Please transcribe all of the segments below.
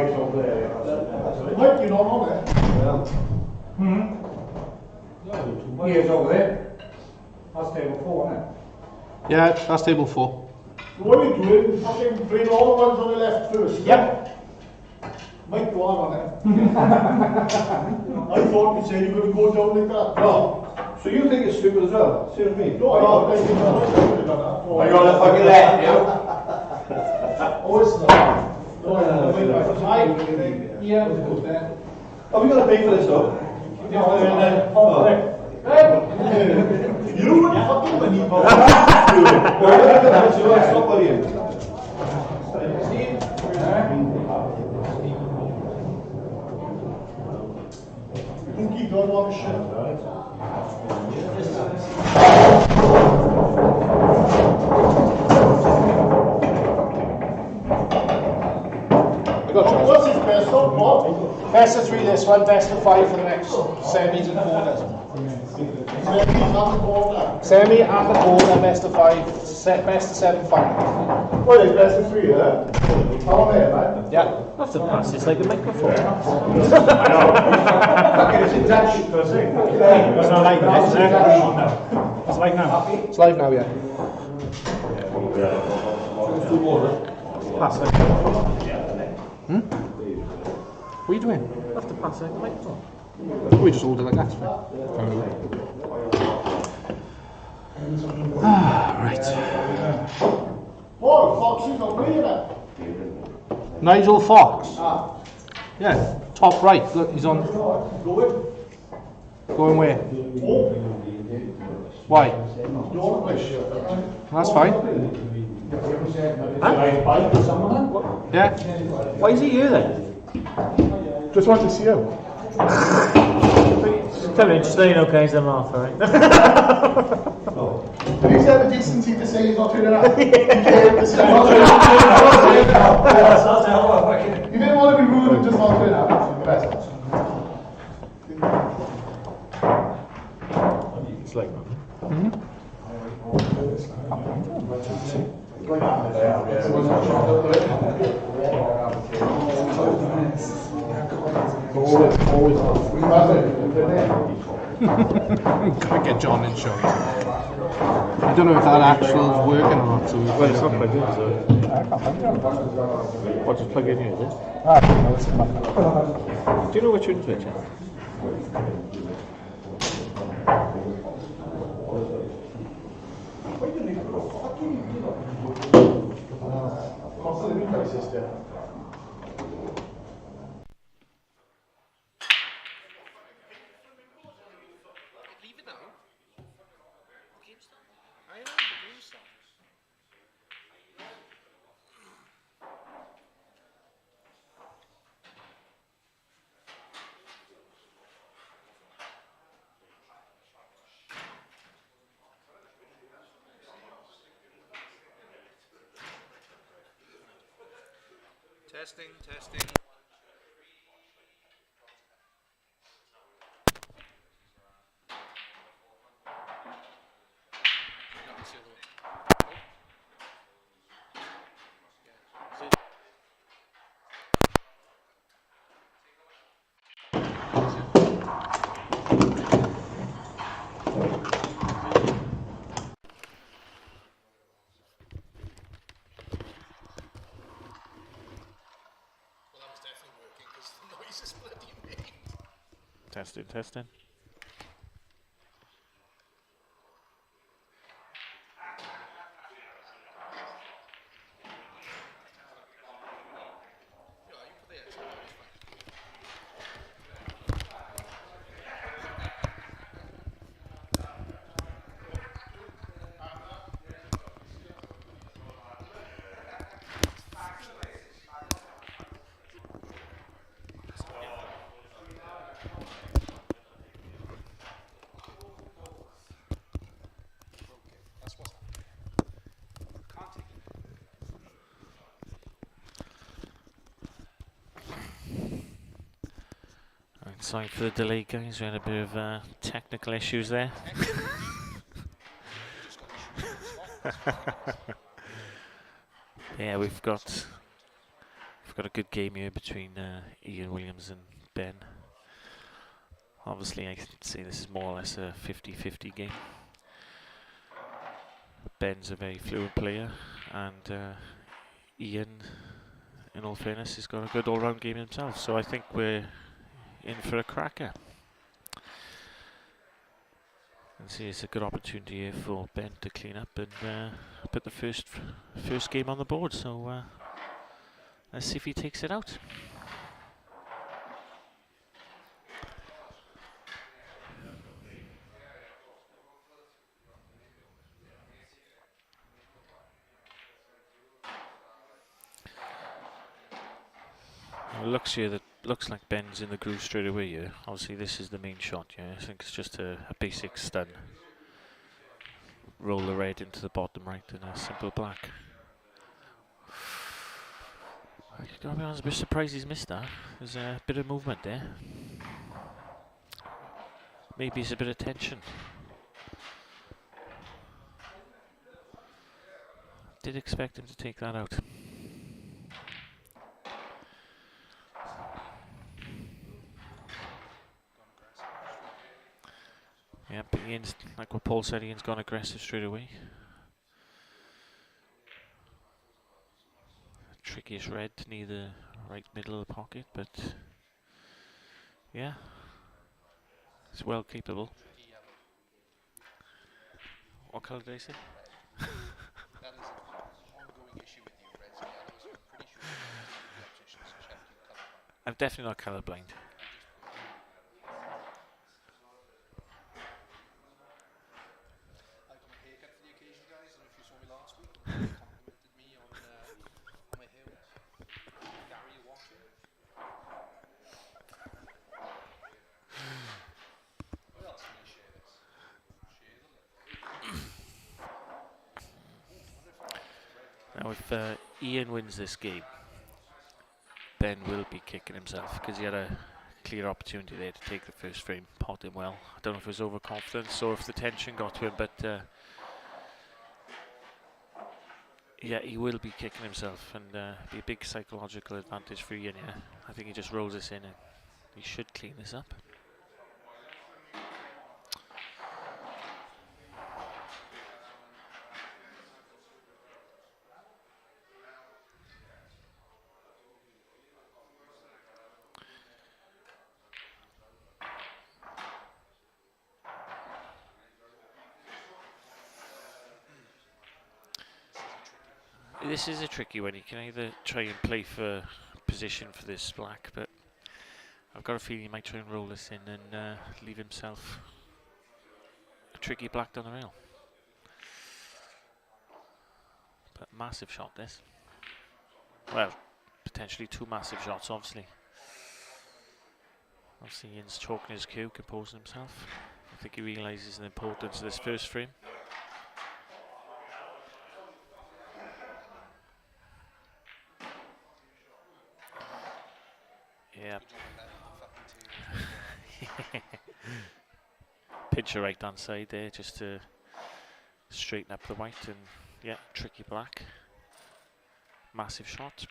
Mike's over there. Mike, you don't know that? He is over there. That's table 4, isn't it? Yeah, that's table 4. So what are you doing? Fucking bring all the ones on the left first. Yep. Mike, go on it. I thought you said you were going to go down like that. No. So you think it's stupid as well? Same as me. No, I don't think it's not. Are you on the fucking left, you? Oh, it's not. No, Yeah, we'll go there. Oh, we got to pay for this though. You would fucking money. Stop worrying. Keep going on the shit. What's his best of what? Best of 3 this one, best of 5 for the next semis and quarters. Semi and the quarter, best of 5, best of 7 final. Well, it's best of 3, yeah? How am I, man? Yeah. That's a pass, it's like a microphone. It's in Dutch. It's not like that, is it? It's like now. It's live now, yeah. Pass it. What are you doing? Have to pass it like the microphone. We just hold it like that. Right. Oh, Fox is not playing it. Nigel Fox. Yeah, top right. Look, he's on. Going. Going where? Oh, Why? don't play shit. That's fine. Yeah. Why is he here then? Just want to see you. Tell me, just so you know, guys, I'm off, alright? But he's had the decency to say he's not turning up. You didn't want to be rude and just not turn up. Best. It's like that. Gotta get John in show. I don't know if that actual is working or not. So Well, it's not plugged in, so. What, just plug in here, is it? Do you know which one's which? Testing, testing. Testing, testing. Sorry for the delay, guys. We had a bit of technical issues there. Yeah, we've got got a good game here between Ian Williams and Ben. Obviously, I can say this is more or less a 50-50 game. Ben's a very fluent player, and Ian, in all fairness, has got a good all-round game himself. So I think we're in for a cracker. And see, it's a good opportunity here for Ben to clean up and put the first game on the board. So let's see if he takes it out. It looks like Ben's in the groove straight away here. Obviously, this is the main shot. Yeah, I think it's just a basic stun. Roll the red into the bottom right and a simple black. I gotta be honest, a bit surprised he's missed that. There's a bit of movement there. Maybe it's a bit of tension. Did expect him to take that out. Yeah, but Ian's, like what Paul said, Ian's gone aggressive straight away. Trickiest red near the right middle of the pocket, but yeah, it's well capable. What colour did I say? That is an ongoing issue with you, red. So yellows, I'm pretty sure the opticians check you colourblind. I'm definitely not colourblind. I got my haircut for the occasion, guys. And if you saw me last week, you complimented me on my hair. Gary, you watching? What else can you share this? Share the link. Now, if Ian wins this game, Ben will be kicking himself because he had a clear opportunity there to take the first frame, pot him well. I don't know if it was overconfidence or if the tension got to him, but yeah, he will be kicking himself and be a big psychological advantage for Ian. Yeah, I think he just rolls this in and he should clean this up. This is a tricky one. You can either try and play for position for this black, but I've got a feeling he might try and roll this in and leave himself a tricky black down the rail. But massive shot this. Well, potentially two massive shots, obviously. Obviously Ian's choking his cue, composing himself. I think he realises the importance of this first frame. Yeah. Pincher right hand side there just to straighten up the white and yeah, tricky black. Massive shot.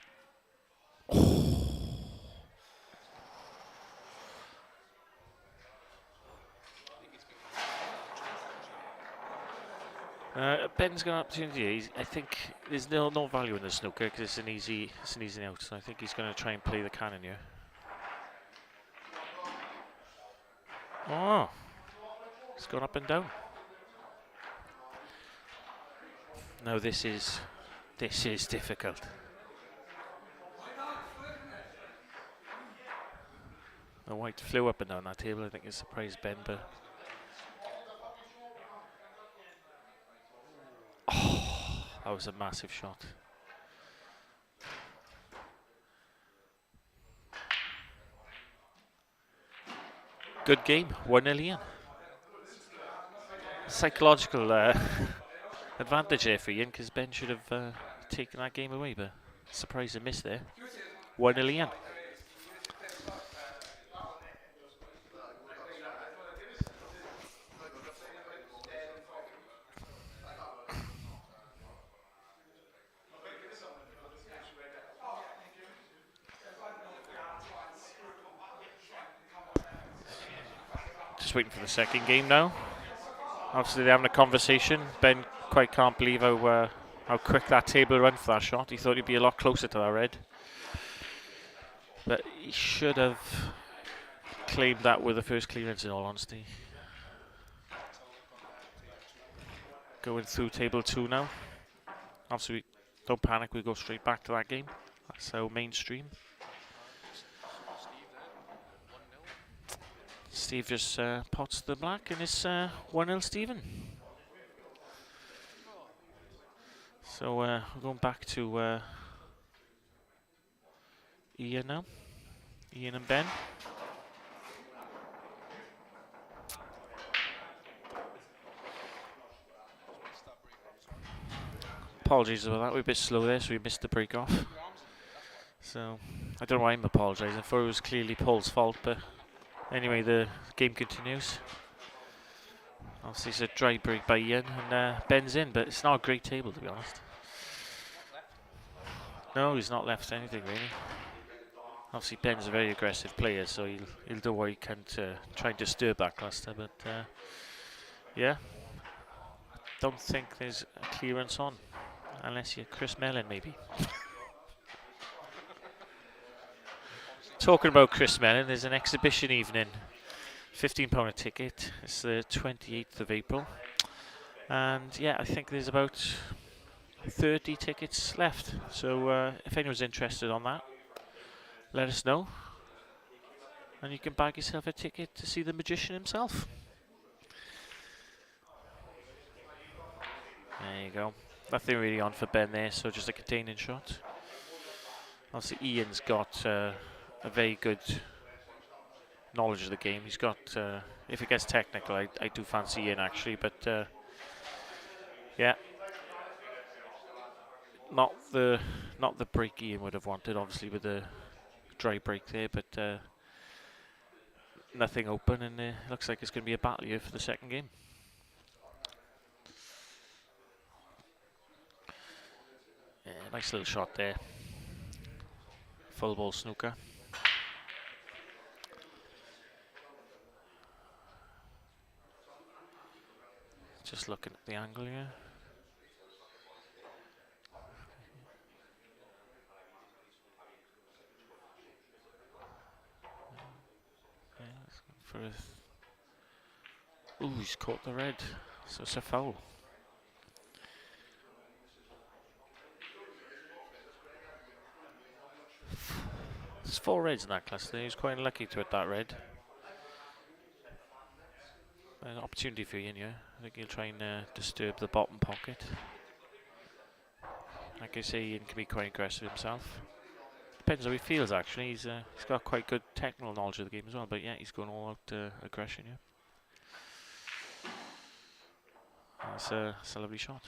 Ben's got an opportunity. I think there's no value in the snooker because it's an easy out. So I think he's going to try and play the cannon here. Oh, it's gone up and down. No, this is difficult. The white flew up and down that table. I think it surprised Ben, but oh, that was a massive shot. Good game, 1-0 Ian. Psychological advantage there for Ian because Ben should have taken that game away, but surprise and miss there. 1-0 Ian. just waiting for the second game now. Obviously they're having a conversation. Ben quite can't believe how quick that table ran for that shot. He thought he'd be a lot closer to that red. But he should have claimed that with the first clearance, in all honesty. Going through table 2 now. Obviously, don't panic, we go straight back to that game. That's our mainstream. Steve just pots the black and it's 1-0 Stephen. So we're going back to Ian now. Ian and Ben. Apologies about that, we're a bit slow there, so we missed the break off. So I don't know why I'm apologising. I thought it was clearly Paul's fault, but anyway, the game continues. Obviously, it's a dry break by Ian, and Ben's in, but it's not a great table, to be honest. No, he's not left anything, really. Obviously, Ben's a very aggressive player, so he'll do what he can to try and disturb that cluster, but yeah. Don't think there's a clearance on, unless you're Chris Mellon, maybe. Talking about Chris Mellon, there's an exhibition evening. £15 a ticket. It's the 28th of April. And yeah, I think there's about 30 tickets left. So if anyone's interested on that, let us know. And you can bag yourself a ticket to see the magician himself. There you go. Nothing really on for Ben there, so just a containing shot. Obviously Ian's got a very good knowledge of the game. He's got, if it gets technical, I do fancy Ian actually, but yeah, not the break Ian would have wanted, obviously with the dry break there, but nothing open, and looks like it's going to be a battle here for the second game. Yeah, nice little shot there. Full ball snooker. Just looking at the angle here. For ooh, he's caught the red, so it's a foul. There's 4 reds in that cluster. He was quite unlucky to hit that red. An opportunity for Ian, yeah. I think he'll try and disturb the bottom pocket. Like I say, Ian can be quite aggressive himself. Depends how he feels actually. He's got quite good technical knowledge of the game as well, but yeah, he's going all out aggression, yeah. That's a lovely shot.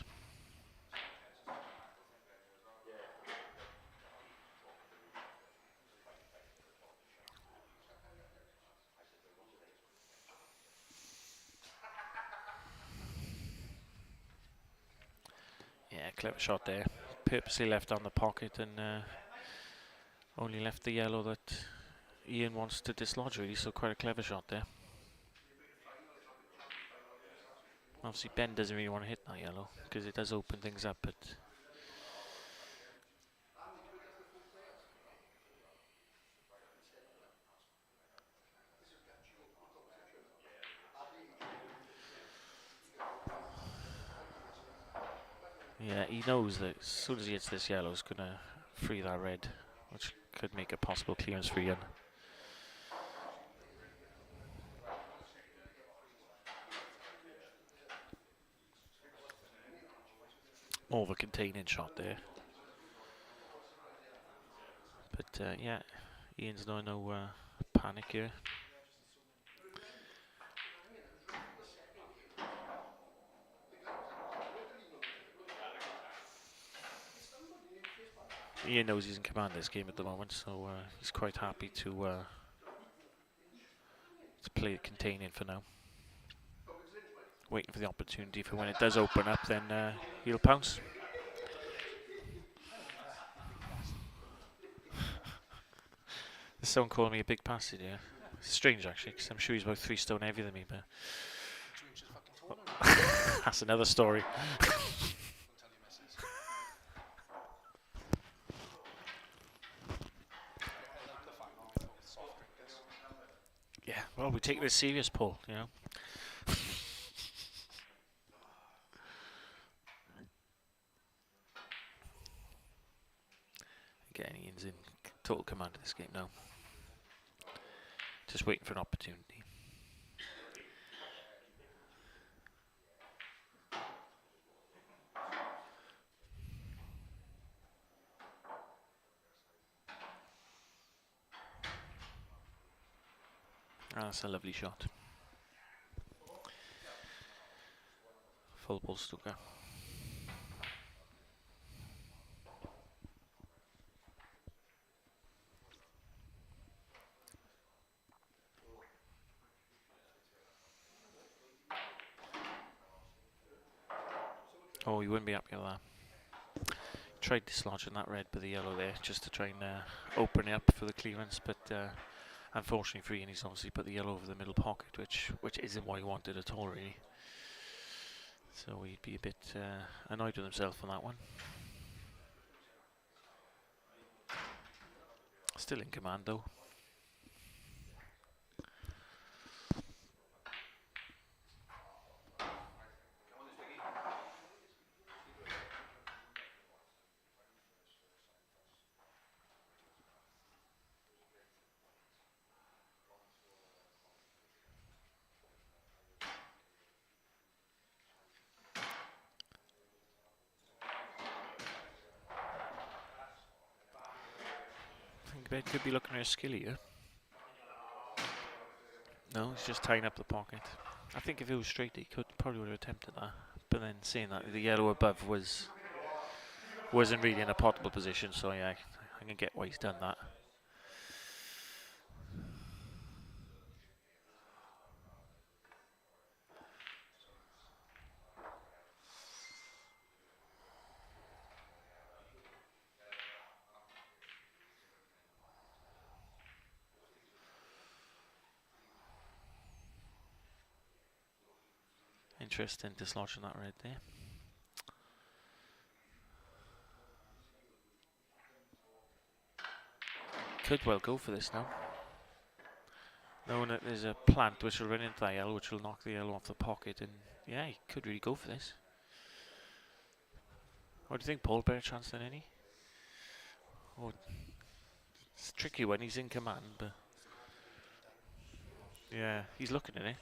Yeah, clever shot there. Purposely left on the pocket and only left the yellow that Ian wants to dislodge really, so quite a clever shot there. Obviously Ben doesn't really want to hit that yellow because it does open things up, but yeah, he knows that as soon as he hits this yellow, it's going to free that red, which could make a possible clearance for Ian. More of a containing shot there. But yeah, Ian's no panic here. Ian knows he's in command of this game at the moment, so he's quite happy to play it containing for now. Waiting for the opportunity for when it does open up, then he'll pounce. There's someone calling me a big passage here. Strange actually, because I'm sure he's about 3 stone heavier than me, but 2 inches fucking taller. that's another story. Don't tell your missus. I like the fact that I thought soft drinkers. Yeah, well, we take this serious, Paul, you know. Again, Ian's in total command of this game now. Just waiting for an opportunity. Ah, that's a lovely shot. Full ball Stuka. Oh, you wouldn't be happy with that. Tried dislodging that red with the yellow there, just to try and open it up for the clearance, but unfortunately for Ian, he's obviously put the yellow over the middle pocket, which isn't what he wanted at all, really. So he'd be a bit annoyed with himself on that one. Still in command though. I think Ben could be looking at a skill here. No, he's just tying up the pocket. I think if it was straight, he probably would have attempted that. But then seeing that the yellow above wasn't really in a potable position, so yeah, I can get why he's done that. Interesting dislodging that red there. Could well go for this now. Knowing that there's a plant which will run into that yellow, which will knock the yellow off the pocket, and yeah, he could really go for this. What do you think, Paul? Better chance than any? Oh, it's tricky when he's in command, but yeah, he's looking at it.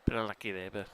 Bit unlucky there, but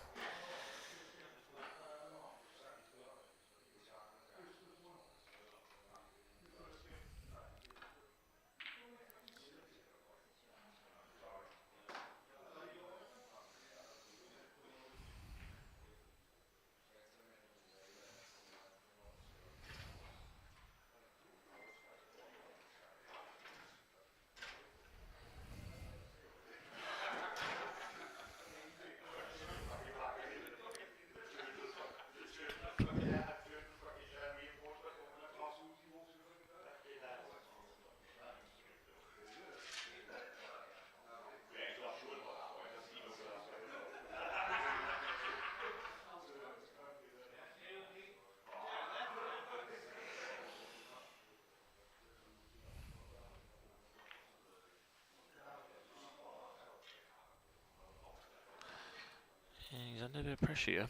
yeah, he's under a bit of pressure here.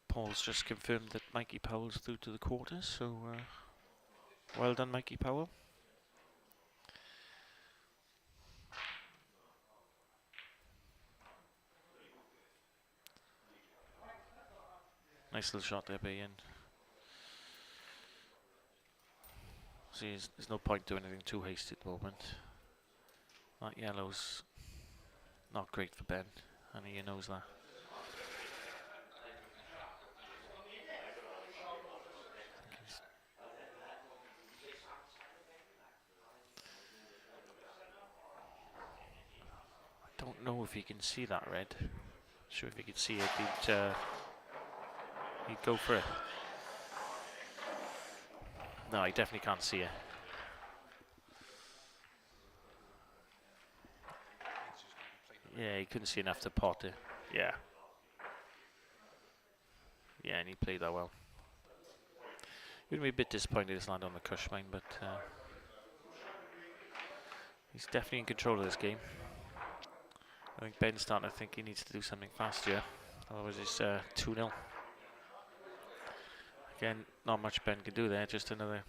Paul's just confirmed that Mikey Powell's through to the quarters, so well done, Mikey Powell. Nice little shot there by Ian. See, there's no point doing anything too hasty at the moment. That yellow's not great for Ben, and he knows that. know if he can see that red. Sure, if he could see it, he'd go for it. No, he definitely can't see it. Yeah, he couldn't see enough to pot it. Yeah. Yeah, and he played that well. You'd be a bit disappointed it's landed on the cush mine, but he's definitely in control of this game. I think Ben's starting to think he needs to do something fast here. Otherwise it's 2-0. Again, not much Ben can do there, just another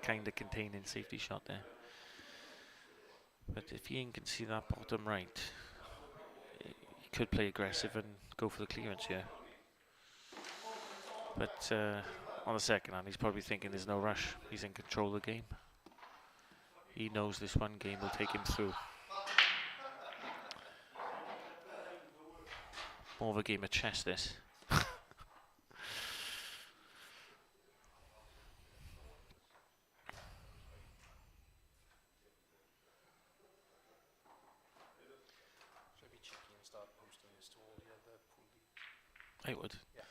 kind of containing safety shot there. But if Ian can see that bottom right, he could play aggressive and go for the clearance here. But on the second hand, he's probably thinking there's no rush. He's in control of the game. He knows this one game will take him through. More of a game of chess, this. Should I be cheeky and start posting this to all the other pool leagues? I would. Yeah.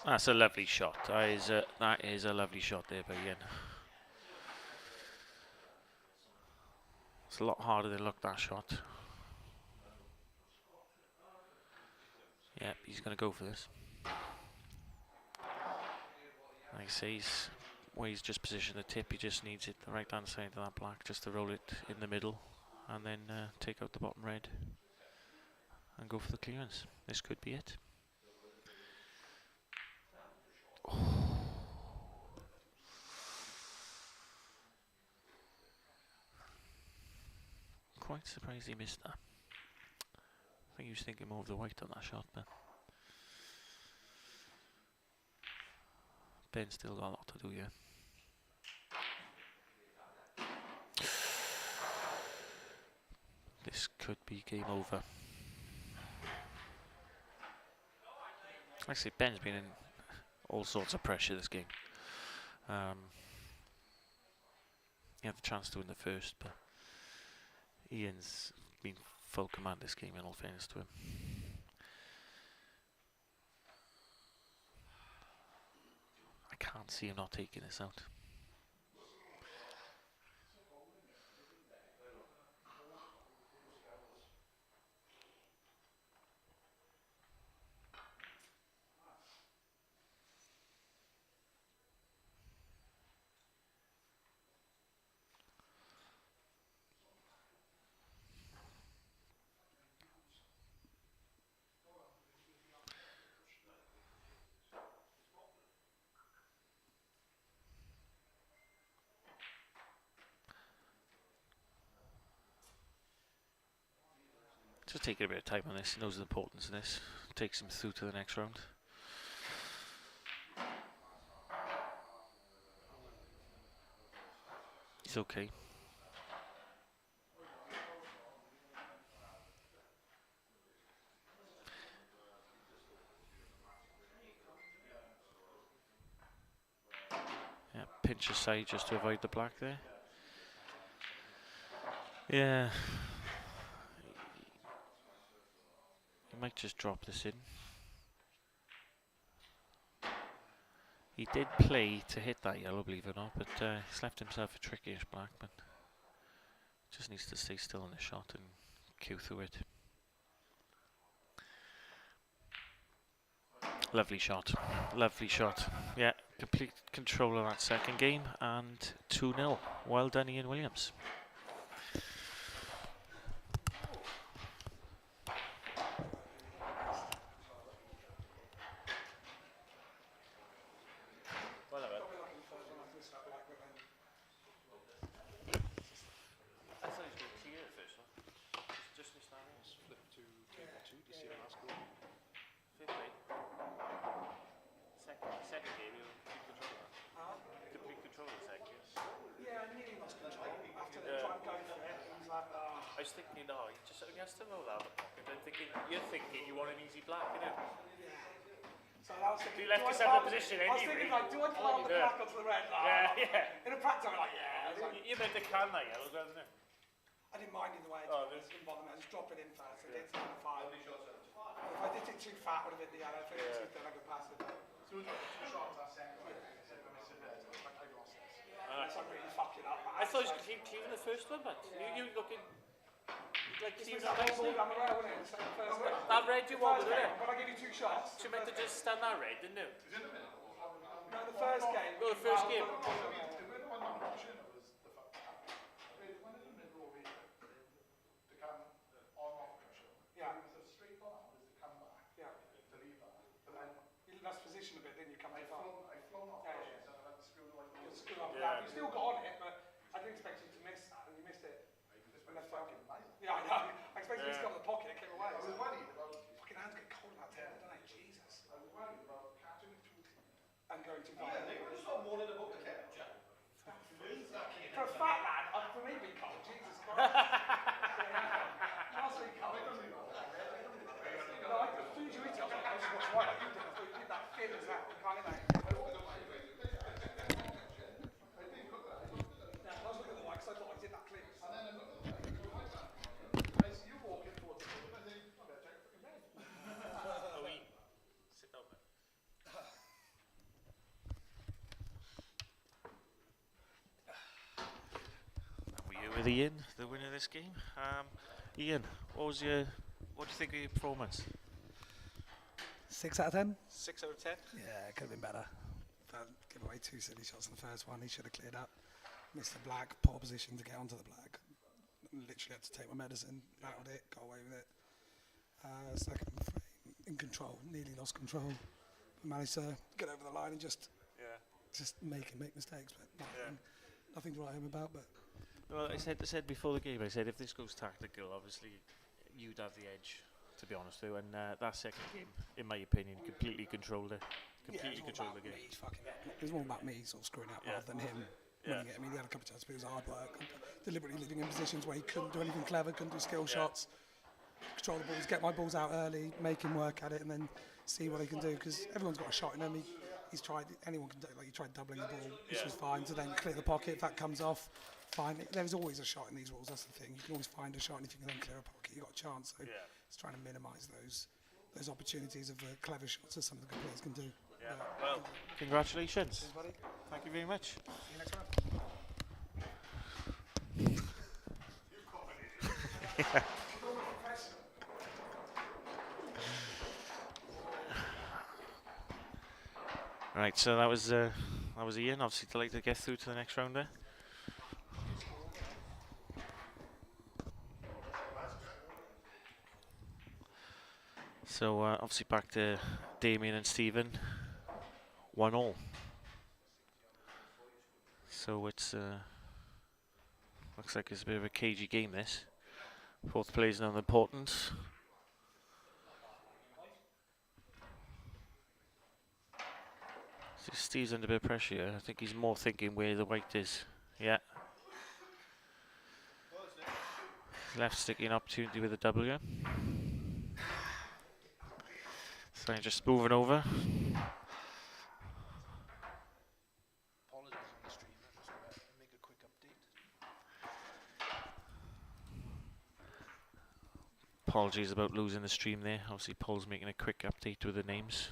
That's a lovely shot. That is a lovely shot there by Ian. It's a lot harder than it looked, that shot. Yep, he's going to go for this. Like I say, he's just positioned the tip. He just needs it the right hand side of that black, just to roll it in the middle, and then take out the bottom red and go for the clearance. This could be it. Quite surprised he missed that. I think he was thinking more of the white on that shot, but Ben's still got a lot to do here. This could be game over. Actually, Ben's been in all sorts of pressure this game. He had the chance to win the first, but Ian's been full command this game, in all fairness to him. I can't see him not taking this out. Just taking a bit of time on this. He knows the importance of this. Takes him through to the next round. He's okay. Yeah, pinch aside just to avoid the black there. Yeah. He might just drop this in. He did play to hit that yellow, believe it or not, but he's left himself a tricky-ish black, but just needs to stay still in the shot and cue through it. Lovely shot. Lovely shot. Yeah, complete control of that second game, and 2-0. Well done, Ian Williams. second game, you complete control of that. Complete control of the second game. Yeah, I nearly lost control after they tried to go for it. It was like, I was thinking, oh, he has to roll out of the pocket. You're thinking you want an easy black, you know? so I was thinking, You left do I yourself in plant- a position I was thinking, like, do I plant the black onto the red? Like, Yeah. In a practice, I'm like, yeah. I was like, You meant the can that yellow, wasn't it? I didn't mind either way. Oh, It didn't bother me. I just dropped it in first. It didn't stand fine. If I did it too fat, would have hit the yellow. If I did it too thin, I could pass it. So we got 2 shots that second. I said, I missed it there. I lost this. So I'm really fucking up. I thought you could keep the first one, but you looking like It's clean that that whole I'm aware, wasn't it? So the first game. That red you won, wasn't it? When I give you 2 shots. You meant to just stand that red, didn't you? No, the first game. Well, the first game. The winner one I'm watching was the fact that one in the middle over here, the cam on off pressure. Yeah. It was a straight on out, was the cam back. Yeah. To leave that. But then You lost position a bit, didn't you? Come I too far. flown off Yeah, pressure, yeah. so I had to screw like You this. screwed up Yeah. that. You still got on it, but I didn't expect you to miss that, and you missed it. This was fucking mile. Yeah, I know. I expected you to go in the pocket, it came away. I was worried about, Fucking hands get cold about 10, don't they? Jesus. I was worried about catching it too. And going too far. just not more than a book of For a fat lad, for me, be cold. Jesus Christ. Must be cold. No, as soon as you eat it, I was like, I just watched right like you did. I thought you did that thin as that. Can't eat that. Yeah, I was looking at the white because I thought I did that clean. I see you walking towards the book, and I think, I better check the fucking bed. Are we? Sit down, man. And we're here with Ian, the winner of this game. Ian, what do you think of your performance? 6 out of 10? 6 out of 10. Yeah, it could have been better. Give away 2 silly shots in the first one. He should have cleared up. Missed the black, poor position to get onto the black. Literally had to take my medicine, battled it, got away with it. Second frame, in control, nearly lost control. Managed to get over the line and just make mistakes, but nothing to write home about. But Well, I said before the game, I said if this goes tactical, obviously you'd have the edge, to be honest with you. And that second game, in my opinion, completely controlled it. Completely controlled the game. It was more about me sort of screwing up rather than him winning it. I mean, he had a couple of chances, but it was hard work. Deliberately living in positions where he couldn't do anything clever, couldn't do skill shots. Control the balls, get my balls out early, make him work at it, and then see what he can do. Because everyone's got a shot in him. He's tried. Anyone can do. Like he tried doubling the ball, which was fine. To then clear the pocket, if that comes off, fine. There's always a shot in these rules. That's the thing. You can always find a shot, and if you can then clear a pocket, you have got a chance. So it's trying to minimise those opportunities of the clever shots that some of the good players can do. Yeah. Well, congratulations. Cheers, buddy. Thank you very much. See you next round. Right, so that was Ian. Obviously, delighted to get through to the next round there. So obviously back to Damien and Stephen, 1-1. So it's looks like it's a bit of a cagey game. This both players know the importance. So Steve's under a bit of pressure here. I think he's more thinking where the white is. Yeah. Left sticking an opportunity with a W. So just moving over. Apologies on the stream. I just want to make a quick update. Apologies about losing the stream there. Obviously Paul's making a quick update with the names.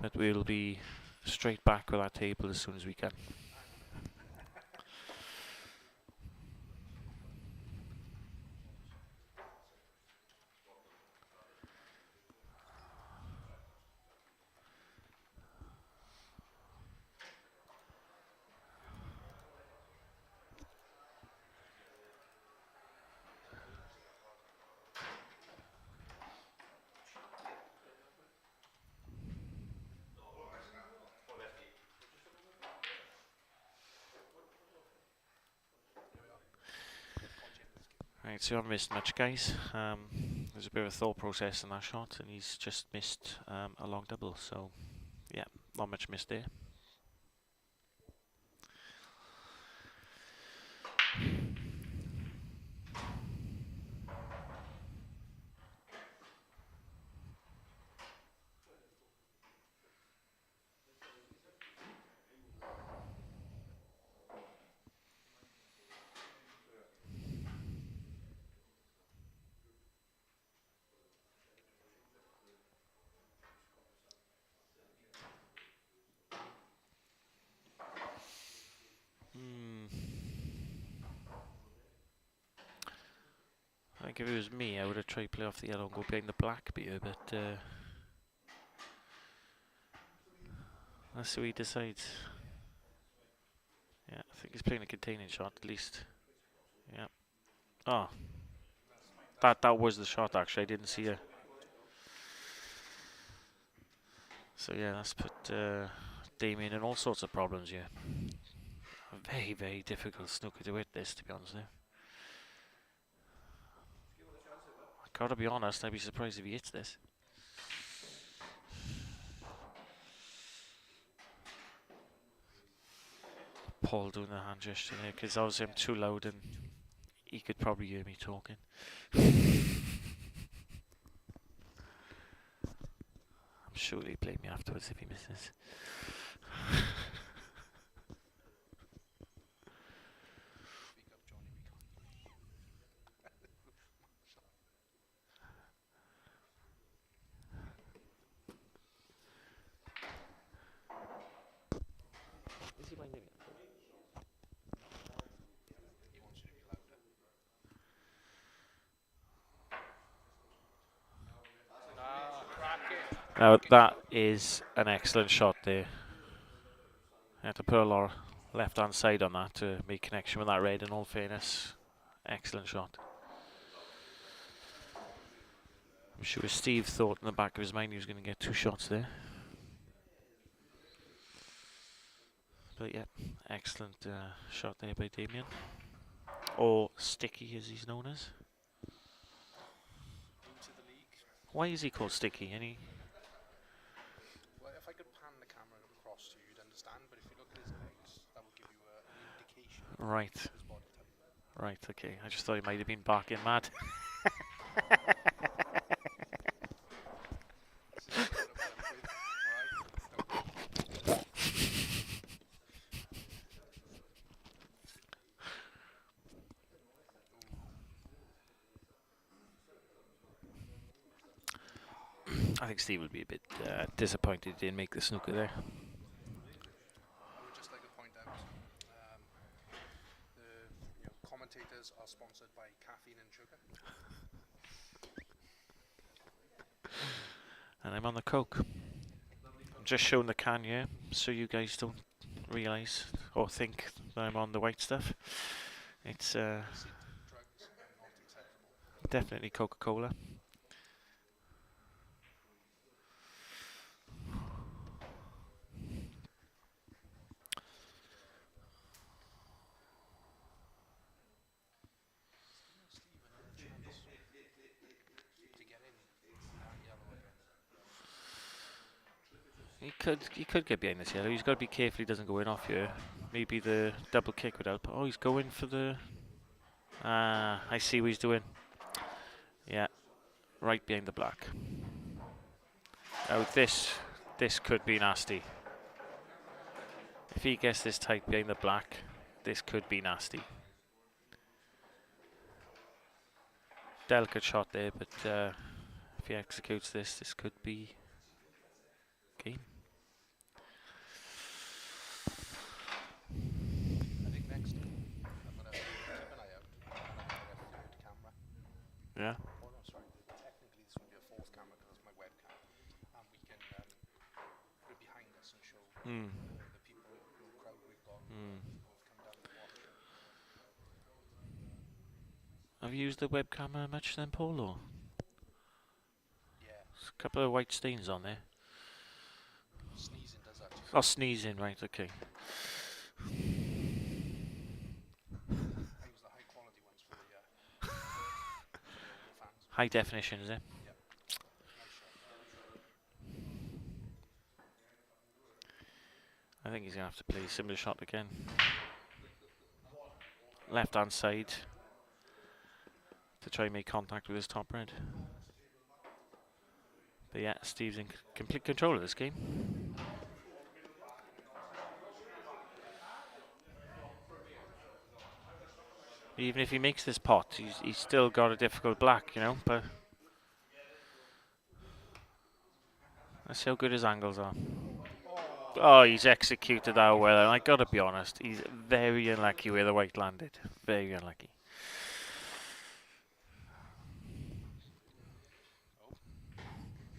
But we'll be straight back with our table as soon as we can. Right, so you haven't missed much, guys. There's a bit of a thought process in that shot, and he's just missed a long double. So Not much missed there. I think if it was me, I would have tried to play off the yellow and go behind the black beer, but that's who he decides. Yeah, I think he's playing a containing shot at least. Yeah. Oh, that was the shot actually. I didn't see it. So yeah, that's put Damien in all sorts of problems here. A very, very difficult snooker to hit this, to be honest with you. I gotta be honest, I'd be surprised if he hits this. Paul doing the hand gesture there, because obviously I'm too loud and he could probably hear me talking. I'm sure he'll blame me afterwards if he misses. Is he minding it? Now that is an excellent shot there. I had to put a lot of left hand side on that to make connection with that red, in all fairness. Excellent shot. I'm sure Steve thought in the back of his mind he was going to get 2 shots there. But yeah, excellent shot there by Damien. Or Sticky as he's known as. Why is he called Sticky? Any? Well, if I could pan the camera across to you, you'd understand. But if you look at his legs, that will give you an indication Right. of his body type. Right, okay. I just thought he might have been barking mad. I think Steve would be a bit disappointed he didn't make the snooker there. I would just like to point out the commentators are sponsored by caffeine and sugar. And I'm on the Coke. I'm just showing the can here so you guys don't realise or think that I'm on the white stuff. It's definitely Coca-Cola. He could get behind this yellow. He's got to be careful he doesn't go in off here. Maybe the double kick would help. Oh, he's going for the... Ah, I see what he's doing. Yeah, right behind the black. Now this could be nasty. If he gets this tight behind the black, this could be nasty. Delicate shot there, but if he executes this, this could be game. I think next I'm going to keep an eye out and I'm going to get a third camera. Yeah. Oh no, sorry. Technically this would be a 4th camera because it's my webcam. And we can put it behind us and show the people, the crowd we've got who have come down to watch. Have you used the webcam much then, Paul? Or? Yeah. There's a couple of white stains on there. Sneezing does that too. Oh, sneezing, right, okay. I use the high quality ones for the fans. High definition, is it? Yeah. Nice shot. I think he's going to have to play a similar shot again. Left hand side to try and make contact with his top red. But yeah, Steve's in complete control of this game. Even if he makes this pot, he's still got a difficult black, you know, but let's see how good his angles are. Oh, he's executed that well, and I gotta be honest, he's very unlucky where the white landed. Very unlucky.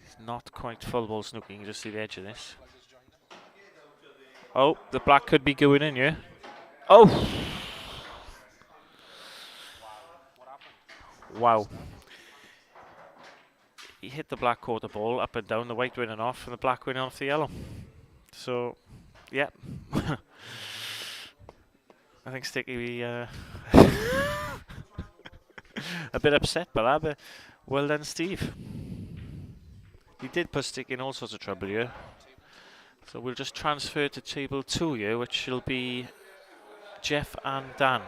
It's not quite full ball snooking, you can just see the edge of this. Oh, the black could be going in, yeah? Oh! Wow. He hit the black quarter ball up and down, the white winning off, and the black winning off the yellow. So, yeah. I think Sticky a bit upset by that, but well done, Steve. He did put Sticky in all sorts of trouble here. So we'll just transfer to table 2 here, which will be Jeff and Dan.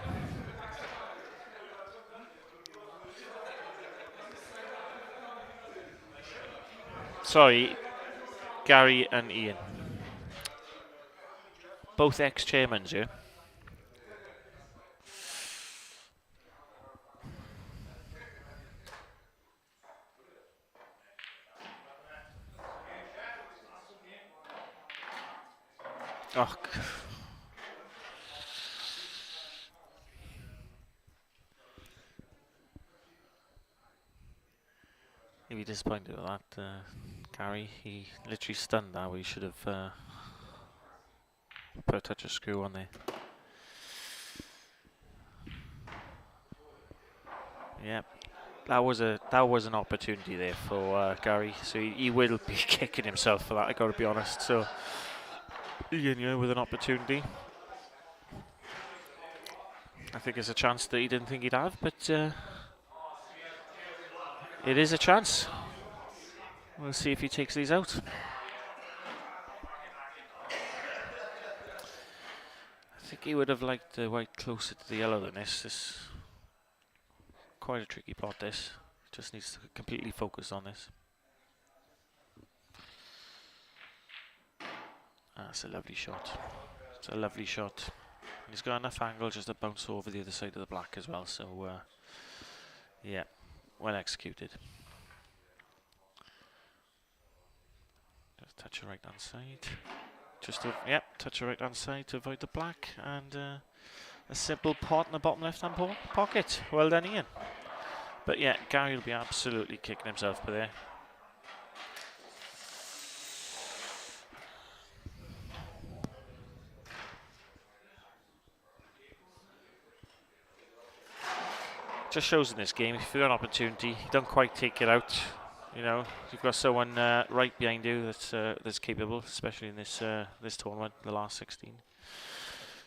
Sorry, Gary and Ian. Both ex-chairmans here. Oh, he'd be disappointed with that, Gary. He literally stunned that. We should have put a touch of screw on there. Yep, that was an opportunity there for Gary. So he will be kicking himself for that. I got to be honest. So Ian, yeah, with an opportunity. I think it's a chance that he didn't think he'd have, but it is a chance. We'll see if he takes these out. I think he would have liked the white closer to the yellow than this. This quite a tricky pot, this. Just needs to completely focus on this. That's a lovely shot. It's a lovely shot. He's got enough angle just to bounce over the other side of the black as well, so yeah, well executed. Just touch the right hand side. Just to, yep, touch the right hand side to avoid the black, and a simple pot in the bottom left hand pocket. Well done, Ian. But yeah, Gary will be absolutely kicking himself for there. Just shows in this game, if you've got an opportunity, you don't quite take it out. You know, you've got someone right behind you that's capable, especially in this this tournament, the last 16.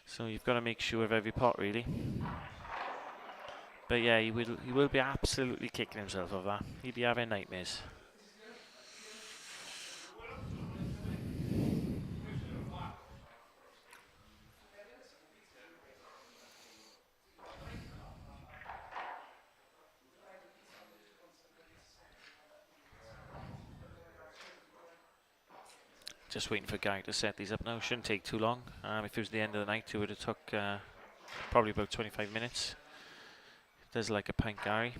So you've got to make sure of every pot, really. But yeah, he will be absolutely kicking himself of that. He'll be having nightmares. Just waiting for Gary to set these up now. Shouldn't take too long. If it was the end of the night, it would have took probably about 25 minutes. There's like a pint, Gary.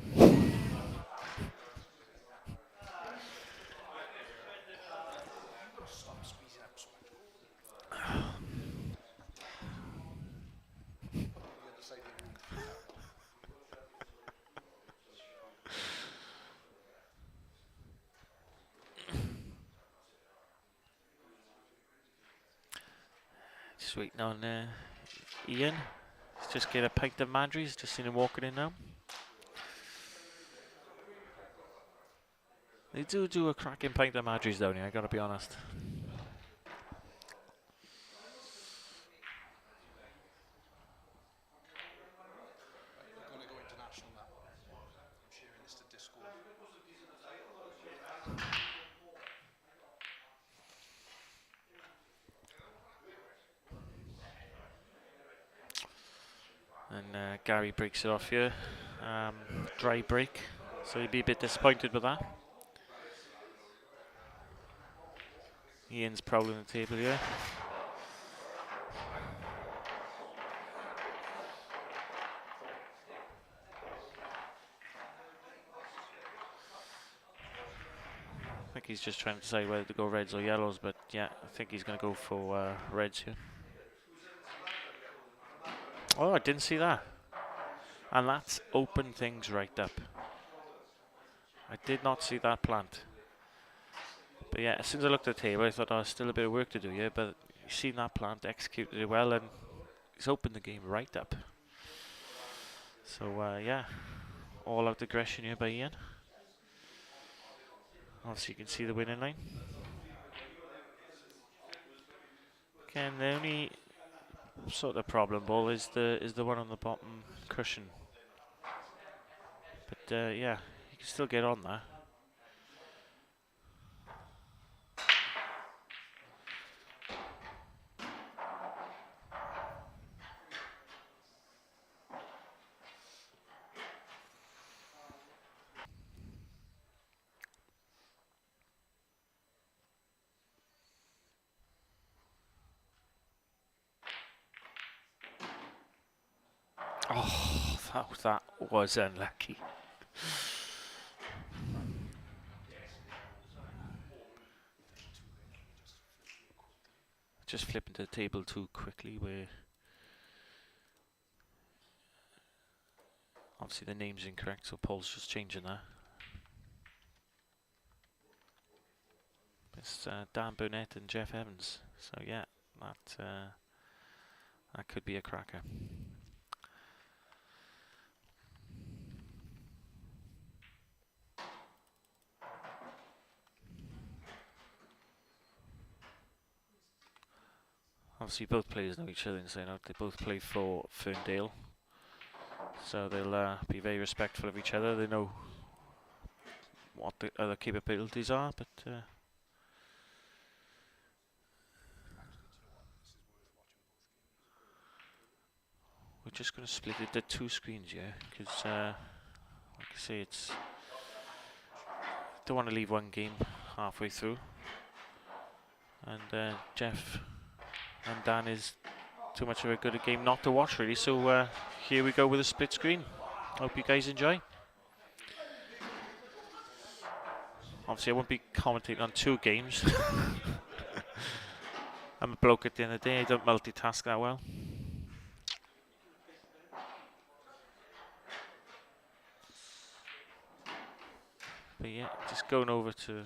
Just waiting on Ian. Let's just get a pint of Madry's. Just seen him walking in now. They do a cracking pint of Madry's down here, I gotta be honest. We're going to go international now. I'm sharing this to Discord. Gary breaks it off here. Dry break, so he'll be a bit disappointed with that. Ian's prowling the table here. I think he's just trying to decide whether to go reds or yellows, but yeah, I think he's going to go for reds here. Oh, I didn't see that. And that's opened things right up. I did not see that plant. But yeah, as soon as I looked at the table, I thought, oh, there's still a bit of work to do here, but you've seen that plant, executed it well, and he's opened the game right up. So yeah, all out aggression here by Ian. Obviously you can see the winning line. Again, the only sort of problem ball is the one on the bottom cushion. But yeah, you can still get on there. Oh, that was unlucky. Just flipping to the table too quickly, where obviously the name's incorrect, so Paul's just changing that. It's Dan Burnett and Jeff Evans. So yeah, that could be a cracker. Obviously both players know each other inside out. They both play for Ferndale, so they'll be very respectful of each other. They know what the other capabilities are, but we're just going to split it to 2 screens here, because like I say, it's don't want to leave one game halfway through, and Jeff and Dan is too much of a good a game not to watch, really. So here we go with a split screen. Hope you guys enjoy. Obviously I won't be commentating on 2 games. I'm a bloke at the end of the day, I don't multitask that well. But yeah, just going over to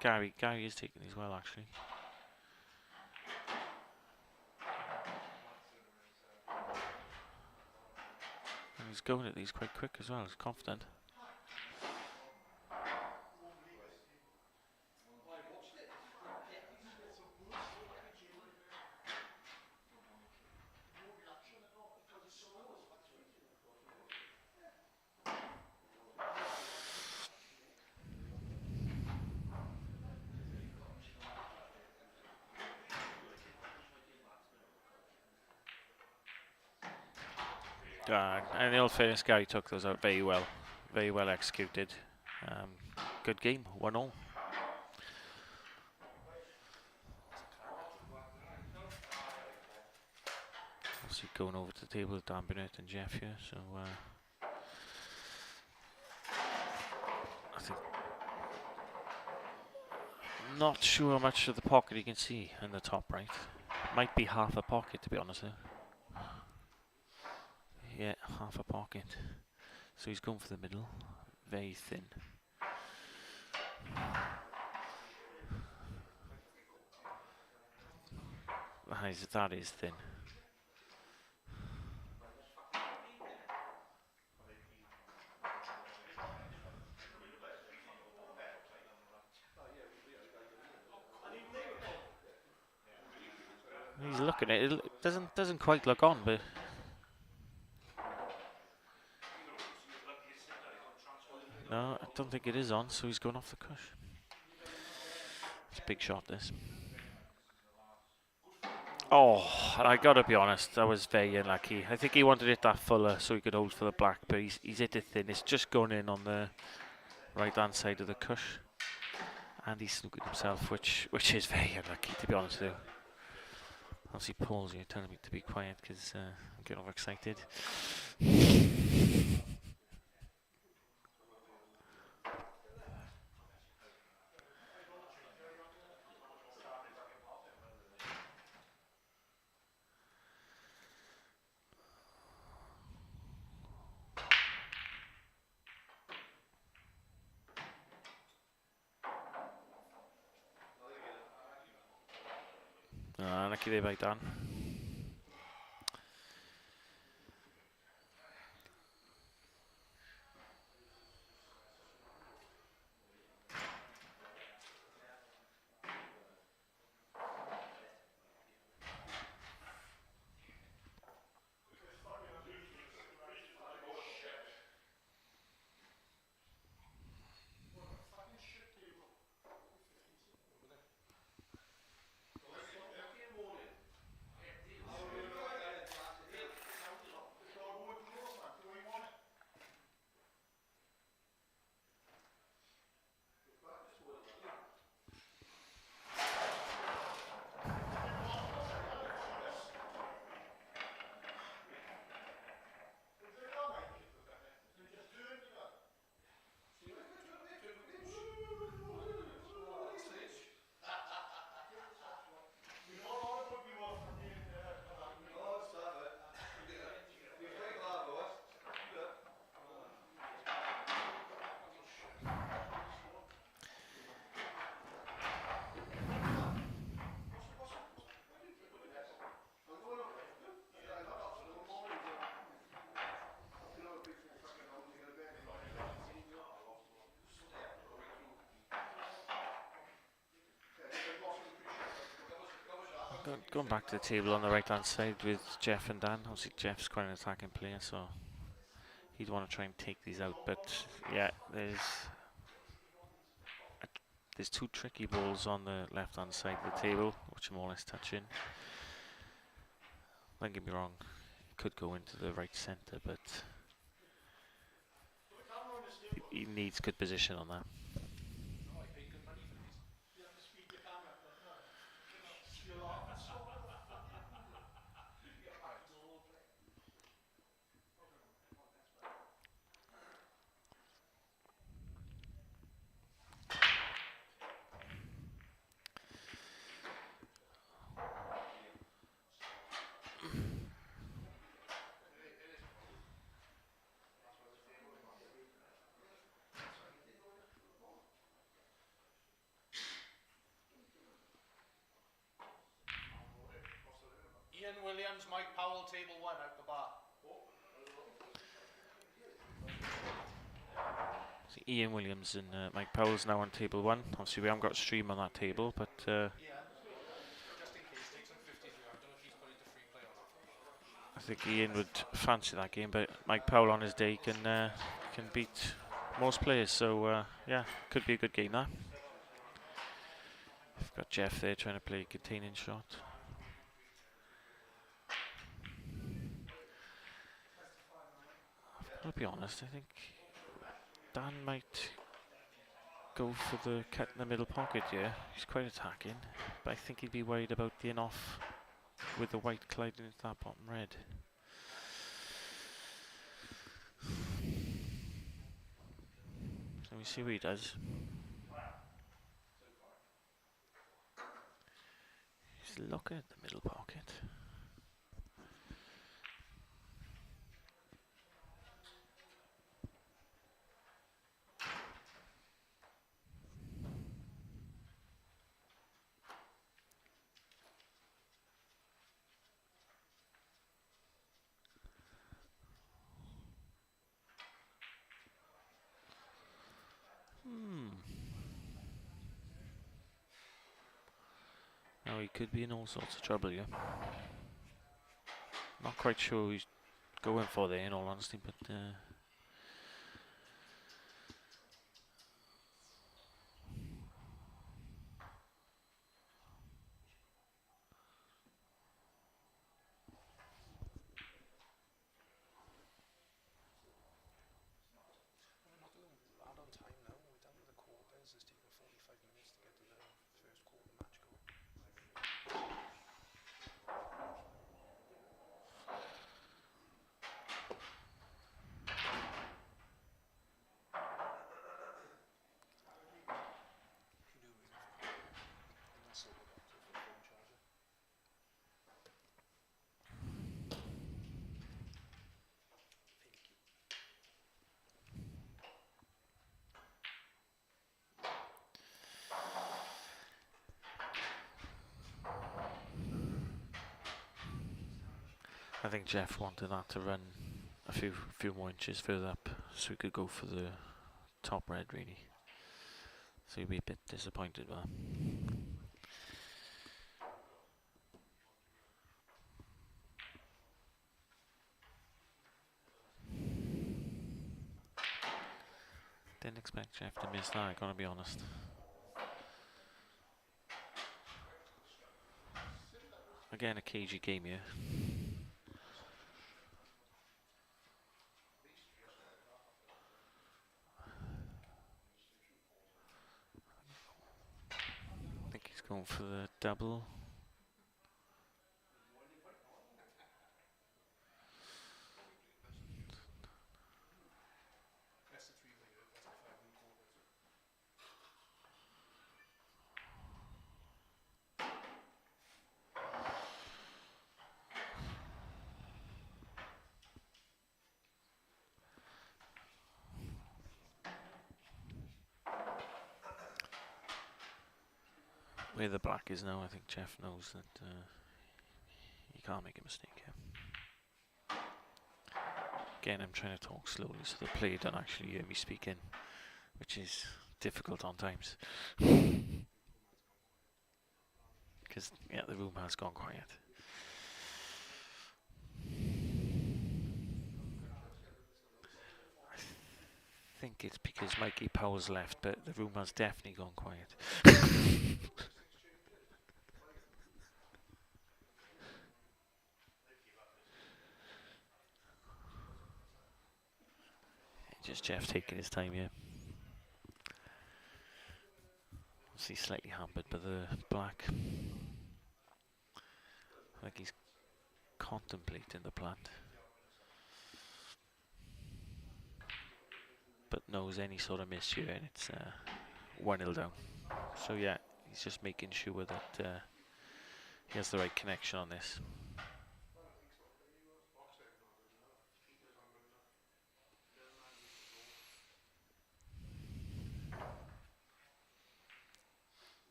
Gary. Gary is taking these well, actually. And he's going at these quite quick as well, he's confident. And in all fairness, Gary took those out very well executed. Good game, 1-1. Obviously going over to the table with Dan Burnett and Jeff here, so I think not sure how much of the pocket you can see in the top right. Might be half a pocket, to be honest. Yeah, half a pocket. So he's going for the middle, very thin. That is thin. He's looking at it. It doesn't quite look on, but no, I don't think it is on. So he's going off the cush. It's a big shot, this. Oh, and I gotta be honest, I was very unlucky. I think he wanted it that fuller so he could hold for the black, but he's hit it thin. It's just gone in on the right hand side of the cush, and he snooked himself, which is very unlucky, to be honest with you. Obviously, Paul's here telling me to be quiet because I'm getting overexcited. Lucky there by Dan. Going back to the table on the right hand side with Jeff and Dan. Obviously Jeff's quite an attacking player, so he'd want to try and take these out, but yeah, there's two tricky balls on the left hand side of the table, which I'm more or less touching. Don't get me wrong, it could go into the right centre, but he needs good position on that. Ian Williams, Mike Powell, table 1 out the bar. So Ian Williams and Mike Powell's now on table 1. Obviously we haven't got a stream on that table, but Yeah, just in case, takes him 53. I don't know if he's put into free play or not. I think Ian would fancy that game, but Mike Powell on his day can beat most players, so yeah, could be a good game that. We've got Jeff there trying to play a containing shot. I'll be honest, I think Dan might go for the cut in the middle pocket here. He's quite attacking, but I think he'd be worried about being off with the white colliding into that bottom red. So we see what he does. He's looking at the middle pocket. Now he could be in all sorts of trouble here. Not quite sure who he's going for there in all honesty, but I think Jeff wanted that to run a few more inches further up, so we could go for the top red really. So he'd be a bit disappointed with that. Didn't expect Jeff to miss that, I gotta be honest. Again, a cagey game here. I think he's going for the double. Where the black is now, I think Jeff knows that he can't make a mistake here. Again, I'm trying to talk slowly so the player don't actually hear me speaking, which is difficult on times. Because, yeah, the room has gone quiet. I think it's because Mikey Powell's left, but the room has definitely gone quiet. Just Jeff taking his time here. Obviously slightly hampered by the black. I think he's contemplating the plant, but knows any sort of miss here and it's 1-0 down. So yeah, he's just making sure that he has the right connection on this.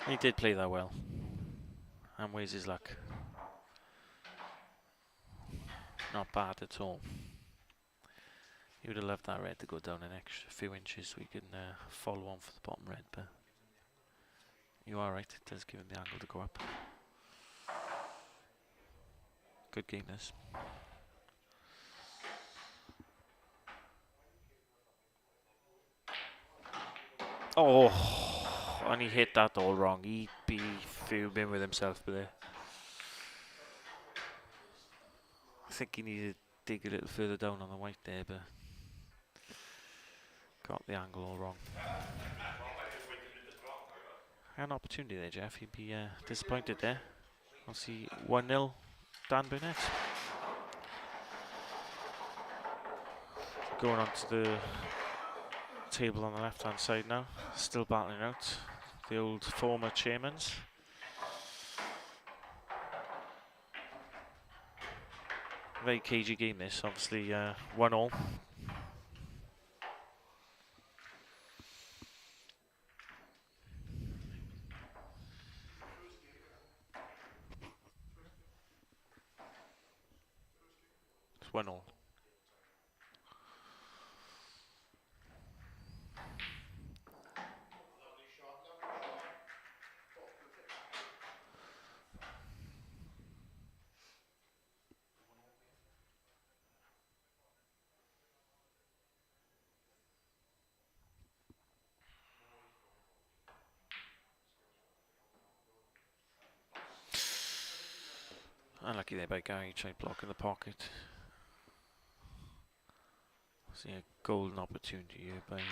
He did play that well. And where's his luck? Not bad at all. He would have loved that red to go down an extra few inches so we can follow on for the bottom red, but you are right, it does give him the angle to go up. Good game this. Oh, and he hit that all wrong. He'd be fuming with himself there. I think he needed to dig a little further down on the white there, but got the angle all wrong. Had an opportunity there, Jeff. He'd be disappointed there. I'll see 1-0 Dan Burnett. Going on to the table on the left hand side now, still battling out the old former chairmans. Very cagey game this, obviously 1-1. It's 1-1. Unlucky there by Gary, tried blocking the pocket. See a golden opportunity here by Ian.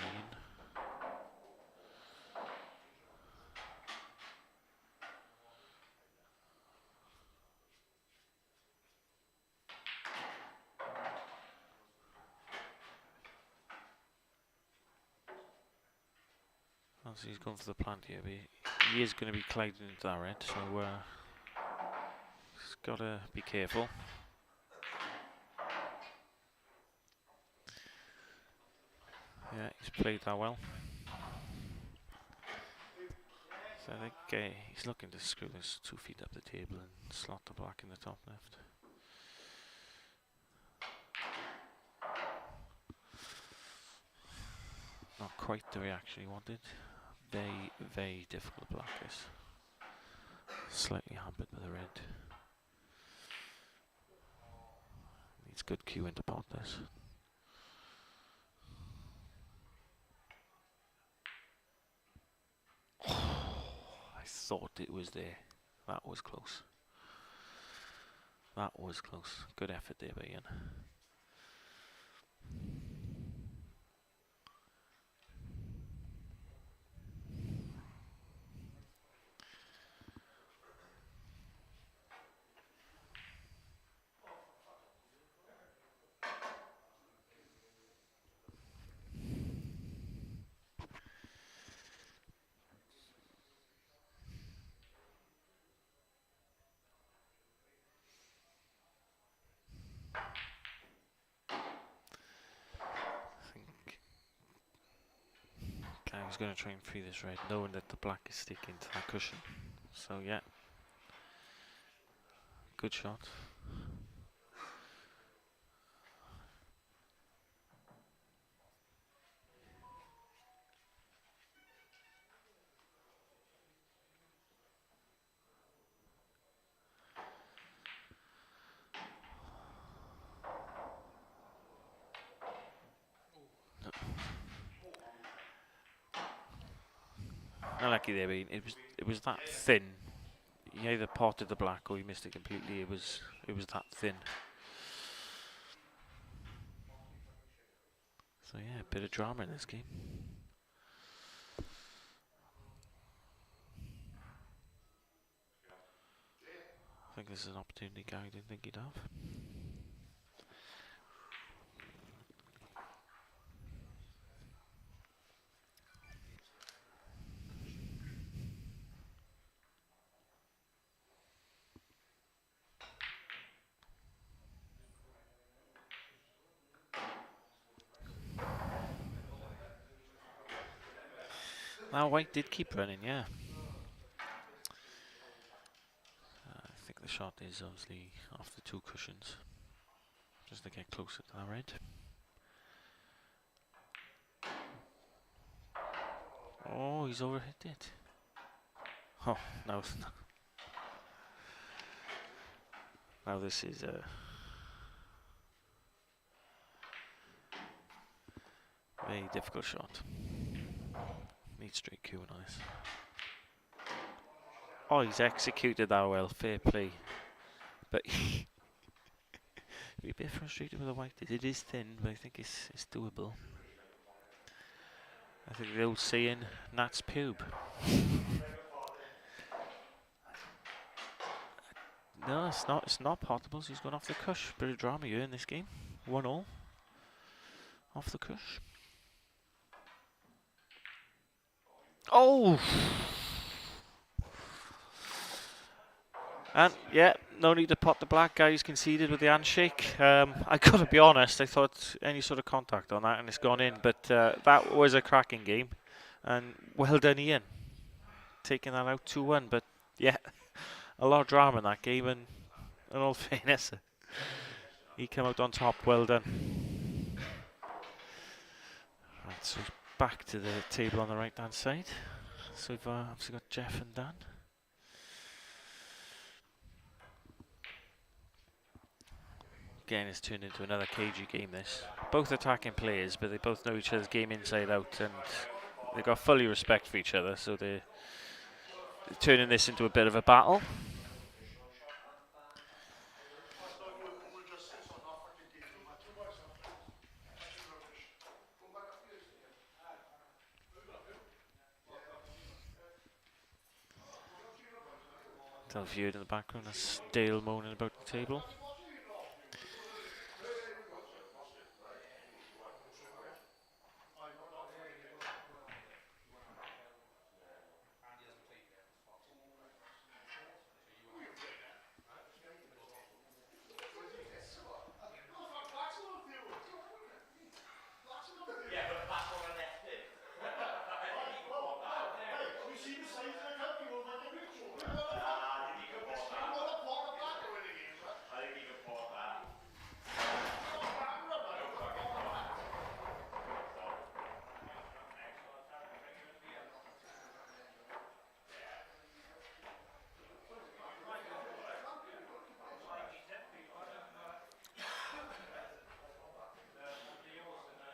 Obviously he's going for the plant here, but he is going to be colliding into that red, so he's got to be careful. Yeah, he's played that well. So I think he's looking to screw this 2 feet up the table and slot the black in the top left. Not quite the reaction he wanted. Very, very difficult black this. Slightly hampered by the red. Needs good cue into pot this. I thought it was there. That was close. That was close. Good effort there by Ian. Guy's going to try and free this red, knowing that the black is sticking to that cushion. So yeah, good shot. Unlucky there, but it was that thin. He either potted the black or he missed it completely. It was that thin. So yeah, a bit of drama in this game. I think this is an opportunity Gary didn't think he'd have. Now white did keep running, yeah. I think the shot is obviously off the 2 cushions, just to get closer to that red. Oh, he's overhit it. Oh, no. Now this is a very difficult shot. Needs straight cue on this. Oh, he's executed that well. Fair play. But be a bit frustrated with the white. It is thin, but I think it's doable. I think the old saying, Nat's pube. No, it's not. It's not potables. He's gone off the cush. Bit of drama here in this game. 1-1. Off the cush. Oh! And yeah, no need to pot the black. Guys conceded with the handshake. I gotta be honest, I thought any sort of contact on that and it's gone in, but that was a cracking game. And well done, Ian. Taking that out 2-1, but yeah, a lot of drama in that game, and in all fairness, he came out on top. Well done. Right, so back to the table on the right hand side. So we've obviously got Jeff and Dan. Again, it's turned into another cagey game, this. Both attacking players, but they both know each other's game inside out, and they've got fully respect for each other, so they're turning this into a bit of a battle. Tell viewed in the background, that's Dale moaning about the table.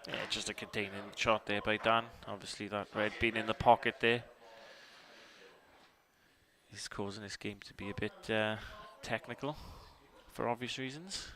Yeah, just a containing shot there by Dan. Obviously that red being in the pocket there is causing this game to be a bit technical for obvious reasons.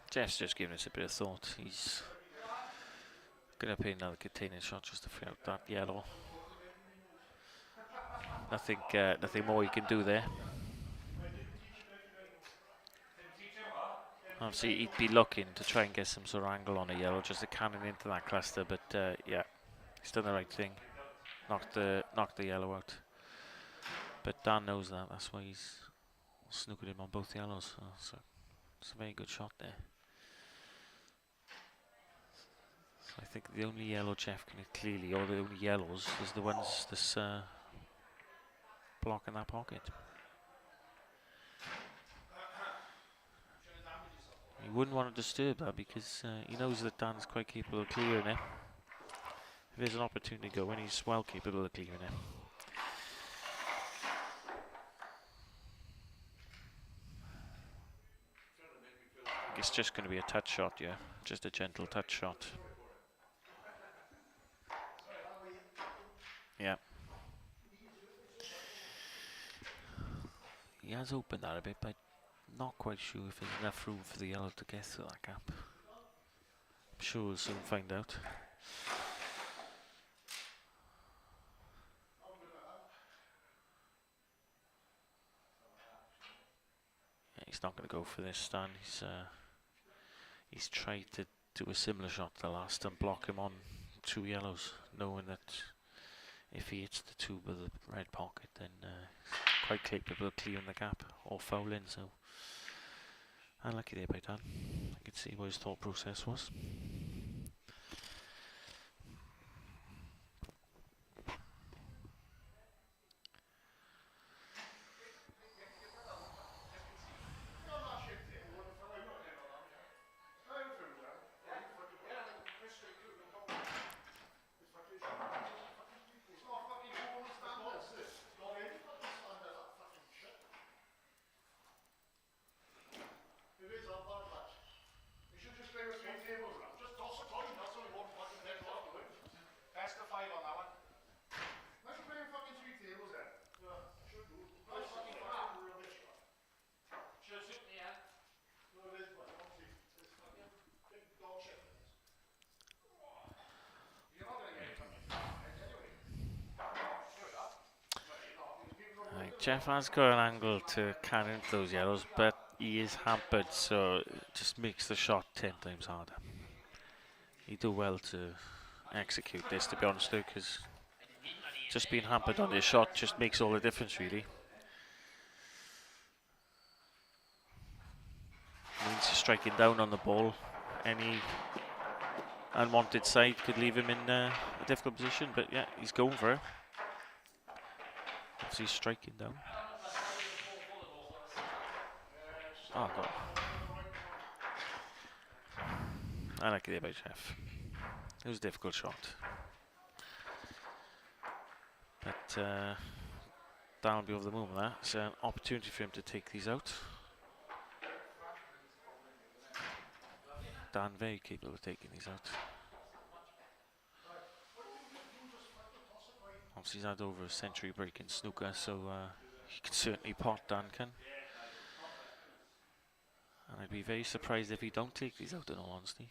Jeff's just giving us a bit of thought. He's going to play another containing shot just to free out that yellow. Nothing more he can do there. Obviously, he'd be looking to try and get some sort of angle on a yellow just to cannon into that cluster, but yeah, he's done the right thing. Knocked the yellow out. But Dan knows that. That's why he's snookered him on both yellows. So it's a very good shot there. So I think the only yellow Jeff can hit clearly, or the only yellows, is the ones that's blocking that pocket. He wouldn't want to disturb that because he knows that Dan's quite capable of clearing it. If there's an opportunity to go in, he's well capable of clearing it. It's just going to be a touch shot, yeah. Just a gentle touch shot. Yeah. He has opened that a bit, but not quite sure if there's enough room for the yellow to get through that gap. I'm sure we'll soon find out. Yeah, he's not going to go for this, Stan. He's tried to do a similar shot to the last and block him on 2 yellows, knowing that if he hits the 2 with the red pocket, then he's quite capable of clearing the gap or fouling. So unlucky there by Dan. I could see what his thought process was. Jeff has got an angle to cannon into those yellows, but he is hampered, so it just makes the shot 10 times harder. He'd do well to execute this, to be honest, because just being hampered on his shot just makes all the difference, really. Means he's striking down on the ball. Any unwanted side could leave him in a difficult position, but yeah, he's going for it. He's striking down. Oh, God. I like it about Jeff. It was a difficult shot. But Dan will be over the moon with that. It's an opportunity for him to take these out. Dan very capable of taking these out. Obviously he's had over a century break in snooker, so he can certainly pot, Dan can. And I'd be very surprised if he don't take these out, in all honesty.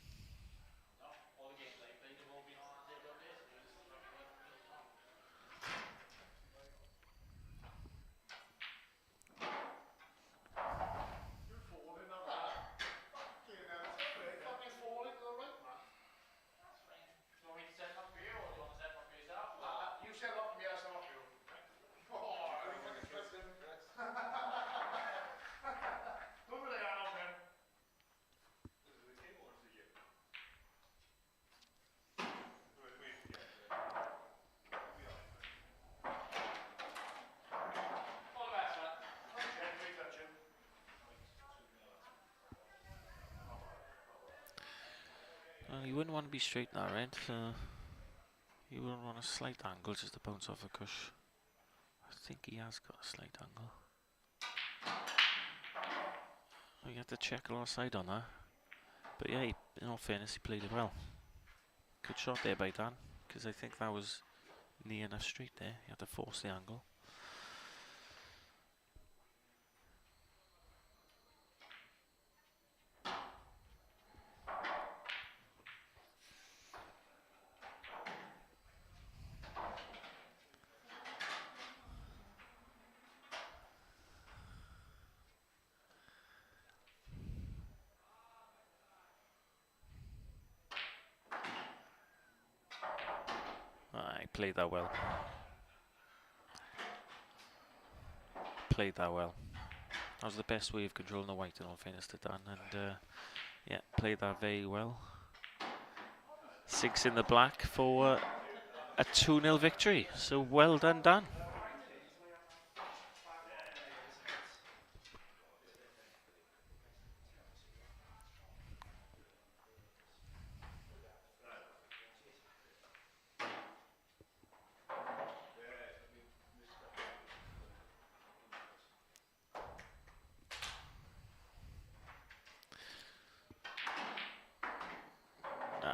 You wouldn't want to be straight that red. You wouldn't want a slight angle just to bounce off the cush. I think he has got a slight angle. You have to check a lot of side on that. But yeah, in all fairness, he played it well. Good shot there by Dan, because I think that was near enough straight there. You had to force the angle. He played that well. Played that well. That was the best way of controlling the white, in all fairness to Dan, and yeah, played that very well. 6 in the black for a 2-0 victory. So well done, Dan.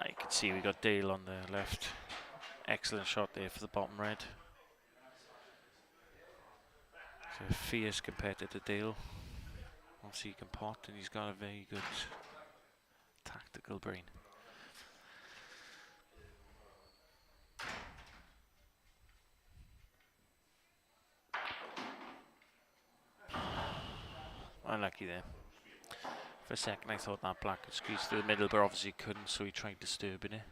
You can see we got Dale on the left. Excellent shot there for the bottom red. So a fierce competitor, Dale. Obviously he can pot, and he's got a very good tactical brain. Unlucky there. For a second I thought that black could squeeze through the middle, but obviously couldn't, so he tried disturbing it.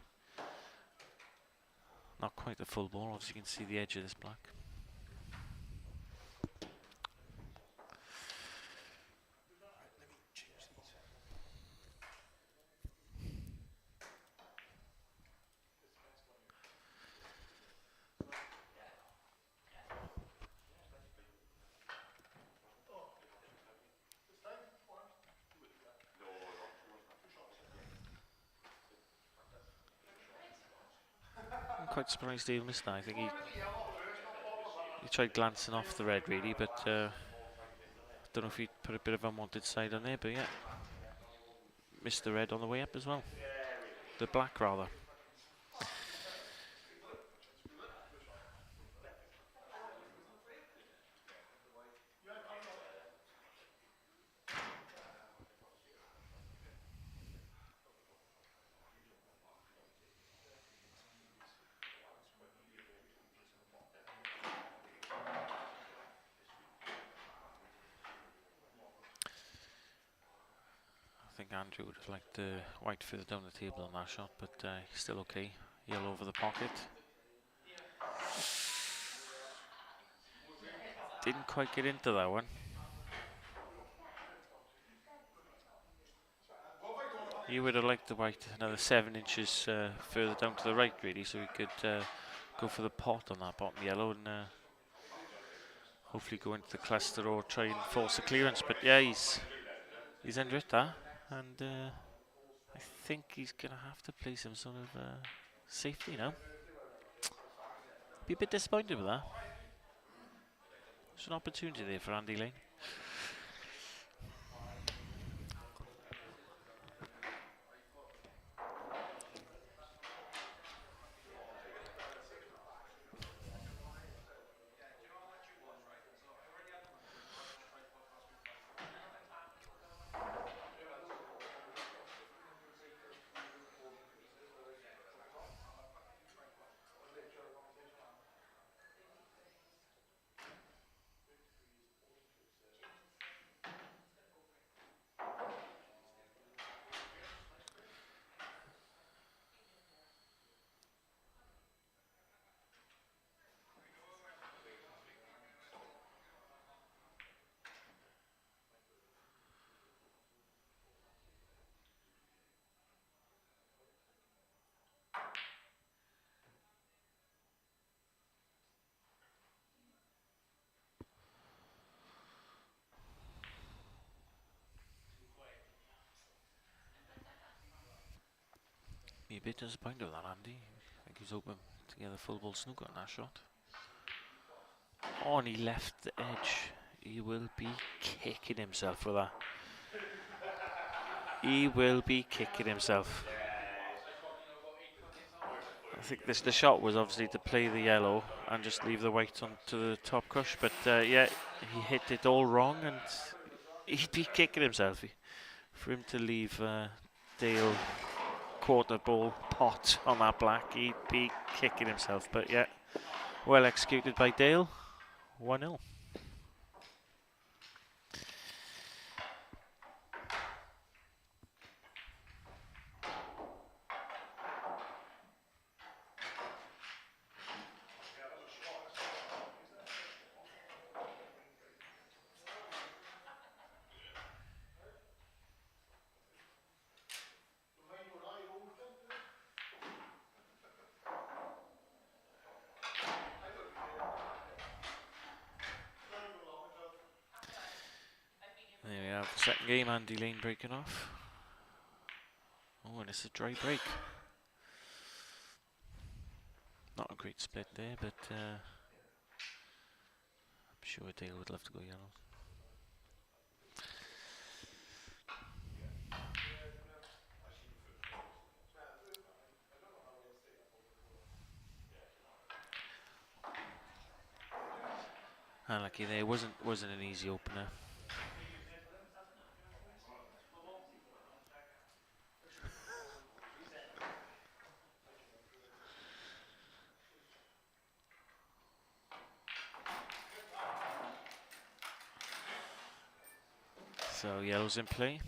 Not quite the full ball, obviously you can see the edge of this black. I'm quite surprised Dale missed that. I think he tried glancing off the red really, but don't know if he put a bit of unwanted side on there, but yeah. Missed the red on the way up as well. The black rather. I think Andrew would have liked the white further down the table on that shot, but he's still okay. Yellow over the pocket. Didn't quite get into that one. He would have liked the white another 7 inches further down to the right really, so he could go for the pot on that bottom yellow and hopefully go into the cluster or try and force a clearance. But yeah, he's under it there, and I think he's going to have to play some sort of safety now. Be a bit disappointed with that. There's an opportunity there for Andy Lane. a bit disappointed with that, Andy. I think he's hoping to get a full ball snooker on that shot. Oh, and he left the edge. He will be kicking himself for that. He will be kicking himself. I think the shot was obviously to play the yellow and just leave the white onto the top crush, but yeah, he hit it all wrong and he'd be kicking himself. For him to leave Dale quarter ball pot on that black, he'd be kicking himself, but yeah, well executed by Dale, 1-0. There we have the second game, Andy Lane breaking off. Oh, and it's a dry break. Not a great split there, but I'm sure Dale would love to go yellow. Unlucky there, wasn't an easy opener. So yellow's in play.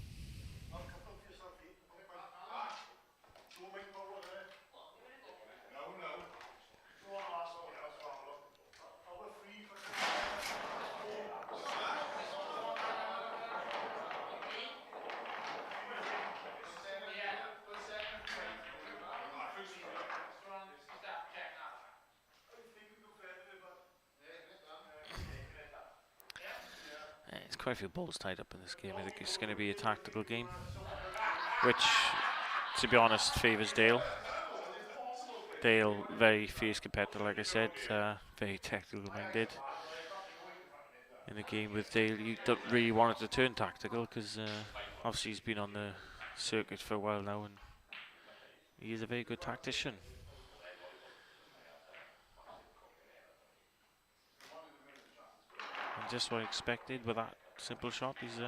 There's quite a few balls tied up in this game. I think it's going to be a tactical game, which, to be honest, favours Dale. Dale, very fierce competitor, like I said, very technical minded. In a game with Dale, you don't really want it to turn tactical because obviously he's been on the circuit for a while now and he is a very good tactician. And just what I expected with that simple shot, he's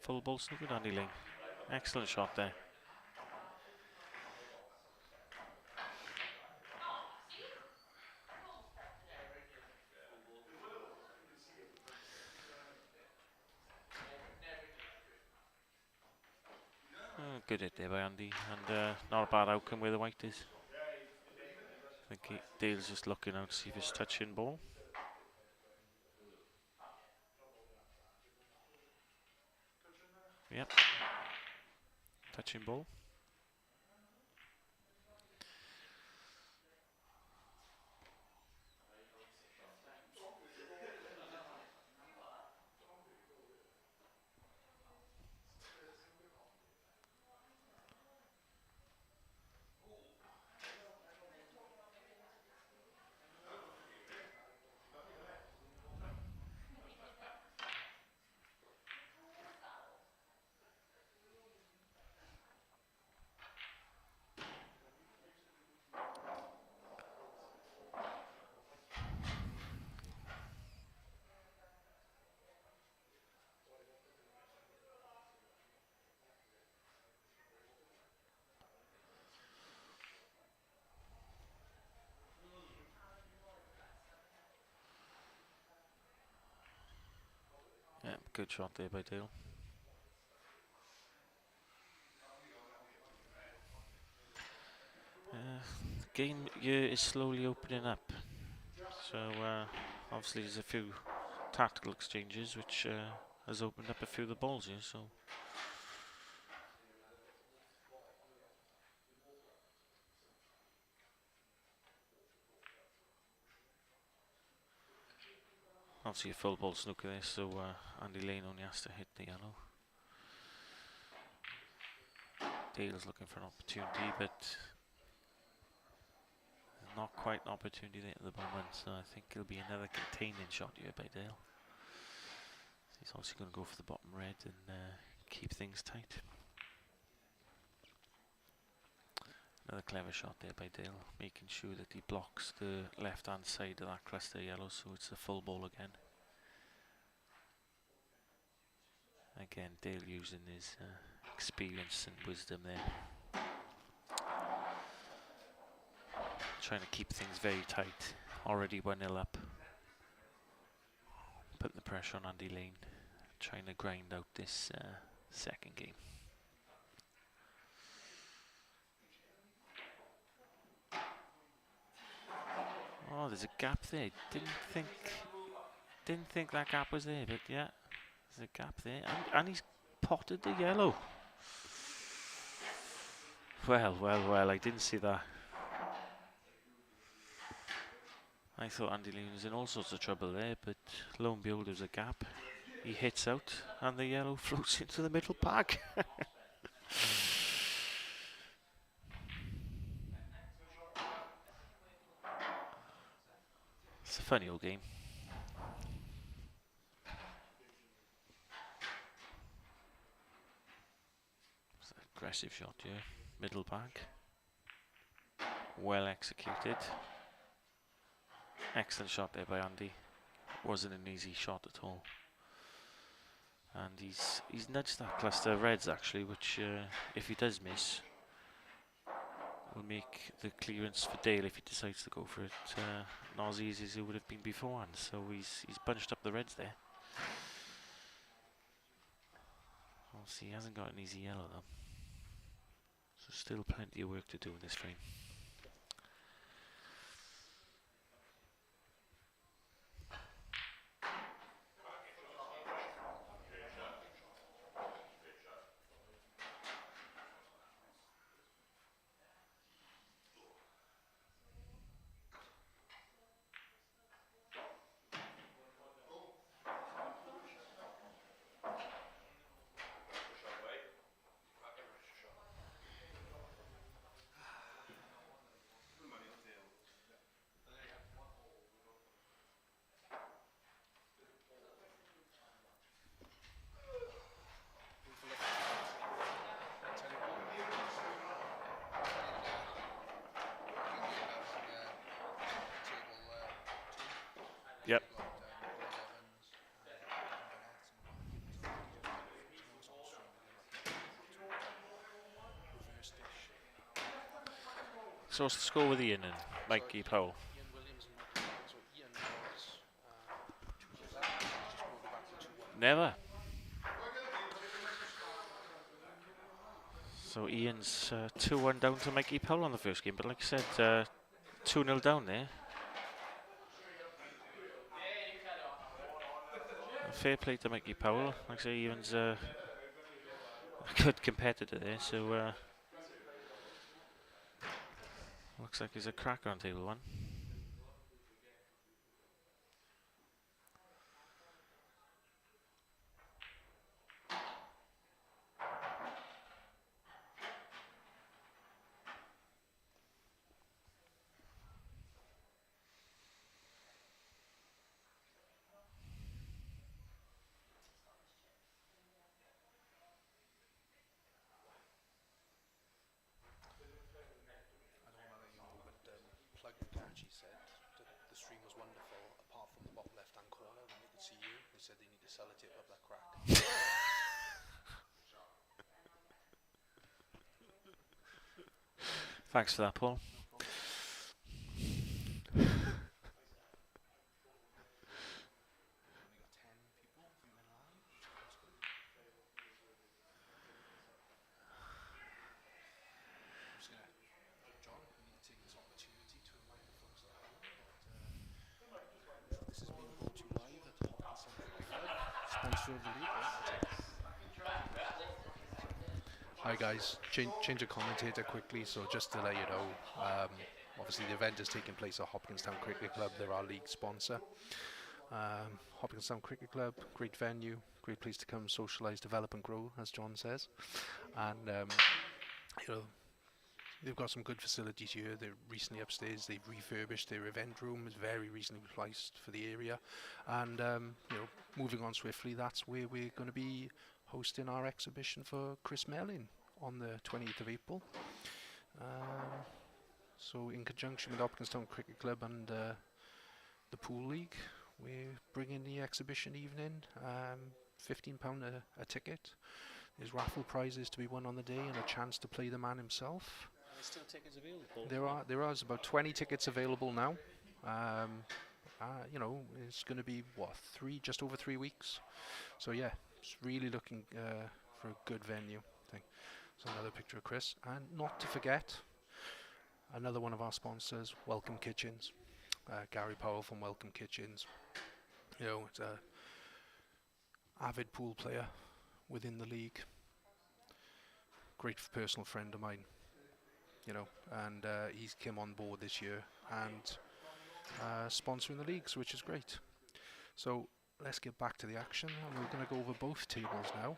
full ball snookered Andy Lane. Excellent shot there. Good hit there by Andy, and not a bad outcome where the white is. I think Dale's just looking out to see if it's touching ball. Yep. Touching ball. Yeah, good shot there by Dale. The game year is slowly opening up, so obviously there's a few tactical exchanges which has opened up a few of the balls here. So obviously a full ball snooker there, so Andy Lane only has to hit the yellow. Dale's looking for an opportunity, but not quite an opportunity there at the moment, so I think it'll be another containing shot here by Dale. He's obviously going to go for the bottom red and keep things tight. Another clever shot there by Dale, making sure that he blocks the left hand side of that cluster yellow, so it's a full ball again. Again, Dale using his experience and wisdom there. Trying to keep things very tight. Already 1-0 up. Putting the pressure on Andy Lane. Trying to grind out this second game. Oh, there's a gap there. Didn't think that gap was there, but yeah, there's a gap there, and he's potted the yellow. Well, I didn't see that. I thought Andy Lane was in all sorts of trouble there, but lo and behold, there's a gap. He hits out, and the yellow floats into the middle pack. It's a funny old game. It's an aggressive shot here, middle pack. Well executed. Excellent shot there by Andy. Wasn't an easy shot at all. And he's nudged that cluster of reds actually, which if he does miss, will make the clearance for Dale if he decides to go for it not as easy as it would have been beforehand. So he's bunched up the reds there. Obviously he hasn't got an easy yellow though. So still plenty of work to do in this frame. Yep. So what's the score with Ian and Mikey Powell? Ian Williams and Mike Powell. So Ian was just moved it back to 2-1. Never. So Ian's 2-1 down to Mikey Powell on the first game, but like I said, 2-0 down there. Fair play to Mikey Powell. Like I say, Ian's a good competitor there, so looks like he's a cracker on table one. Plug and Catchy said that the stream was wonderful, apart from the bottom left-hand corner when they could see you. They said they need to sellotape up that crack. Thanks for that, Paul. Hi guys, change of commentator quickly, so just to let you know, obviously the event is taking place at Hopkinstown Cricket Club. They're our league sponsor. Hopkinstown Cricket Club, great venue, great place to come socialise, develop and grow, as John says. And you know, they've got some good facilities here. They're recently upstairs. They've refurbished their event room. It's very recently replaced for the area. And you know, moving on swiftly, that's where we're going to be hosting our exhibition for Chris Mellin on the 20th of April. So in conjunction with Hopkinstown Cricket Club and the Pool League, we're bringing the exhibition evening. £15 a ticket. There's raffle prizes to be won on the day and a chance to play the man himself. Are there still tickets available? There are about 20 tickets available now. You know, it's going to be what, just over 3 weeks. So yeah, it's really looking for a good venue. So another picture of Chris, and not to forget, another one of our sponsors, Welcome Kitchens. Gary Powell from Welcome Kitchens. You know, it's a avid pool player within the league. Great personal friend of mine. You know, and he's come on board this year and sponsoring the leagues, which is great. So let's get back to the action, and we're going to go over both tables now.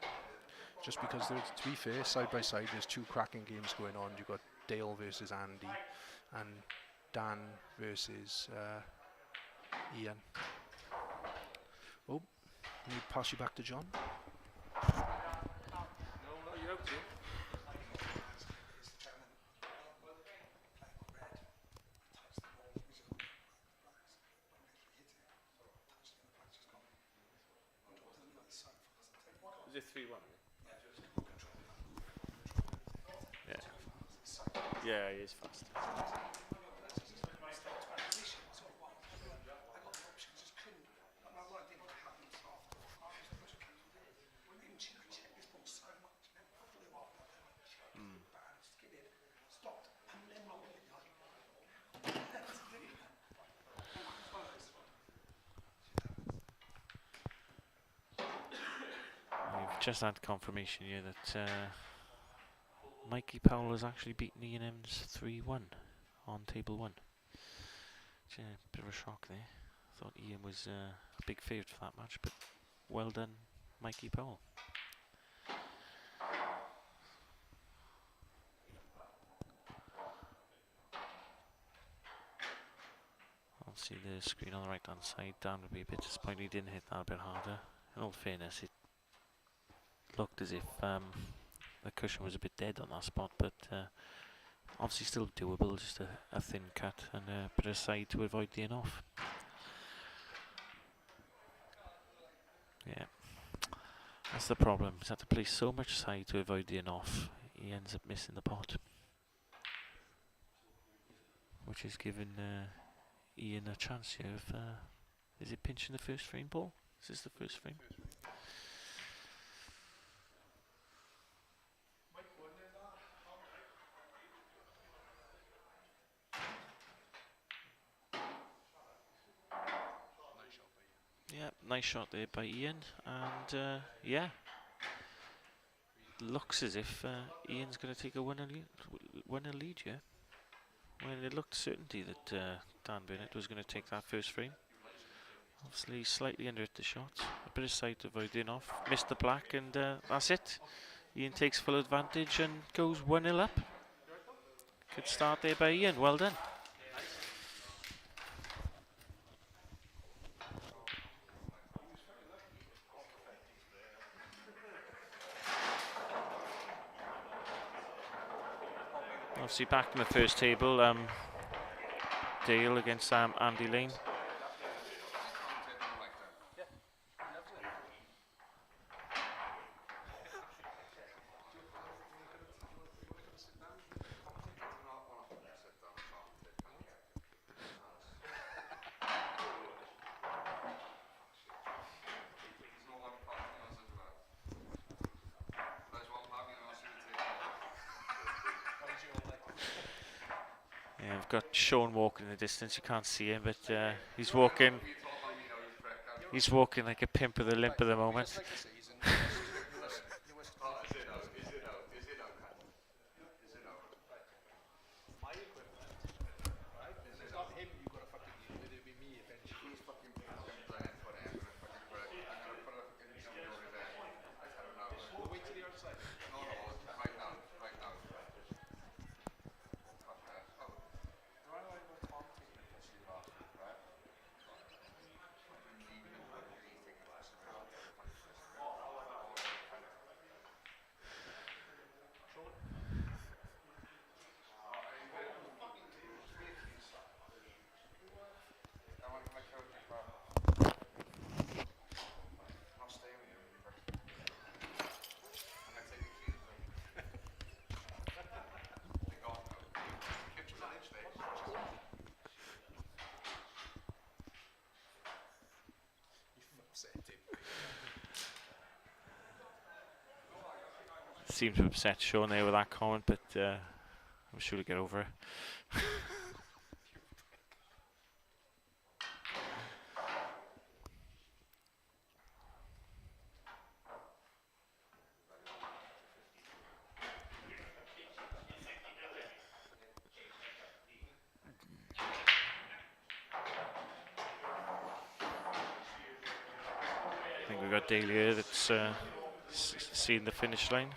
Just because, to be fair, side by side, there's two cracking games going on. You've got Dale versus Andy, and Dan versus Ian. Oh, let me pass you back to John. No, you're out, Jim. Is it 3-1? Yeah. Yeah, he is fast. We've just had confirmation here that Mikey Powell has actually beaten Ian Ems 3-1 on table 1. Bit of a shock there. Thought Ian was a big favourite for that match, but well done, Mikey Powell. I'll see the screen on the right hand side. Dan would be a bit disappointed he didn't hit that a bit harder. In all fairness, it looked as if the cushion was a bit dead on that spot, but obviously still doable, just a thin cut and a bit of side to avoid the in-off. Yeah, that's the problem. He's had to play so much side to avoid the in-off, he ends up missing the pot, which has given Ian a chance here of, is it pinching the first frame ball? Is this the first frame? Yeah, nice shot there by Ian, and yeah, looks as if Ian's going to take a winner lead, yeah. Well, it looked certainty that Dan Burnett was going to take that first frame. Obviously slightly under at the shot, a bit of side to avoid the in-off, missed the black, and that's it. Ian takes full advantage and goes 1-0 up. Good start there by Ian, well done. Obviously back in the first table, Dale against Andy Lane. Yeah, we've got Sean walking in the distance. You can't see him, but he's walking. He's walking like a pimp with a limp at the moment. seemed to upset Sean there with that comment, but I'm sure he'll get over it. I think we've got Dale here that's seen the finish line.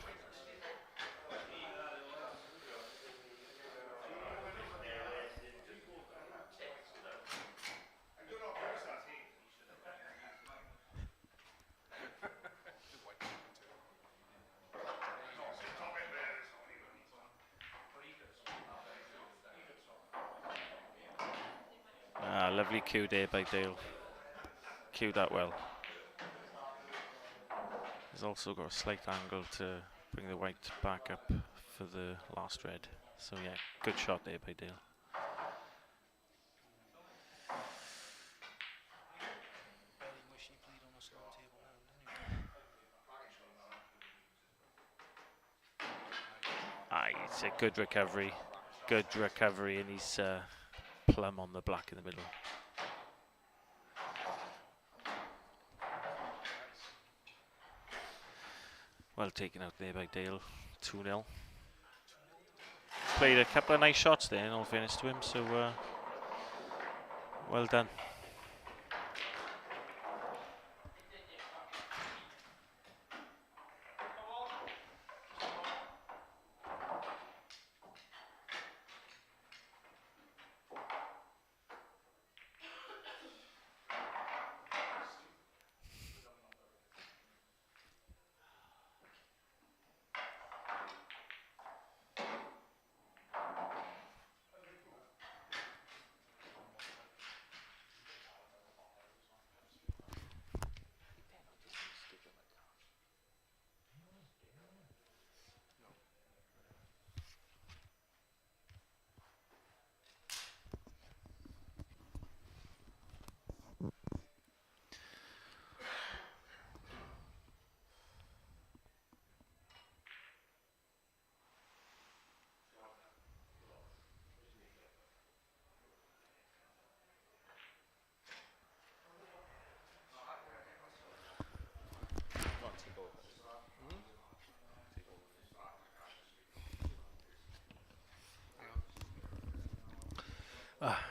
Lovely cue there by Dale. Cued that well. He's also got a slight angle to bring the white back up for the last red. So yeah, good shot there by Dale. It's a good recovery. Good recovery, and he's plumb on the black in the middle. Well taken out there by Dale, 2-0. Played a couple of nice shots there, in all fairness to him, so well done.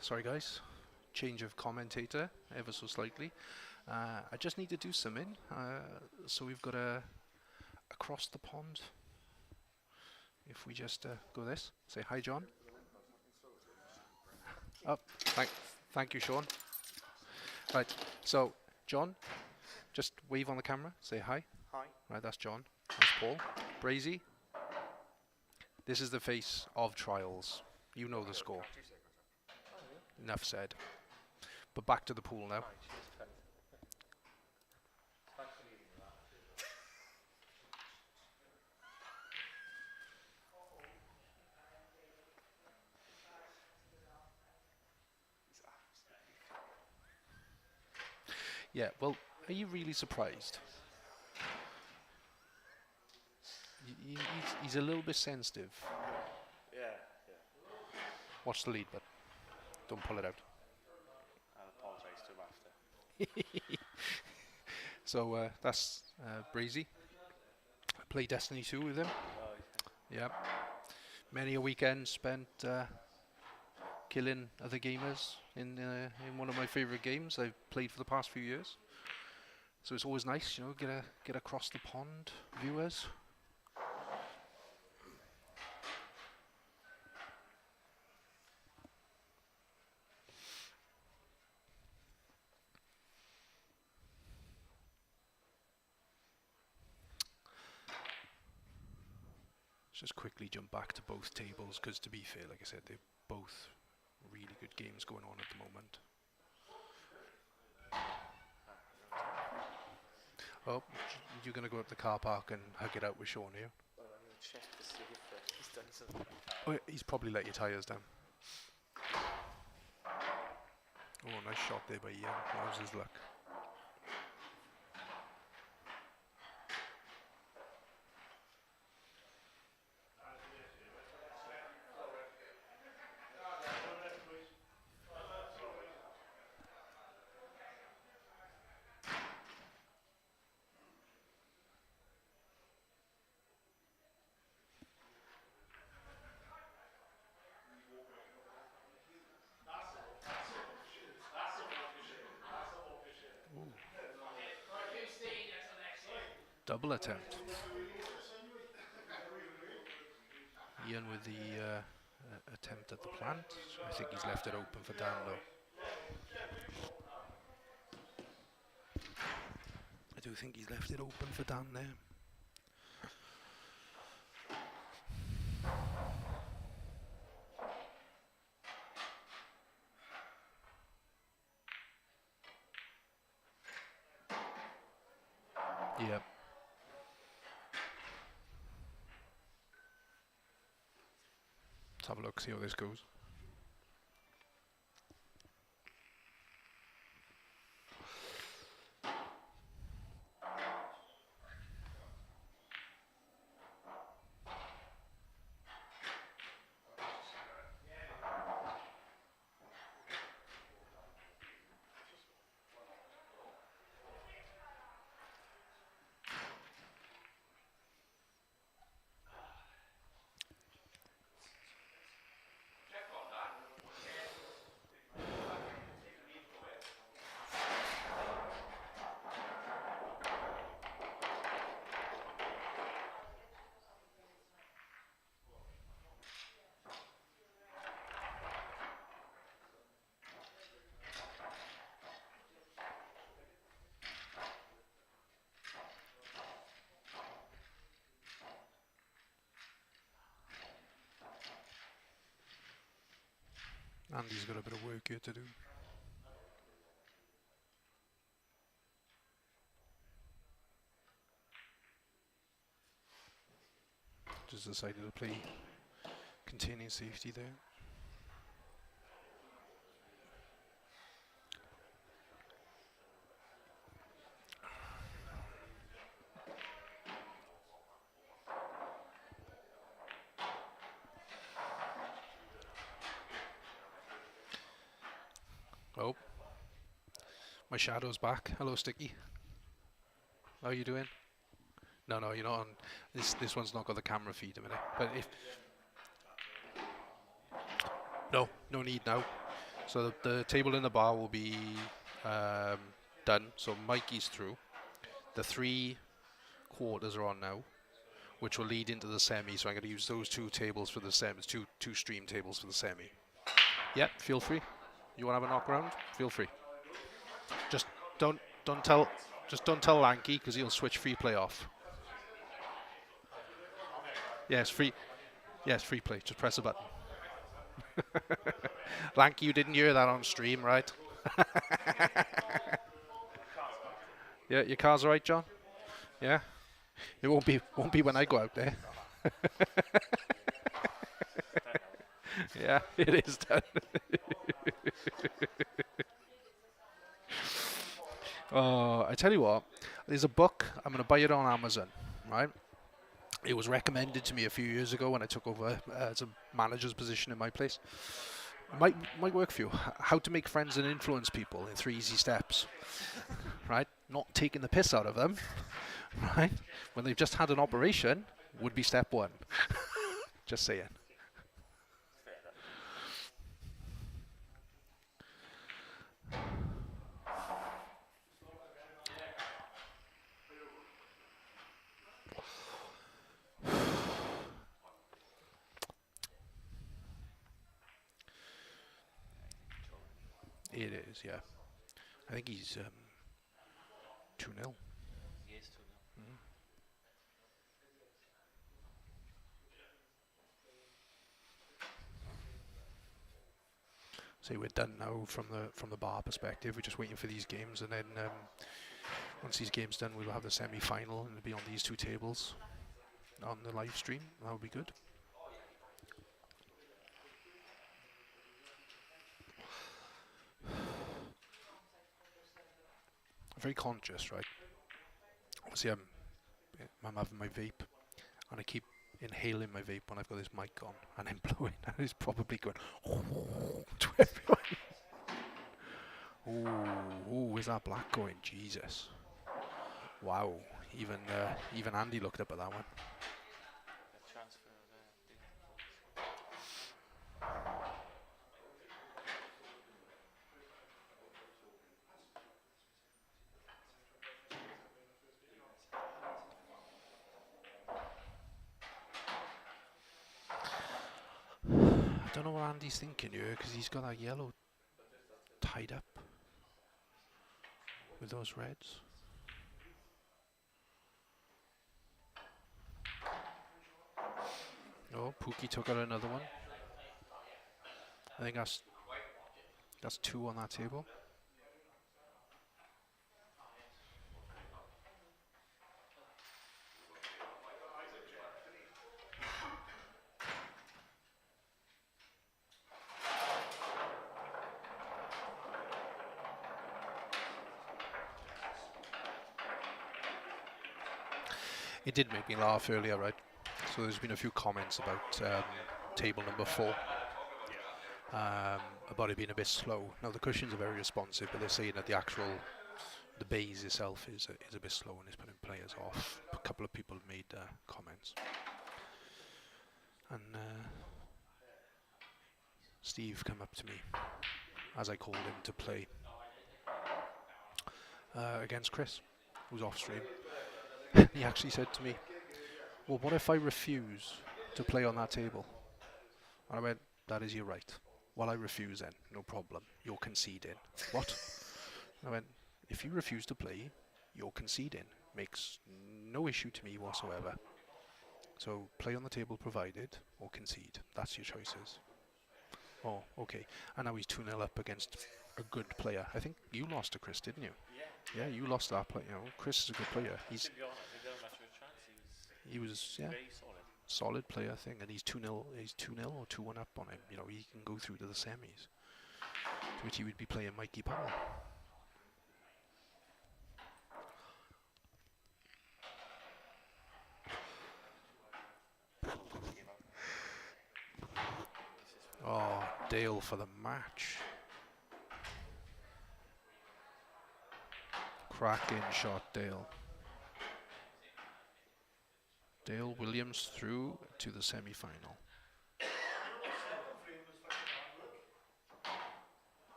Sorry guys, change of commentator ever so slightly. I just need to do something. So we've got across the pond. If we just go this, say hi John. Oh, thank you Sean. Right, so John, just wave on the camera, say hi. Hi. Right, that's John. That's Paul. Brazy. This is the face of trials. You know the score. Enough said. But back to the pool now. Yeah, well, are you really surprised? He's a little bit sensitive. Yeah. Watch the lead, but don't pull it out. I'll apologise to him after. So that's Breezy. I played Destiny 2 with him. Yeah. Many a weekend spent killing other gamers in one of my favourite games I've played for the past few years. So it's always nice, you know, get across the pond, viewers. Just quickly jump back to both tables because, to be fair, like I said, they're both really good games going on at the moment. Oh, you're going to go up the car park and hug it out with Sean here? Well, I'm going to check to see if he's done something. Oh, he's probably let your tyres down. Oh, nice shot there by Ian. That was his luck. double attempt. Ian with the attempt at the plant. I think he's left it open for Dan though. I do think he's left it open for Dan there. Yeah. Let's have a look, see how this goes. Andy's got a bit of work here to do. Just decided to play containing safety there. Oh, my shadow's back. Hello, Sticky. How are you doing? No, you're not on. This one's not got the camera feed a minute. But if no need now. So the table in the bar will be done. So Mikey's through. The 3 quarters are on now, which will lead into the semi. So I'm going to use those 2 tables for the semis. Two stream tables for the semi. Yeah, feel free. You want to have a knock round? Feel free. Just don't tell Lanky because he'll switch free play off. Yes, free play. Just press a button. Lanky, you didn't hear that on stream, right? Yeah, your car's all right, John? Yeah. It won't be when I go out there. Yeah, it is done. Oh, I tell you what, there's a book. I'm going to buy it on Amazon, right? It was recommended to me a few years ago when I took over as a manager's position in my place. It might work for you. How to make friends and influence people in 3 easy steps, right? Not taking the piss out of them, right? When they've just had an operation would be step 1. Just saying. It is, yeah. I think he's 2-0. He is 2-0. So we're done now from the bar perspective. We're just waiting for these games, and then once these games done, we'll have the semi-final, and it'll be on these 2 tables on the live stream. That would be good. Very conscious, right? Obviously, I'm having my vape, and I keep inhaling my vape when I've got this mic on, and I'm blowing, and it's probably going to everyone. Ooh, where's that black going? Jesus! Wow, even Andy looked up at that one. The transfer Andy's thinking here, because he's got that yellow tied up with those reds. Oh, Pookie took out another one. I think that's 2 on that table. It did make me laugh earlier, right? So there's been a few comments about table number 4, about it being a bit slow. Now the cushions are very responsive, but they're saying that the base itself is a bit slow and it's putting players off. A couple of people have made comments, and Steve came up to me as I called him to play against Chris, who's off stream. He actually said to me, well, what if I refuse to play on that table? And I went, that is your right. Well, I refuse then, no problem. You're conceding. What? I went, if you refuse to play, you're conceding. Makes no issue to me whatsoever. So play on the table provided or concede. That's your choices. Oh, okay. And now he's 2-0 up against a good player. I think you lost to Chris, didn't you? Yeah, you lost that player. You know, Chris is a good player. He was yeah, very solid player thing, and he's 2-0. He's 2-0 or 2-1 up on him. You know, he can go through to the semis, to which he would be playing Mikey Powell. Oh, Dale for the match. Cracking shot, Dale. Dale Williams through to the semi-final.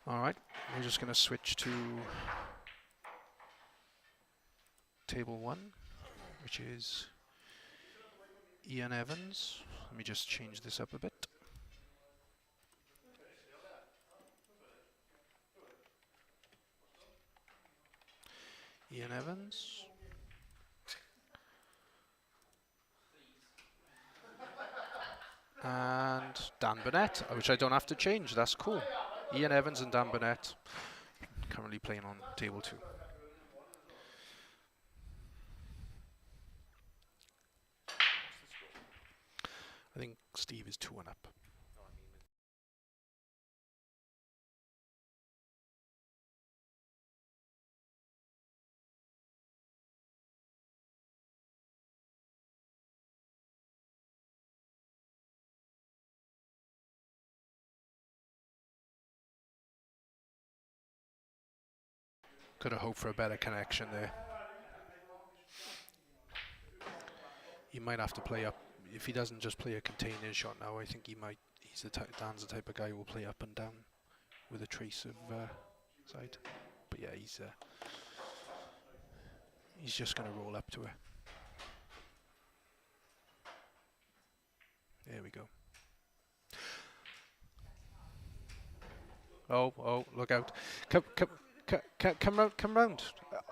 All right, we're just going to switch to table 1, which is Ian Evans. Let me just change this up a bit. Ian Evans. And Dan Burnett, which I don't have to change. That's cool. Ian Evans and Dan Burnett currently playing on table 2. I think Steve is 2-1 up. Could have hoped for a better connection there. He might have to play up. If he doesn't just play a container shot now, I think he might. Dan's the type of guy who will play up and down with a trace of side. But yeah, he's just going to roll up to it. There we go. Oh, look out. Come round.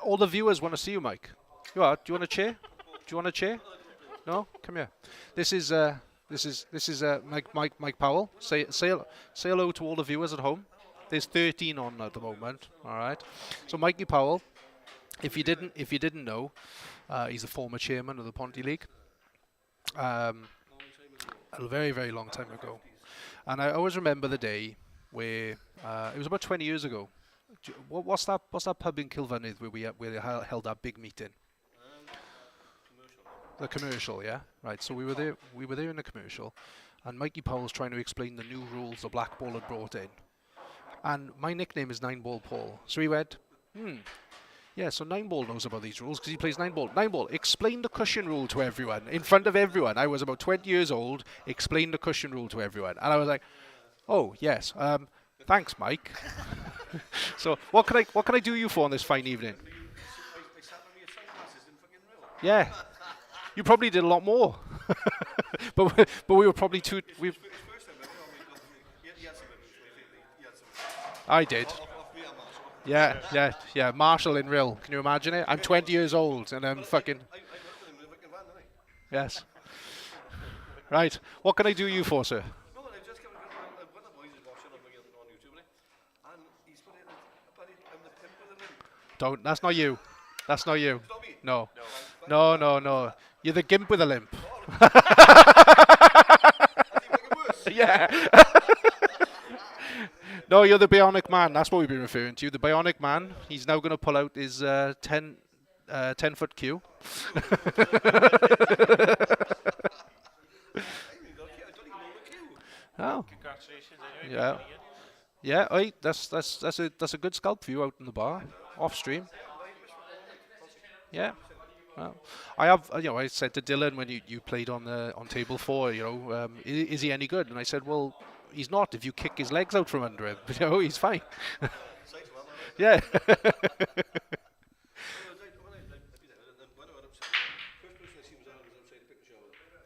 All the viewers want to see you, Mike. You are. Do you want a chair? Do you want a chair? No? Come here. This is Mike Powell. Say hello to all the viewers at home. There's 13 on at the moment. All right. So Mikey Powell, if you didn't know, he's the former chairman of the Ponty League. A very, very long time ago. And I always remember the day where it was about 20 years ago. What's that pub in Kilvarnet where they held that big meeting? The commercial, yeah, right. So we were there in the commercial, and Mikey Powell's trying to explain the new rules the Black Ball had brought in, and my nickname is 9-Ball Paul. So he went, yeah. So 9-Ball knows about these rules because he plays 9-Ball. 9-Ball, explain the cushion rule to everyone in front of everyone. I was about 20 years old. Explain the cushion rule to everyone, and I was like, oh yes, thanks, Mike. So what can I do you for on this fine evening? Yeah. You probably did a lot more, but we were probably too. I did. Yeah. Marshall in real. Can you imagine it? I'm 20 years old and I'm fucking. Yes. Right. What can I do you for, sir? Don't. That's not you. That's not you. No. No. You're the gimp with a limp. Yeah. No, you're the bionic man. That's what we've been referring to. The bionic man. He's now going to pull out his 10-foot cue. Oh. Congratulations anyway. Yeah. Yeah, oi, that's a good scalp view out in the bar, off stream. Yeah. Well, I said to Dylan when you played on table 4, is he any good? And I said, well, he's not if you kick his legs out from under him. He's fine. Yeah.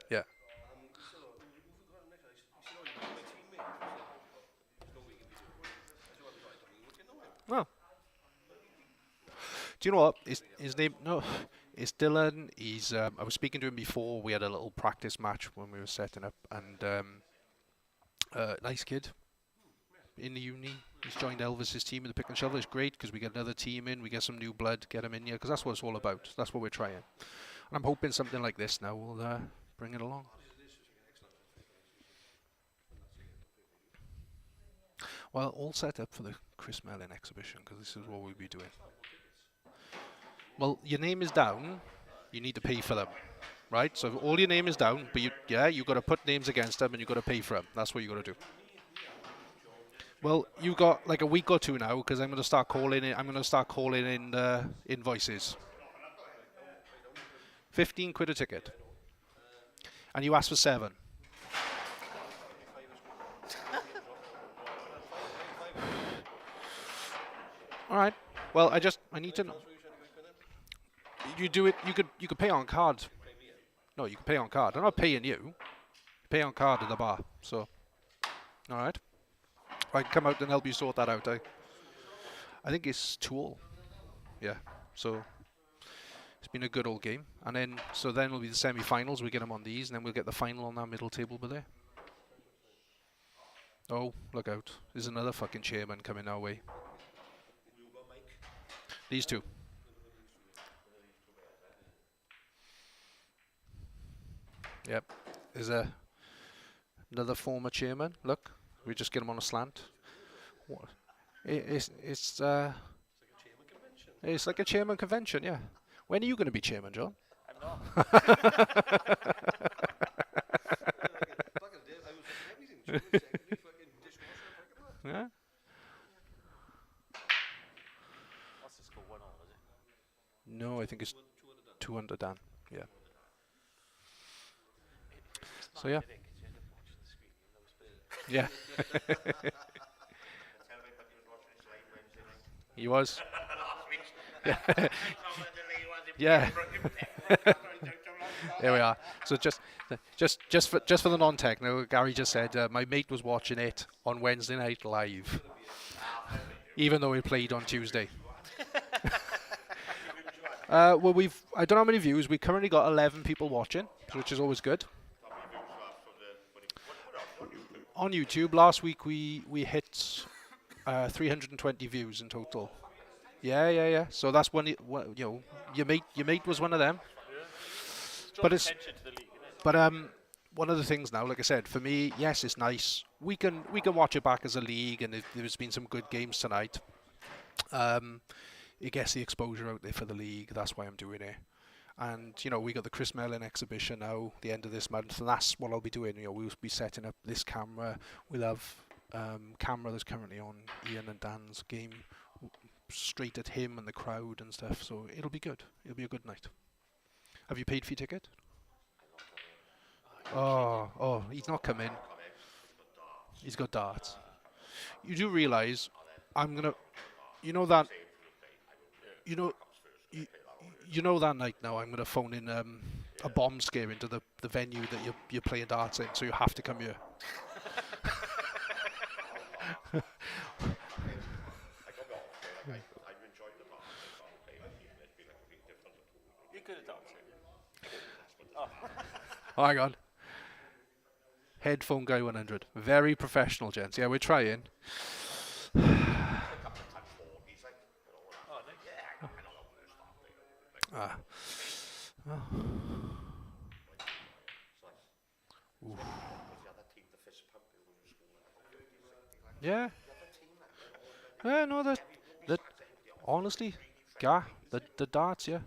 Yeah. Well, do you know what? His name? No, it's Dylan. He's. I was speaking to him before. We had a little practice match when we were setting up, and nice kid. In the uni, he's joined Elvis's team in the pick and shovel. It's great because we get another team in. We get some new blood, get him in here because that's what it's all about. That's what we're trying. And I'm hoping something like this now will bring it along. Well, all set up for the Chris Mellon exhibition because this is what we'll be doing. Well, your name is down. You need to pay for them, right? So all your name is down, but you got to put names against them and you got to pay for them. That's what you got to do. Well, you got like a week or two now because I'm going to start calling in invoices. 15 quid a ticket, and you asked for 7. All right. Well, I need to know. You do it. You could pay on card. No, you can pay on card. I'm not paying you. You pay on card at the bar. So, all right. I can come out and help you sort that out. I think it's 2-2. Yeah. So it's been a good old game. And then then will be the semi-finals. We get them on these, and then we'll get the final on that middle table over there. Oh, look out! There's another fucking chairman coming our way. These two. Yep. There's another former chairman. Look, we just get him on a slant. What? It's like a chairman convention. Yeah. When are you going to be chairman, John? I'm not. Yeah. What's the score? 1-1, is it? No, I think it's 200 Dan. Yeah. So yeah. Yeah. He was. Yeah. Yeah. There we are. So just for the non-techno, Gary just said my mate was watching it on Wednesday night live, even though we played on Tuesday. Well, I don't know how many views. We currently got 11 people watching, which is always good. On YouTube, last week we hit 320 views in total. Yeah. So that's one. Your mate was one of them. But one of the things now, like I said, for me, yes, it's nice. We can watch it back as a league, and there's been some good games tonight. It gets the exposure out there for the league. That's why I'm doing it. And we got the Chris Mellon exhibition now, the end of this month, and that's what I'll be doing. We'll be setting up this camera. We'll have camera that's currently on Ian and Dan's game, straight at him and the crowd and stuff. So it'll be good. It'll be a good night. Have you paid for your ticket? Oh, he's not come in. He's got darts. You do realise I'm gonna, that night now I'm gonna phone in a bomb scare into the venue that you're playing darts in, so you have to come here. you good at dancing? Oh, hang on. Headphone guy 100. Very professional, gents. Yeah, we're trying. Ah. Oh. Oof. Yeah. Yeah, no, that honestly, the darts, yeah.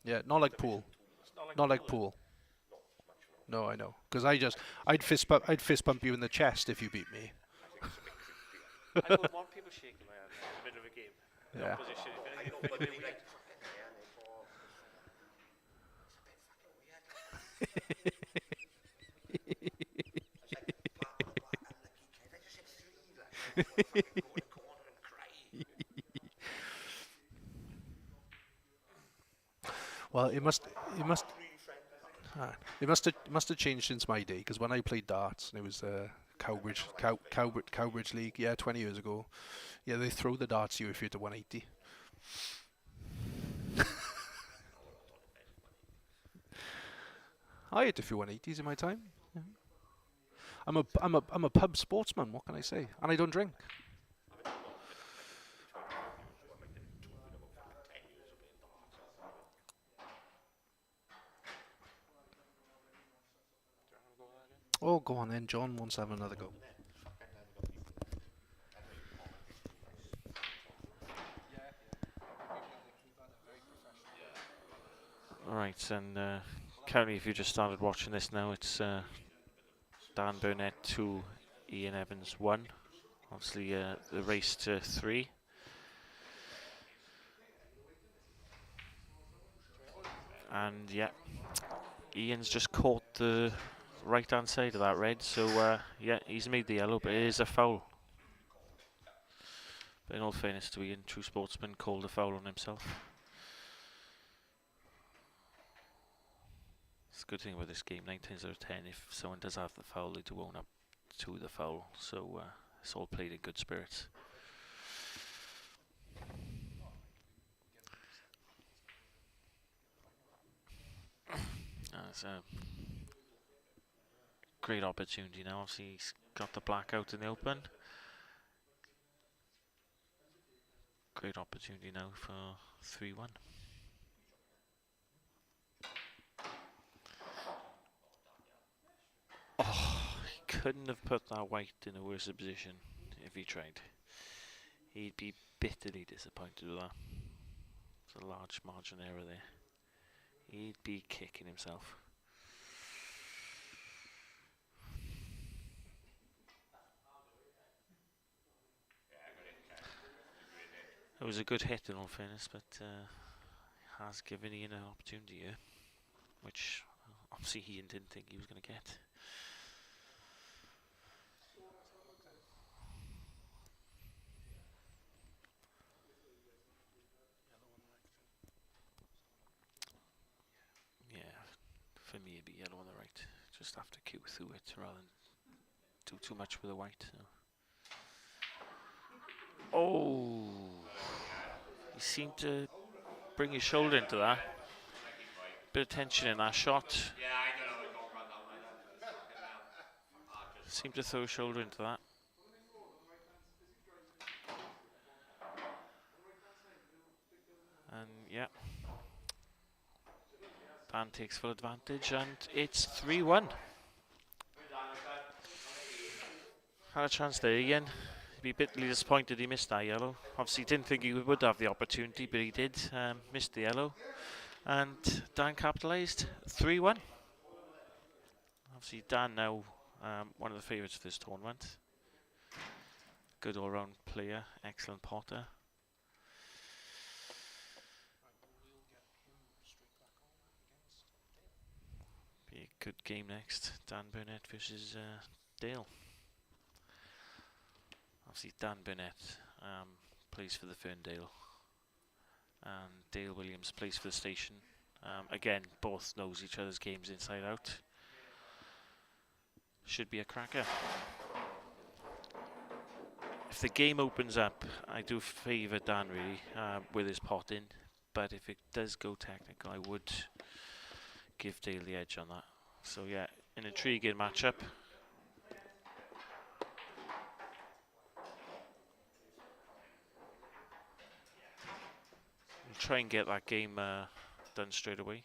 Yeah, not like pool. Not like pool. No, I know. Because I'd fist bump you in the chest if you beat me. I would want people shaking my hand in the middle of a game. The Yeah. opposition, if anything a bit weird. Well, it must have changed since my day. Because when I played darts, and it was Cowbridge League, yeah, 20 years ago. Yeah, they throw the darts to you if you're to 180. I hit a few 180s in my time. Yeah. I'm a pub sportsman. What can I say? And I don't drink. Oh, go on then. John wants to have another go. Right, and currently, if you just started watching this now, it's Dan Burnett 2, Ian Evans 1. Obviously, the race to 3. And yeah, Ian's just caught the right-hand side of that red, so yeah, he's made the yellow, but it is a foul. But in all fairness to Ian, true sportsman, called a foul on himself. It's a good thing about this game, 9 times out of 10, if someone does have the foul, they do own up to the foul, so it's all played in good spirits. That's a great opportunity now. Obviously, he's got the black out in the open. Great opportunity now for 3-1. Oh, he couldn't have put that white in a worse position if he tried. He'd be bitterly disappointed with that. There's a large margin error there. He'd be kicking himself. It was a good hit in all fairness, but has given Ian an opportunity here, which obviously Ian didn't think he was going to get. Yeah, for me it'd be yellow on the right. Just have to cue through it rather than do too much with the white. So. Oh, he seemed to bring his shoulder into that. Bit of tension in that shot. Seemed to throw his shoulder into that. And yeah, Dan takes full advantage, and it's 3-1. Had a chance there again. He'd be bitterly disappointed he missed that yellow. Obviously didn't think he would have the opportunity, but he did. Missed the yellow. And Dan capitalised. 3-1. Obviously Dan now one of the favourites for this tournament. Good all-round player. Excellent potter. Be a good game next. Dan Burnett versus Dale. Obviously Dan Burnett plays for the Ferndale, and Dale Williams plays for the Station. Again, both knows each other's games inside out. Should be a cracker. If the game opens up, I do favour Dan really with his pot in, but if it does go technical, I would give Dale the edge on that. So yeah, an intriguing matchup. We'll try and get that game done straight away.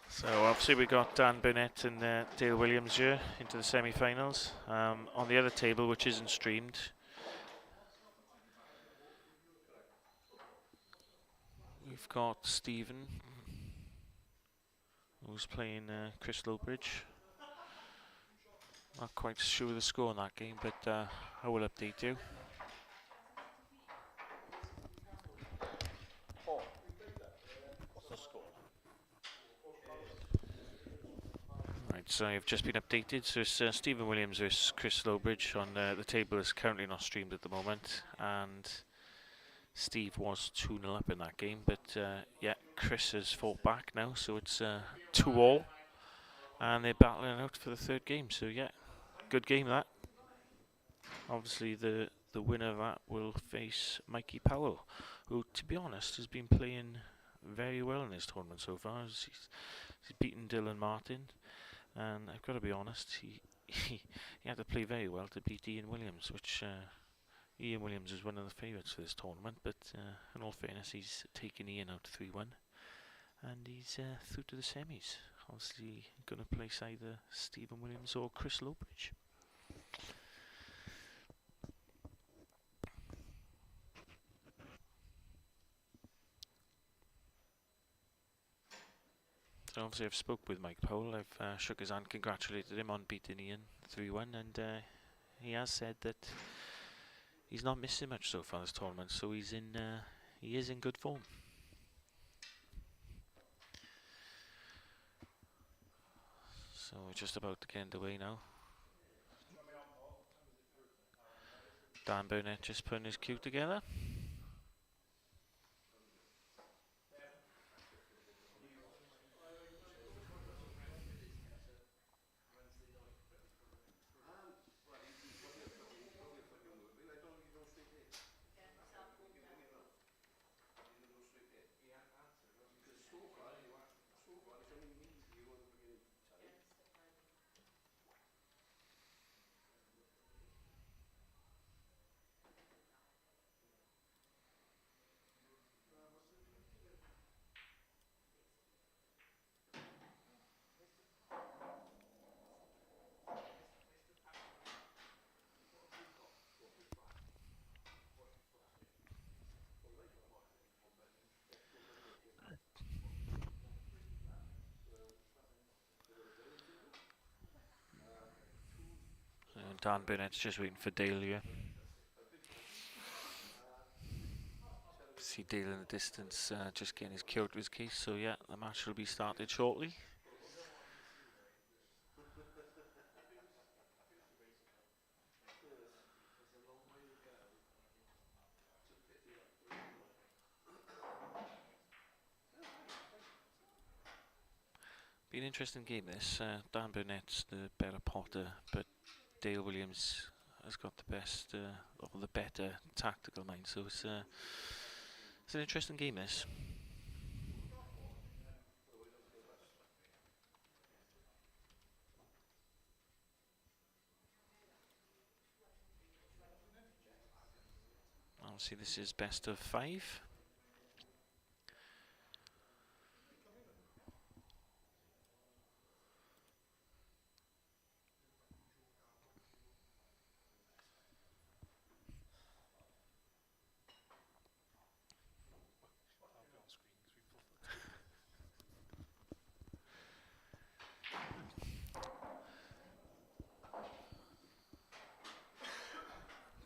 So obviously we got Dan Burnett and Dale Williams here into the semi-finals. On the other table, which isn't streamed, we've got Stephen, who's playing Chris Lowbridge. Not quite sure the score on that game, but I will update you. What's the score? Right, so I've just been updated. So it's Stephen Williams versus Chris Lowbridge. On the table is currently not streamed at the moment, and Steve was 2-0 up in that game, but yeah, Chris has fought back now, so it's 2-2, and they're battling out for the third game. So yeah, good game that. Obviously the winner of that will face Mikey Powell, who, to be honest, has been playing very well in this tournament so far. He's beaten Dylan Martin, and I've got to be honest, he had to play very well to beat Ian Williams, which Ian Williams is one of the favourites for this tournament, but in all fairness, he's taken Ian out 3-1, and he's through to the semis. Obviously going to place either Stephen Williams or Chris Lowbridge. So obviously I've spoke with Mike Powell. I've shook his hand, congratulated him on beating Ian 3-1, and he has said that he's not missing much so far this tournament, so he is in good form. So we're just about to get underway now. Dan Burnett just putting his cue together. And Dan Burnett's just waiting for Dale here. See Dale in the distance, just getting his cue out of his case. So yeah, the match will be started shortly. Be an interesting game this. Dan Burnett's the better potter, but Dale Williams has got the best, or the better tactical mind. So it's an interesting game this. Obviously this is best of 5.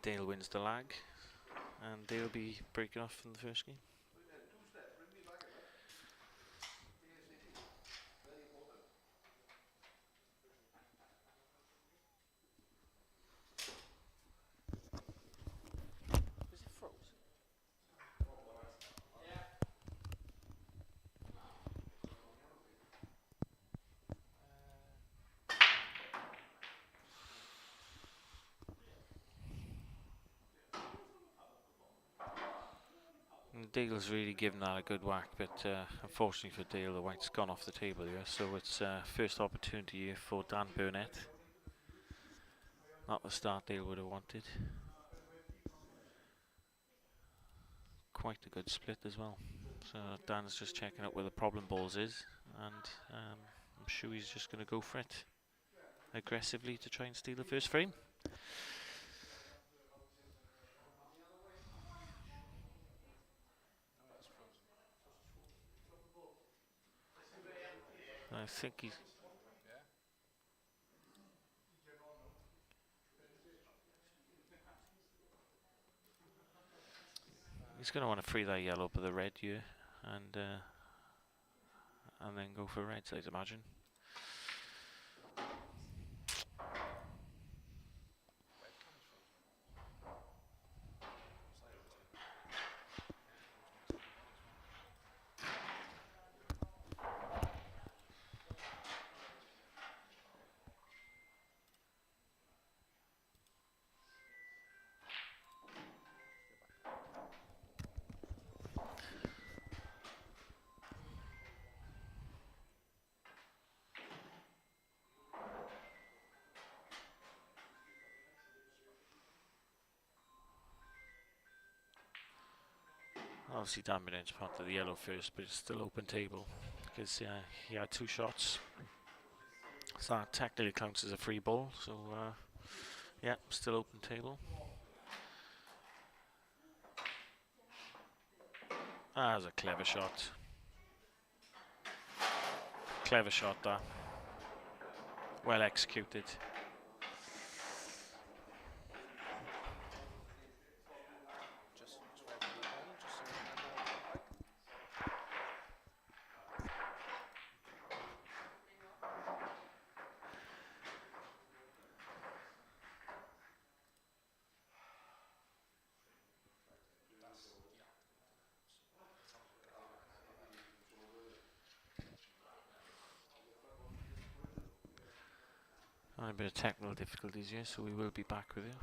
Dale wins the lag, and they'll be breaking off in the first game. Dale's really given that a good whack, but unfortunately for Dale, the white's gone off the table here, so it's first opportunity here for Dan Burnett. Not the start Dale would have wanted. Quite a good split as well. So Dan's just checking out where the problem balls is, and I'm sure he's just going to go for it aggressively to try and steal the first frame. I think he's going to want to free that yellow for the red here, and then go for reds, I'd imagine. Obviously Damon's part of the yellow first, but it's still open table because he had 2 shots. So that technically counts as a free ball. So yeah, still open table. That was a clever shot. Clever shot that. Well executed. A bit of technical difficulties here, so we will be back with you.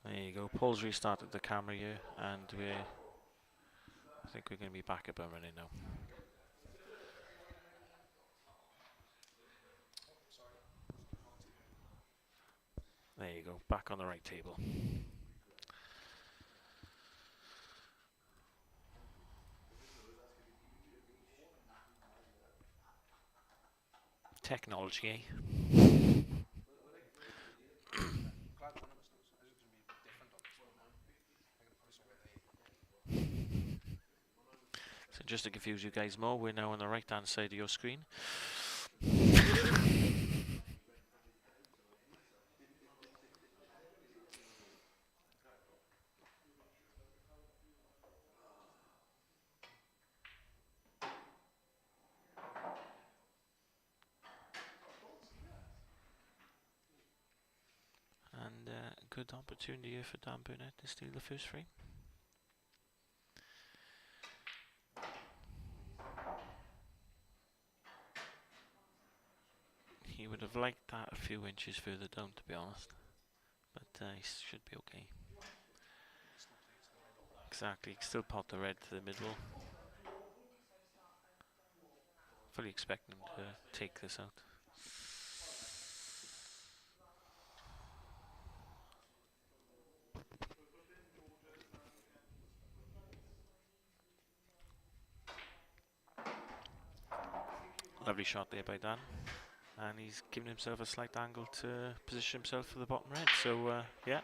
There you go. Paul's restarted the camera here, and I think we're going to be back up and running now. There you go, back on the right table. Technology, eh? So just to confuse you guys more, we're now on the right hand side of your screen. And good opportunity here for Dan Burnett to steal the first frame. He would have liked that a few inches further down, to be honest, but he should be okay. Exactly, still pot the red to the middle. Fully expecting him to take this out. Lovely shot there by Dan, and he's given himself a slight angle to position himself for the bottom red. So yeah,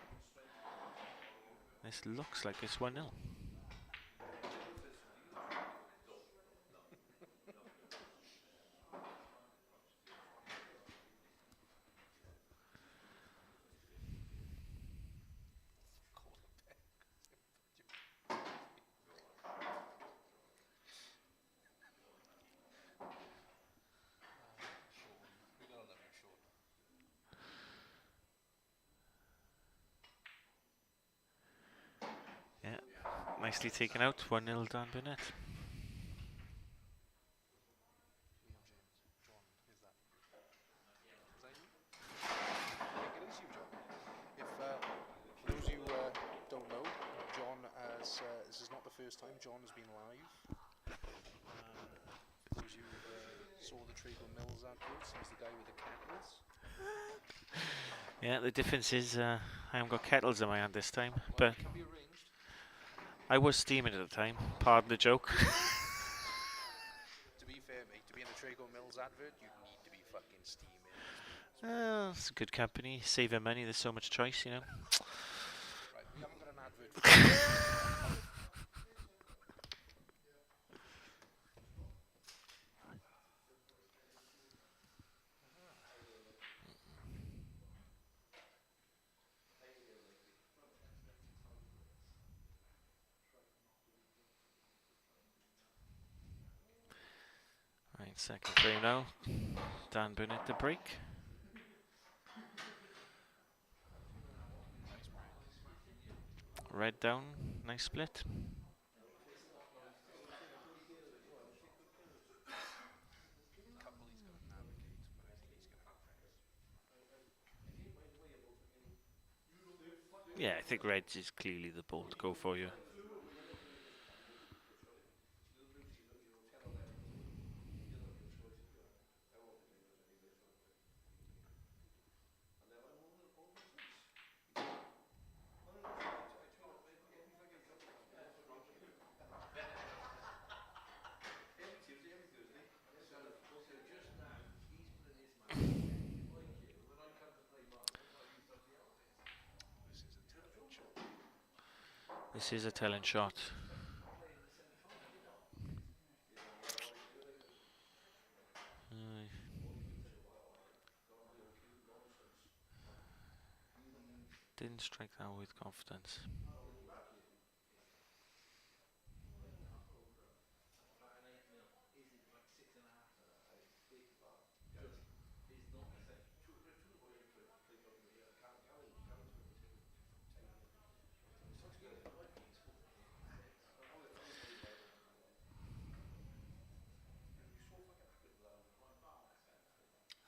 this looks like it's 1-0. Nicely taken out, 1-0 Dan Burnett. first time John has been live. For those of you who saw the Trago Mills adverts, he's the guy with the kettles. Yeah, the difference is I haven't got kettles in my hand this time, Well, but it can be arranged. I was steaming at the time. Pardon the joke. To be fair, mate, to be in a Trago Mills advert, you need to be fucking steaming. It's a good company, saving money. There's so much choice, you know. Right, we haven't got an advert for Right, second frame now. Dan Burnett the break. Red down, nice split. couple he's going to navigate, but I think he's going to... Yeah, I think red is clearly the ball to go for you. This is a telling shot. Didn't strike that with confidence.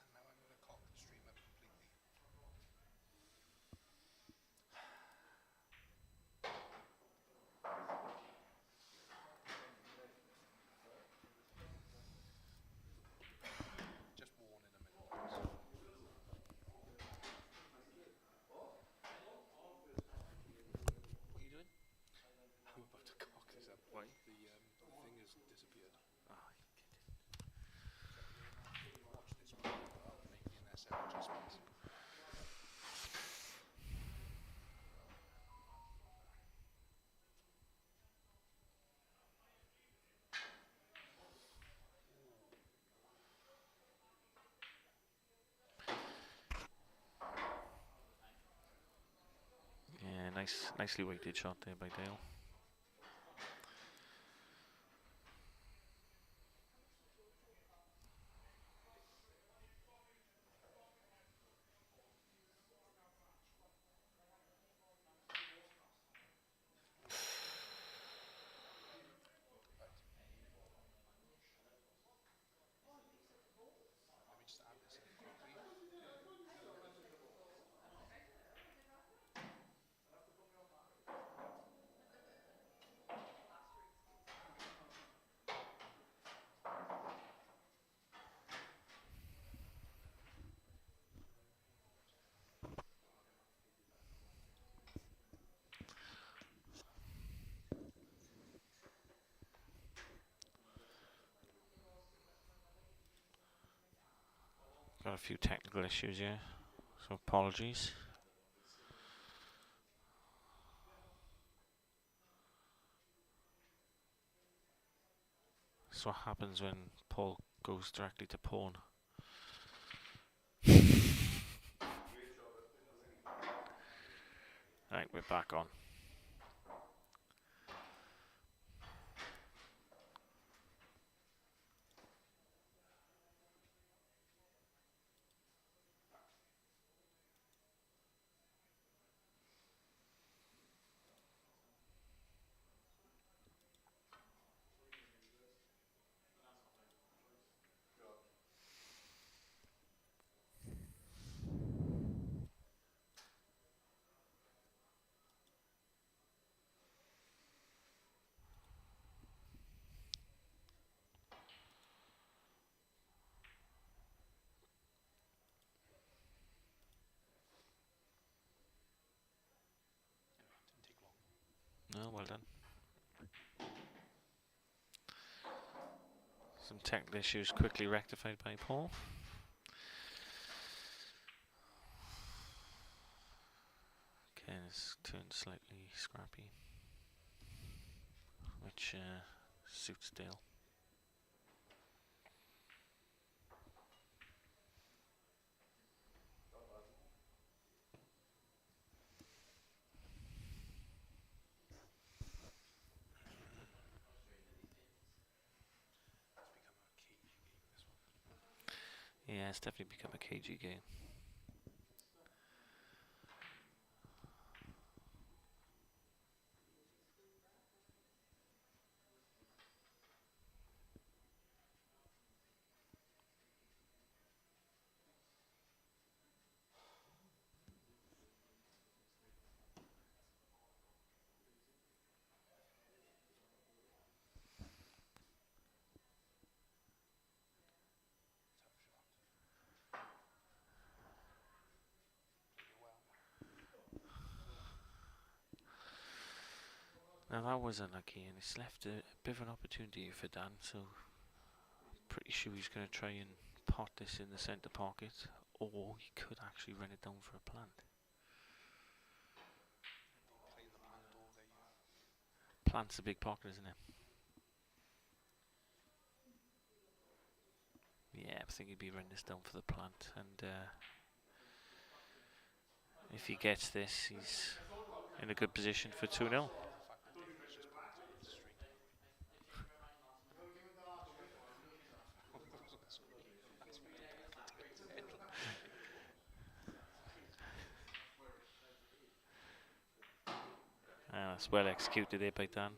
And now I'm going to cock the stream up completely. Just warning a minute. What are you doing? I'm about to cock this up. Why? The thing has disappeared. Ah, Watch this one. Make the necessary adjustments. yeah, nicely weighted shot there by Dale. Let me just add this in quickly. Got a few technical issues here, so apologies. That's what happens when Paul goes directly to pawn. Right, we're back on. Oh, well done. Some technical issues quickly rectified by Paul. Okay, this turned slightly scrappy, which suits Dale. Yeah, it's definitely become a cagey game. Now that was unlucky, and it's left a bit of an opportunity for Dan, so pretty sure he's going to try and pot this in the centre pocket, or he could actually run it down for a plant. Plant's a big pocket, isn't it? Yeah, I think he'd be running this down for the plant, and if he gets this, he's in a good position for 2-0. That's well executed there by Dan.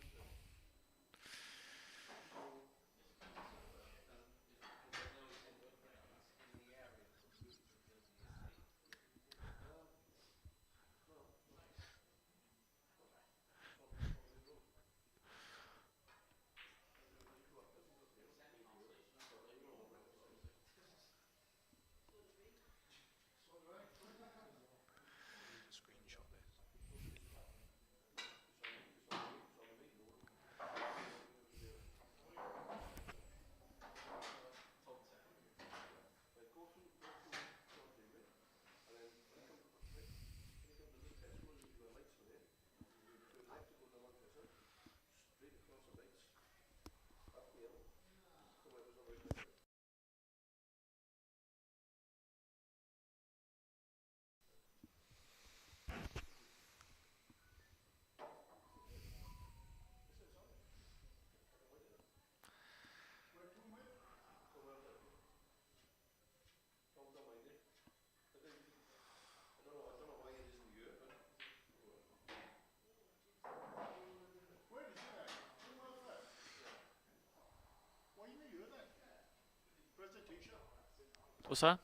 What's that?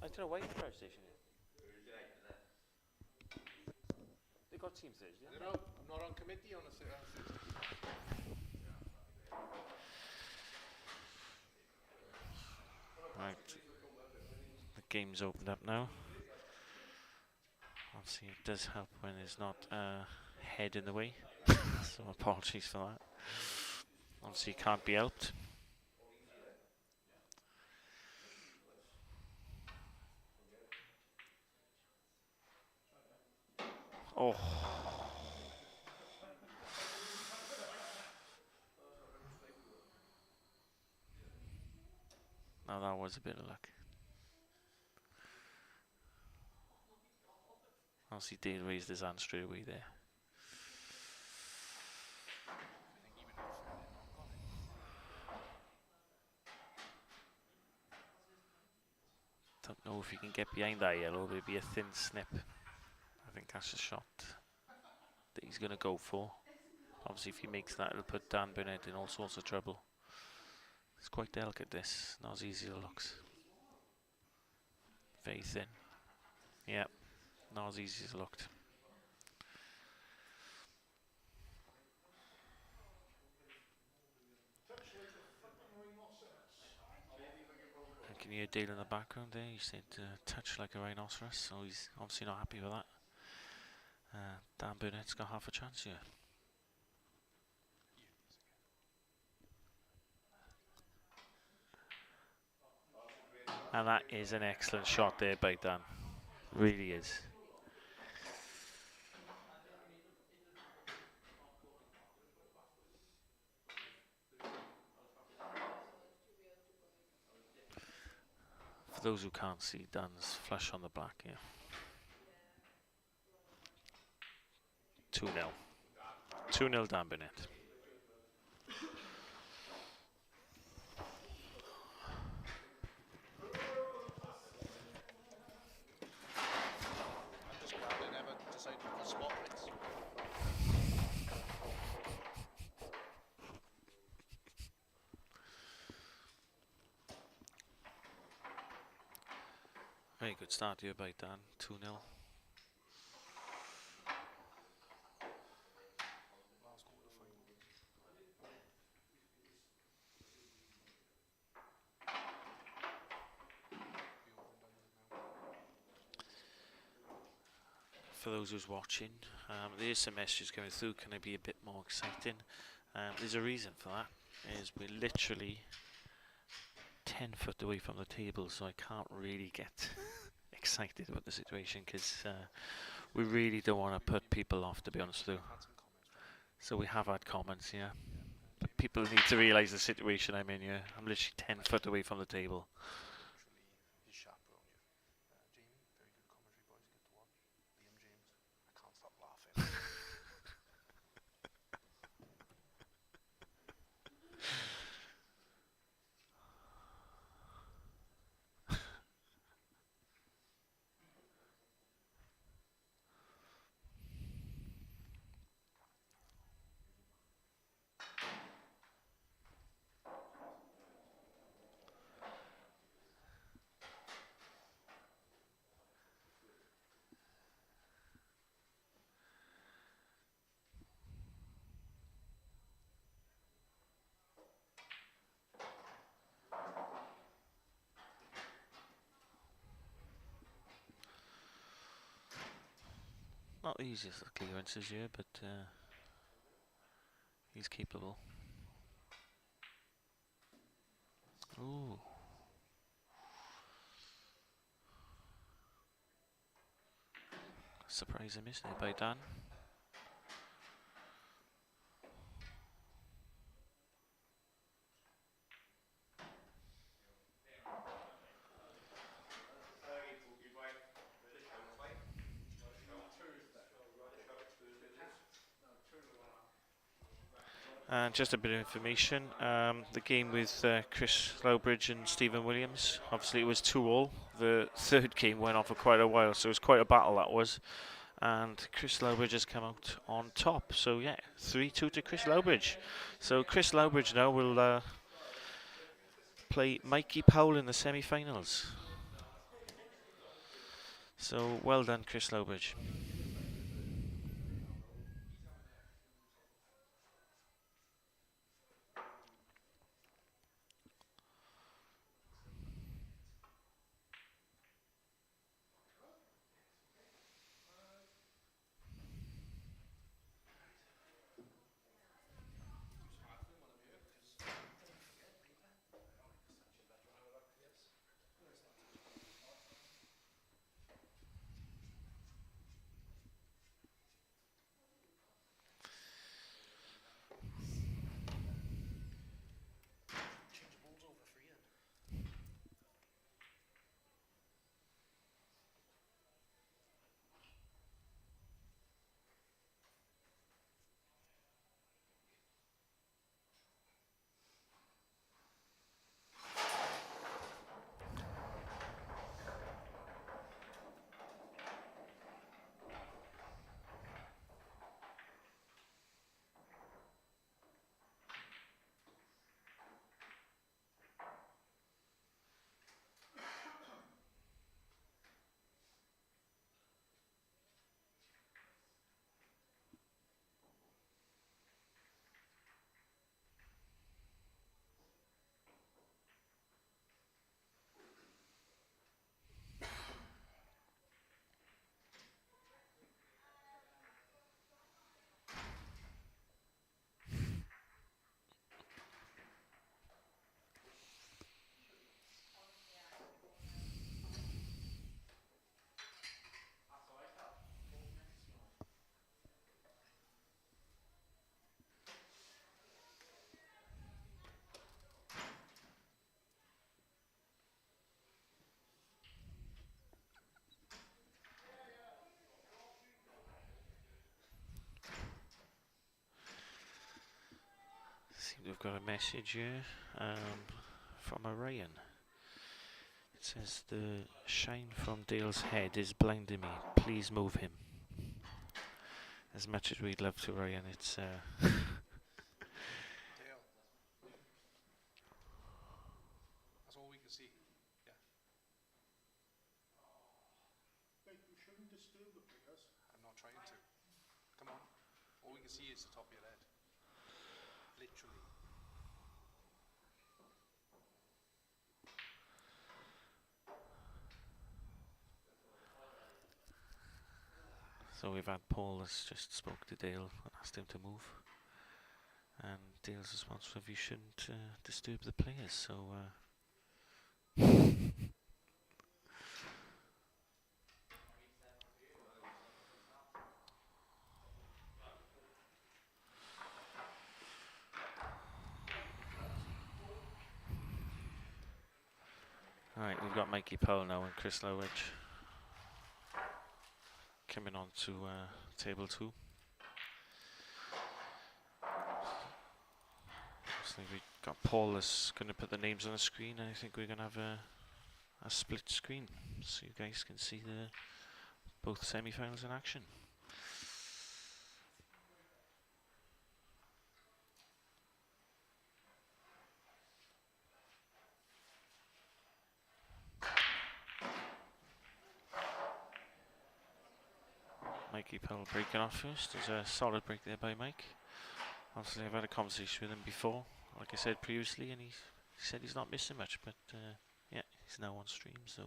I don't know why you got PlayStation. They got Team Thursday. I'm not on committee on a Thursday. Right. The game's opened up now. Obviously it does help when there's not a head in the way. So apologies for that. Obviously it can't be helped. Oh. Now that was a bit of luck. Obviously Dale raised his hand straight away there. Don't know if he can get behind that yellow, there'll be a thin snip. I think that's the shot that he's going to go for. Obviously if he makes that, it'll put Dan Burnett in all sorts of trouble. It's quite delicate this, not as easy as it looks. Very thin. Yep, not as easy as it looked. I can hear Dale in the background there, he said touch like a rhinoceros, so he's obviously not happy with that. Dan Burnett's got half a chance here. And that is an excellent shot there by Dan. Really is. For those who can't see, Dan's flush on the black here. 2-0. 2-0 Dan Burnett. I'm just glad they never decided to put spotlights. Very good start here by Dan. 2-0. For those who's watching, there's some messages going through. Can it be a bit more exciting? There's a reason for that. Is we're literally 10 foot away from the table, so I can't really get excited about the situation because we really don't want to put people off, to be honest with you. So we have had comments, yeah. But people need to realise the situation I'm in here. I'm literally 10 foot away from the table. His chaperone, Jamie, very good commentary, boys. Good to watch. Liam James, I can't stop laughing. Not the easiest of clearances here, but he's capable. Ooh. Surprising miss there by Dan. And just a bit of information, the game with Chris Lowbridge and Stephen Williams, obviously it was 2-2. The third game went on for quite a while, so it was quite a battle that was. And Chris Lowbridge has come out on top, so yeah, 3-2 to Chris Lowbridge. So Chris Lowbridge now will play Mikey Powell in the semi-finals. So well done, Chris Lowbridge. we've got a message here from Orion. It says, the shine from Dale's head is blinding me. Please move him. As much as we'd love to, Orion, it's... Dale. That's all we can see. Yeah. You shouldn't disturb the players. I'm not trying to. Come on. All we can see is the top of your head. Literally. So we've had Paul that's just spoke to Dale and asked him to move. And Dale's response was, you shouldn't disturb the players, so... Alright, we've got Mikey Powell now and Chris Lowridge coming on to table 2. Obviously we've got Paul that's going to put the names on the screen, and I think we're going to have a split screen so you guys can see the both semi-finals in action. Mikey Powell breaking off first. There's a solid break there by Mike. Obviously I've had a conversation with him before, like I said previously, and he said he's not missing much, but yeah, he's now on stream, so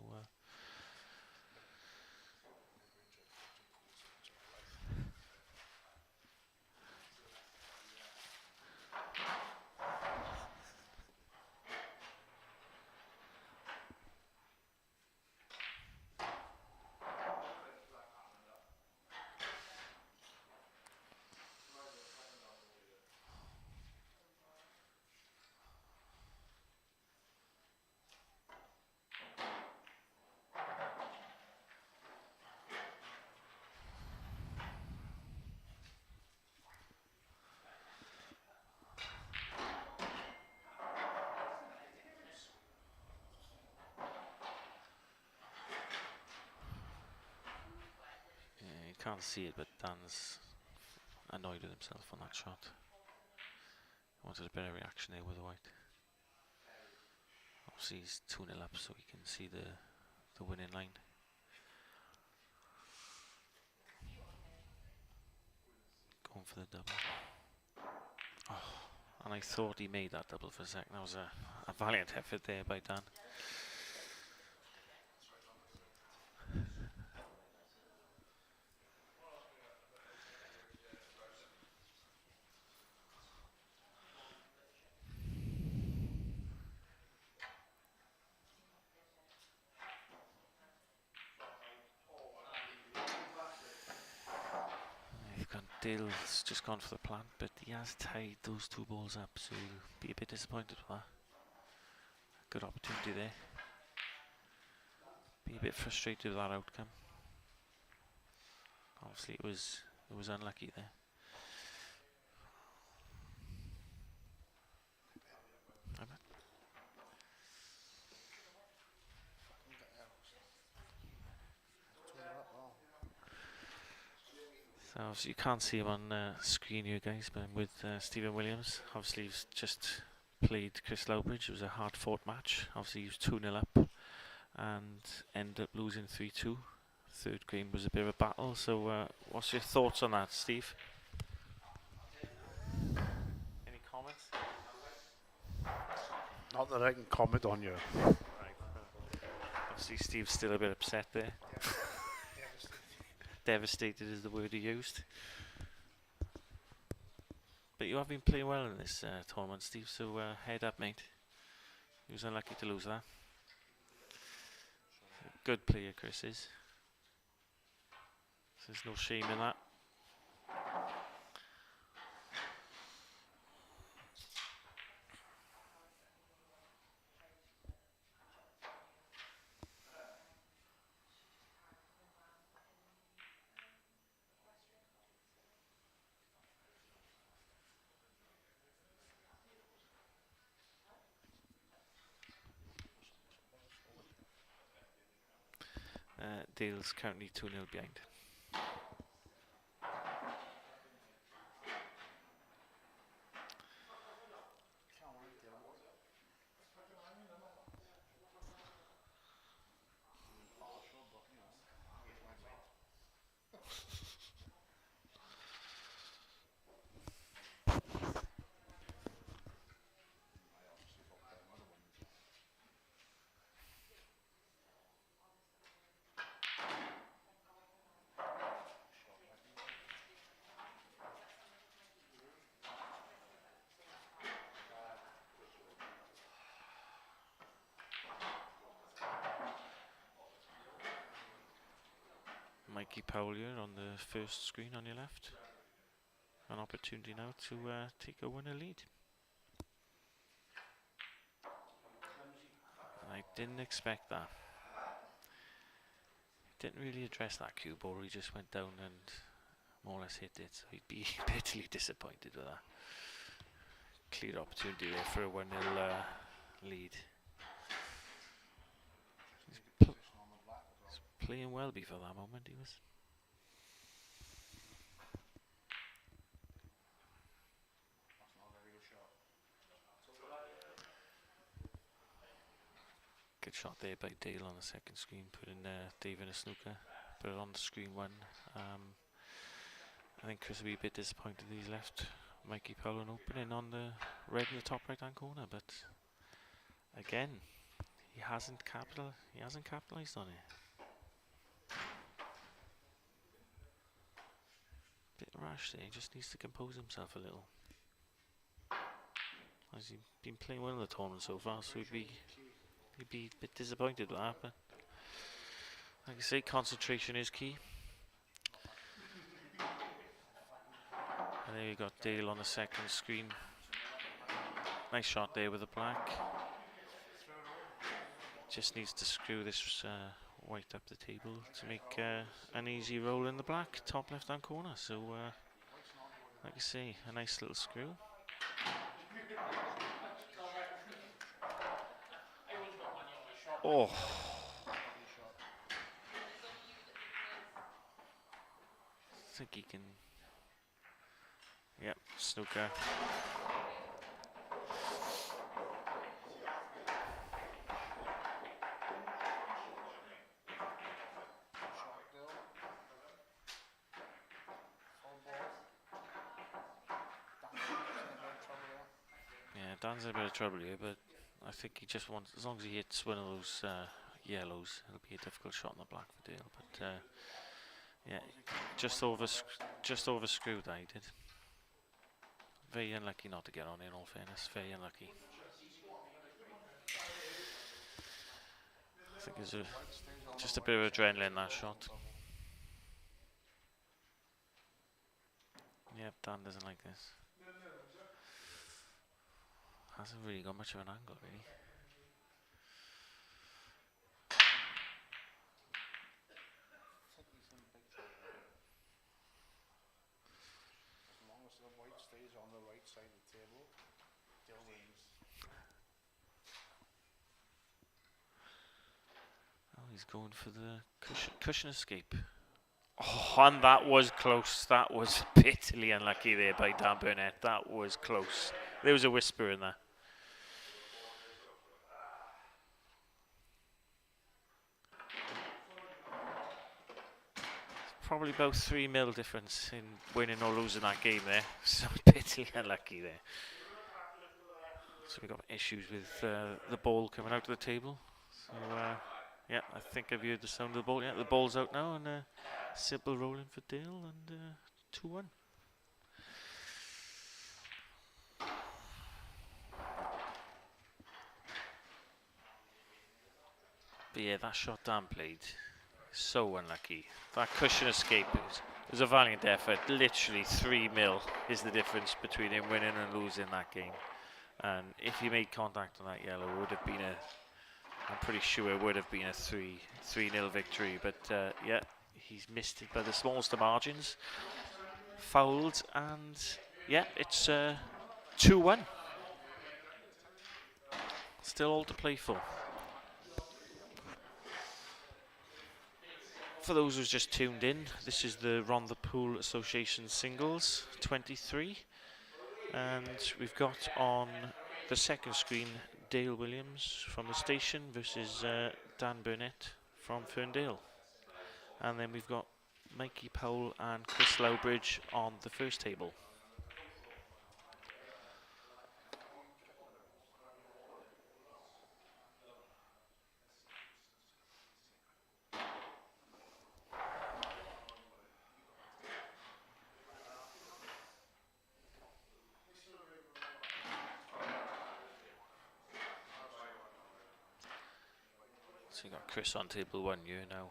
can't see it, but Dan's annoyed with himself on that shot. He wanted a better reaction there with the white. Obviously he's 2-0 up, so he can see the winning line. Going for the double. Oh, and I thought he made that double for a second. That was a valiant effort there by Dan. Dale's just gone for the plant, but he has tied those 2 balls up, so he'll be a bit disappointed with that. Good opportunity there. Be a bit frustrated with that outcome. Obviously it was unlucky there. So obviously you can't see him on screen here, guys, but I'm with Stephen Williams. Obviously he's just played Chris Lowbridge. It was a hard-fought match. Obviously he was 2-0 up and ended up losing 3-2. Third game was a bit of a battle. So what's your thoughts on that, Steve? Any comments? Not that I can comment on you. Right. Obviously Steve's still a bit upset there. Devastated is the word he used. But you have been playing well in this tournament, Steve, so head up, mate. He was unlucky to lose that. Good player, Chris is. So there's no shame in that. Dale's currently 2-0 behind. Mikey Powell here on the first screen on your left. An opportunity now to take a winner lead. I didn't expect that. Didn't really address that cue ball, he just went down and more or less hit it, so he'd be bitterly disappointed with that. Clear opportunity there for a 1-0 lead. He's playing well before that moment, he was. Good shot there by Dale on the second screen, putting Dave in a snooker. Put it on the screen one. I think Chris will be a bit disappointed he's left Mikey Powell an opening on the red in the top right hand corner, but again, he hasn't capitalised on it. Bit rash there, he just needs to compose himself a little. As he's been playing well in the tournament so far, so he'd be a bit disappointed with that, but like I say, concentration is key. And there you got Dale on the second screen. Nice shot there with the black. Just needs to screw this white up the table to make an easy roll in the black, top left hand corner. So like I say, a nice little screw. Oh. I think he can. Yep, snooker. Yeah, Dan's in a bit of trouble here, but I think he just wants, as long as he hits one of those yellows, it'll be a difficult shot on the black for Dale. But yeah, just over screwed that he did. Very unlucky not to get on, in all fairness. Very unlucky. I think there's just a bit of adrenaline in that shot. Yep, Dan doesn't like this. Hasn't really got much of an angle, really. As long as the white stays on the right side of the table, Dale wins. Oh, he's going for the cushion escape. Oh, and that was close. That was bitterly unlucky there by Dan Burnett. That was close. There was a whisper in there. Probably about 3-0 difference in winning or losing that game there. So bitterly unlucky there. So we've got issues with the ball coming out of the table. So yeah, I think I've heard the sound of the ball. Yeah, the ball's out now, and simple rolling for Dale, and 2-1. But yeah, that shot Dan played, so unlucky. That cushion escape was a valiant effort. Literally 3-0 is the difference between him winning and losing that game. And if he made contact on that yellow, it would have been I'm pretty sure it would have been a 3-0 victory. But yeah, he's missed it by the smallest of margins. Fouled, and yeah, it's 2-1. Still all to play for. For those who's just tuned in, this is the Rhondda Pool Association Singles 23, and we've got on the second screen Dale Williams from the station versus Dan Burnett from Ferndale, and then we've got Mikey Powell and Chris Lowbridge on the first table. So you got Chris on table 1 year now.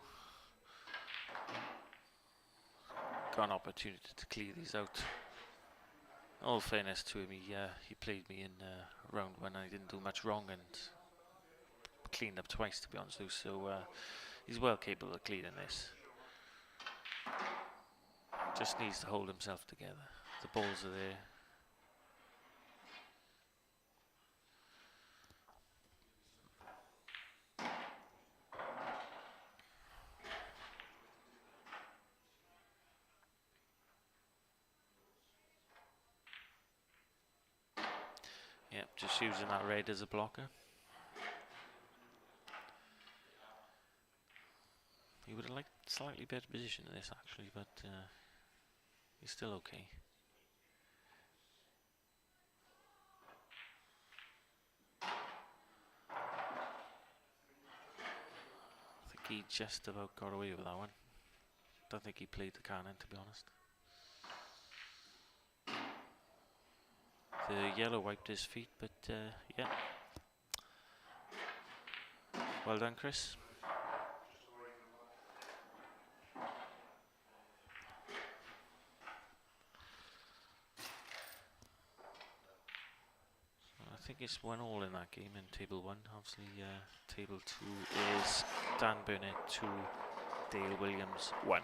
Got an opportunity to clear these out. All fairness to him, he played me in round 1 and I didn't do much wrong and cleaned up twice, to be honest with you, so he's well capable of clearing this. Just needs to hold himself together. The balls are there. Yep, just using that red as a blocker. He would have liked slightly better position in this actually, but he's still okay. I think he just about got away with that one. Don't think he played the cannon, to be honest. The yellow wiped his feet, but yeah. Well done, Chris. I think it's 1-1 in that game in table 1. Obviously, table 2 is Dan Burnett 2, Dale Williams 1.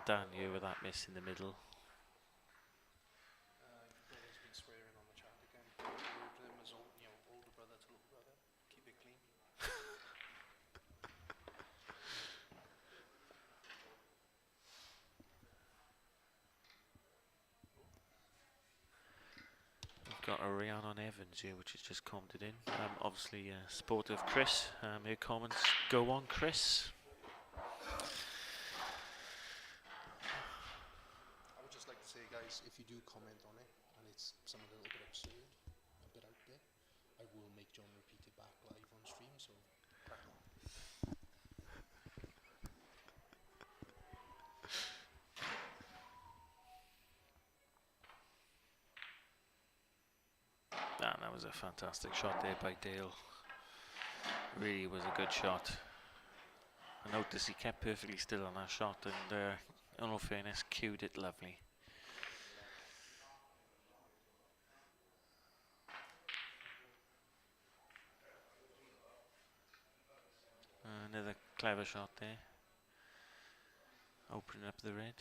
Dan here with that miss in the middle. Brother's been swearing on the chat again. Word to him as older brother to little brother. Keep it clean. We've got a Rhiannon Evans here, which has just commented in. Obviously, supportive Chris. Your comments go on, Chris. I would just like to say, guys, if you do comment on it and it's something a little bit absurd, a bit out there, I will make John repeat it back live on stream, so crack on. That was a fantastic shot there by Dale. Really was a good shot. I noticed he kept perfectly still on that shot and in all fairness, cued it lovely. Another clever shot there. Opening up the red.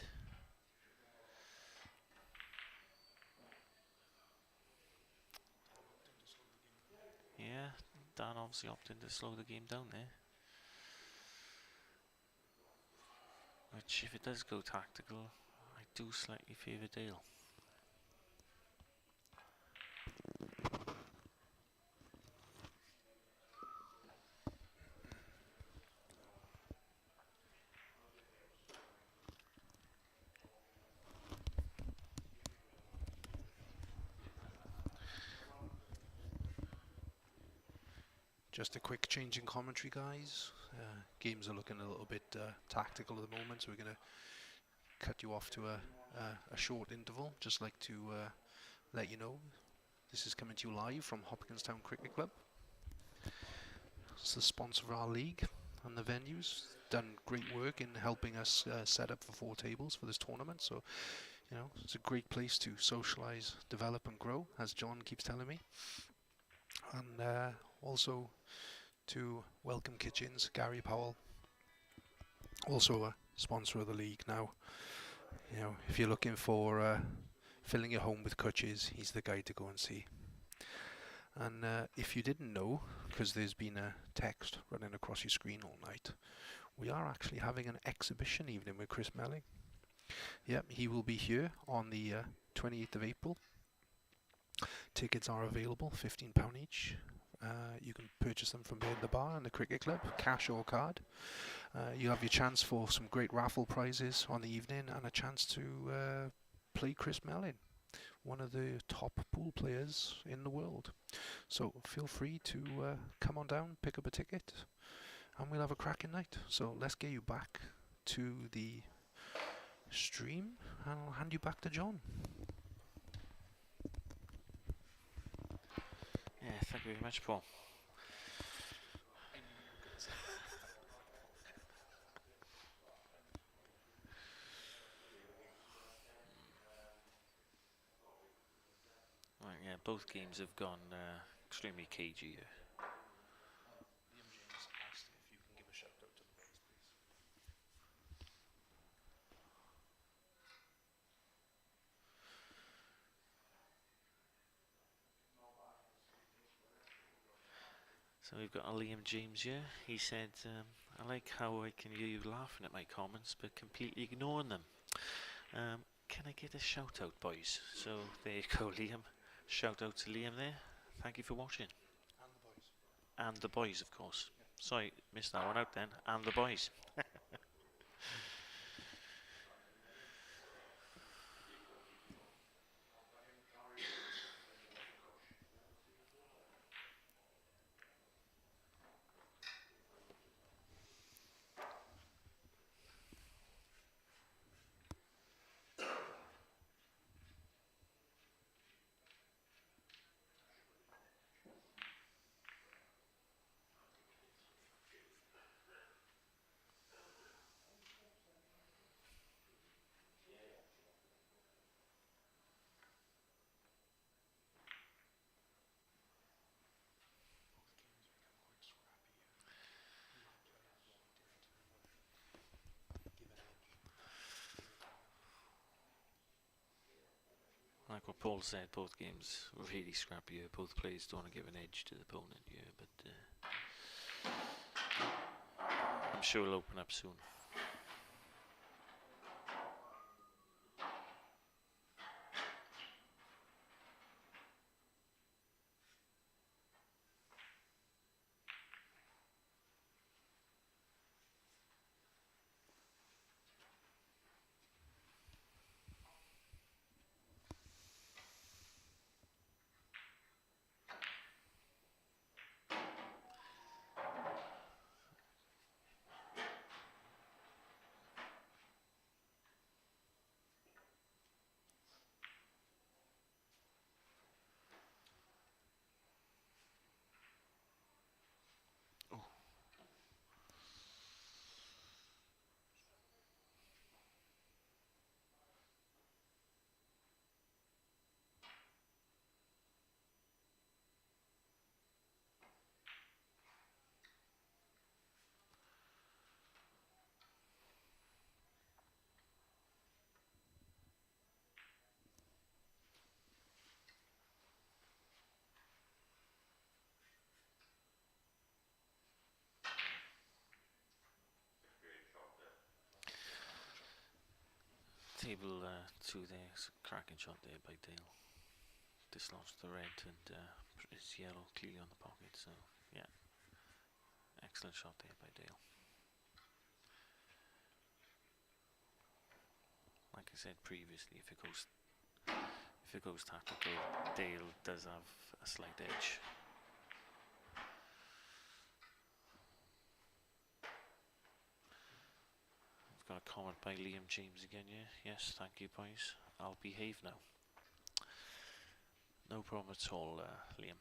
Yeah, Dan obviously opted to slow the game down there. Which, if it does go tactical, I do slightly favour Dale. Just a quick change in commentary, guys. Games are looking a little bit tactical at the moment, so we're going to cut you off to a short interval. Just like to let you know this is coming to you live from Hopkinstown Cricket Club. It's the sponsor of our league and the venues. Done great work in helping us set up for 4 tables for this tournament. So, you know, it's a great place to socialise, develop and grow, as John keeps telling me. And also to Welcome Kitchens, Gary Powell, also a sponsor of the league now. You know, if you're looking for filling your home with cutches, he's the guy to go and see. And if you didn't know, because there's been a text running across your screen all night, we are actually having an exhibition evening with Chris Melling. Yep, he will be here on the 28th of April. Tickets are available, £15 each. You can purchase them from behind the bar in the cricket club, cash or card. You have your chance for some great raffle prizes on the evening and a chance to play Chris Melling, one of the top pool players in the world. So feel free to come on down, pick up a ticket, and we'll have a cracking night. So let's get you back to the stream, and I'll hand you back to John. Yeah, thank you very much, Paul. Right, yeah, both games have gone extremely cagey here. Liam James asked if you can give a shout out to the boys, please. So we've got a Liam James here. He said, I like how I can hear you laughing at my comments but completely ignoring them. Can I get a shout out, boys? So there you go, Liam. Shout out to Liam there. Thank you for watching. And the boys. And the boys, of course. Sorry, missed that one out then. And the boys. Like what Paul said, both games were really scrappy here. Both players don't want to give an edge to the opponent here, but I'm sure it'll open up soon. Table 2 there, it's a cracking shot there by Dale. Dislodged the red and it's yellow clearly on the pocket, so yeah, excellent shot there by Dale. Like I said previously, if it goes tactical, Dale does have a slight edge. We've got a comment by Liam James again, yeah? Yes, thank you, boys. I'll behave now. No problem at all, Liam.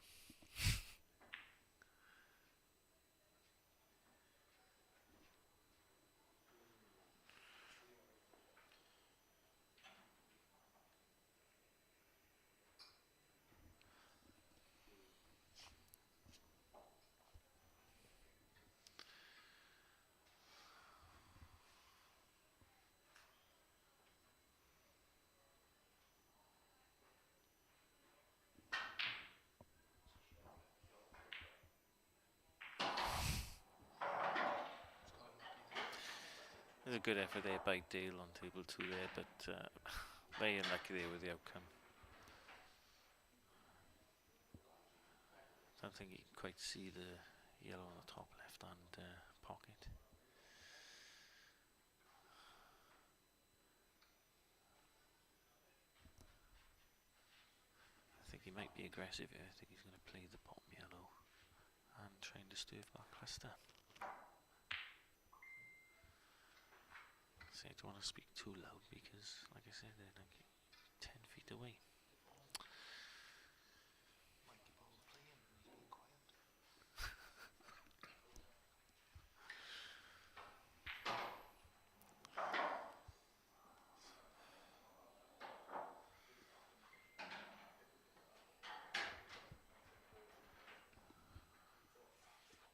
There's a good effort there by Dale on table 2 there, but very unlucky there with the outcome. Don't think you can quite see the yellow on the top left hand pocket. I think he might be aggressive here. I think he's going to play the bottom yellow and try and disturb our cluster. So I don't want to speak too loud because, like I said, they're like 10 feet away.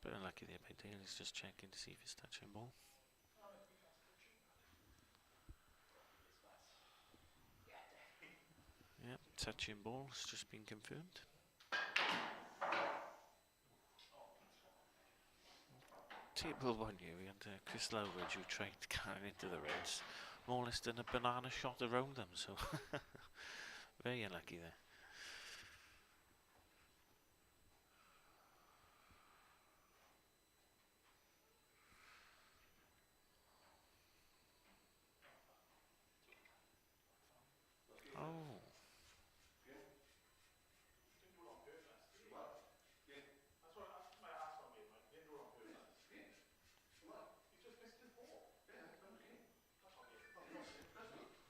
Bit unlucky there by Dale. He's just checking to see if it's touching ball. Yep, touching ball has just been confirmed. Table 1 here, we had Chris Lowridge who tried to carry into the Reds. More or less than a banana shot around them, so very unlucky there. Oh.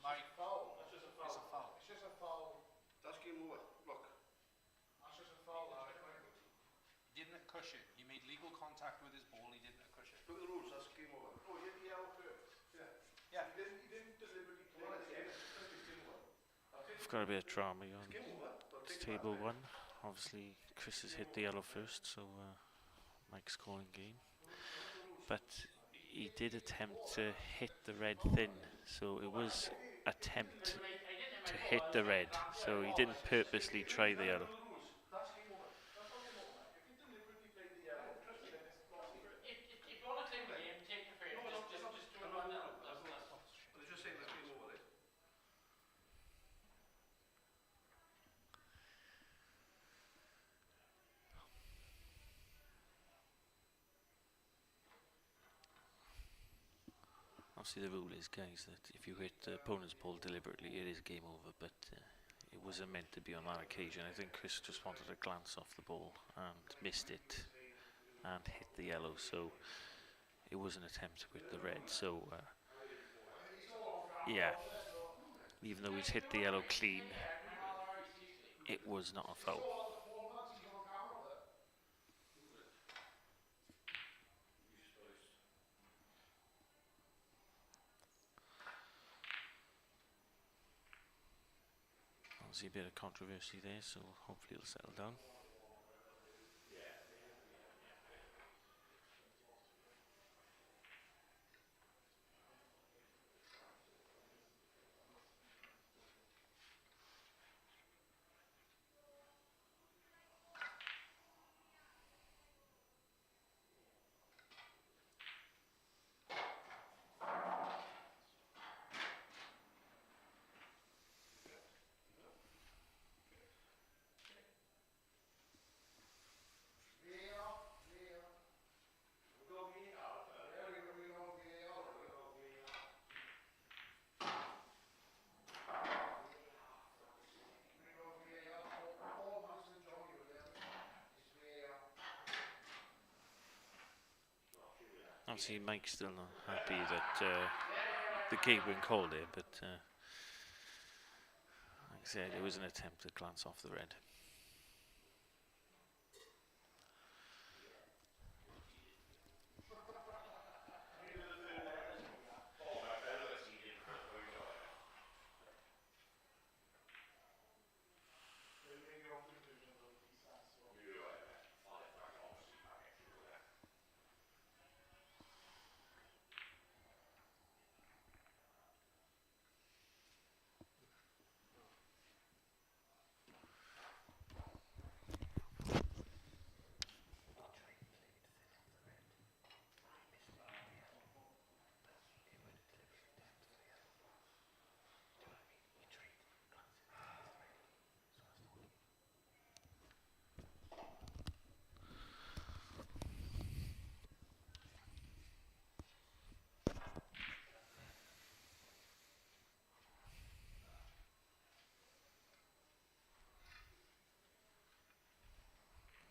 Mike, it's a foul. It's just a foul. That's game over. Look. That's just a foul, Alec. He didn't cushion. He made legal contact with his ball. He didn't cushion. Look at the rules. That's game over. Oh, you hit the yellow first. Yeah. Yeah. He didn't deliberately play the game. It's game over. We've got a bit of drama on Game over. it's table 1. Obviously, Chris has hit the yellow first, so Mike's calling game. But he did attempt to hit the red thin, so it was attempt to hit the red, so he didn't purposely try the yellow. That's game over. That's not game over. If you deliberately play the yellow, trust me, then it's lost. If you want to claim the game, take the fair. Just do it right now. But it's just saying that's game over, right? Obviously the rule is, guys, that if you hit the opponent's ball deliberately, it is game over, but it wasn't meant to be on that occasion. I think Chris just wanted to glance off the ball and missed it and hit the yellow, so it was an attempt with the red. So yeah, even though he's hit the yellow clean, it was not a foul. See a bit of controversy there, so hopefully it'll settle down. Obviously Mike's still not happy that the game-winning call there, but like I said, it was an attempt to glance off the red.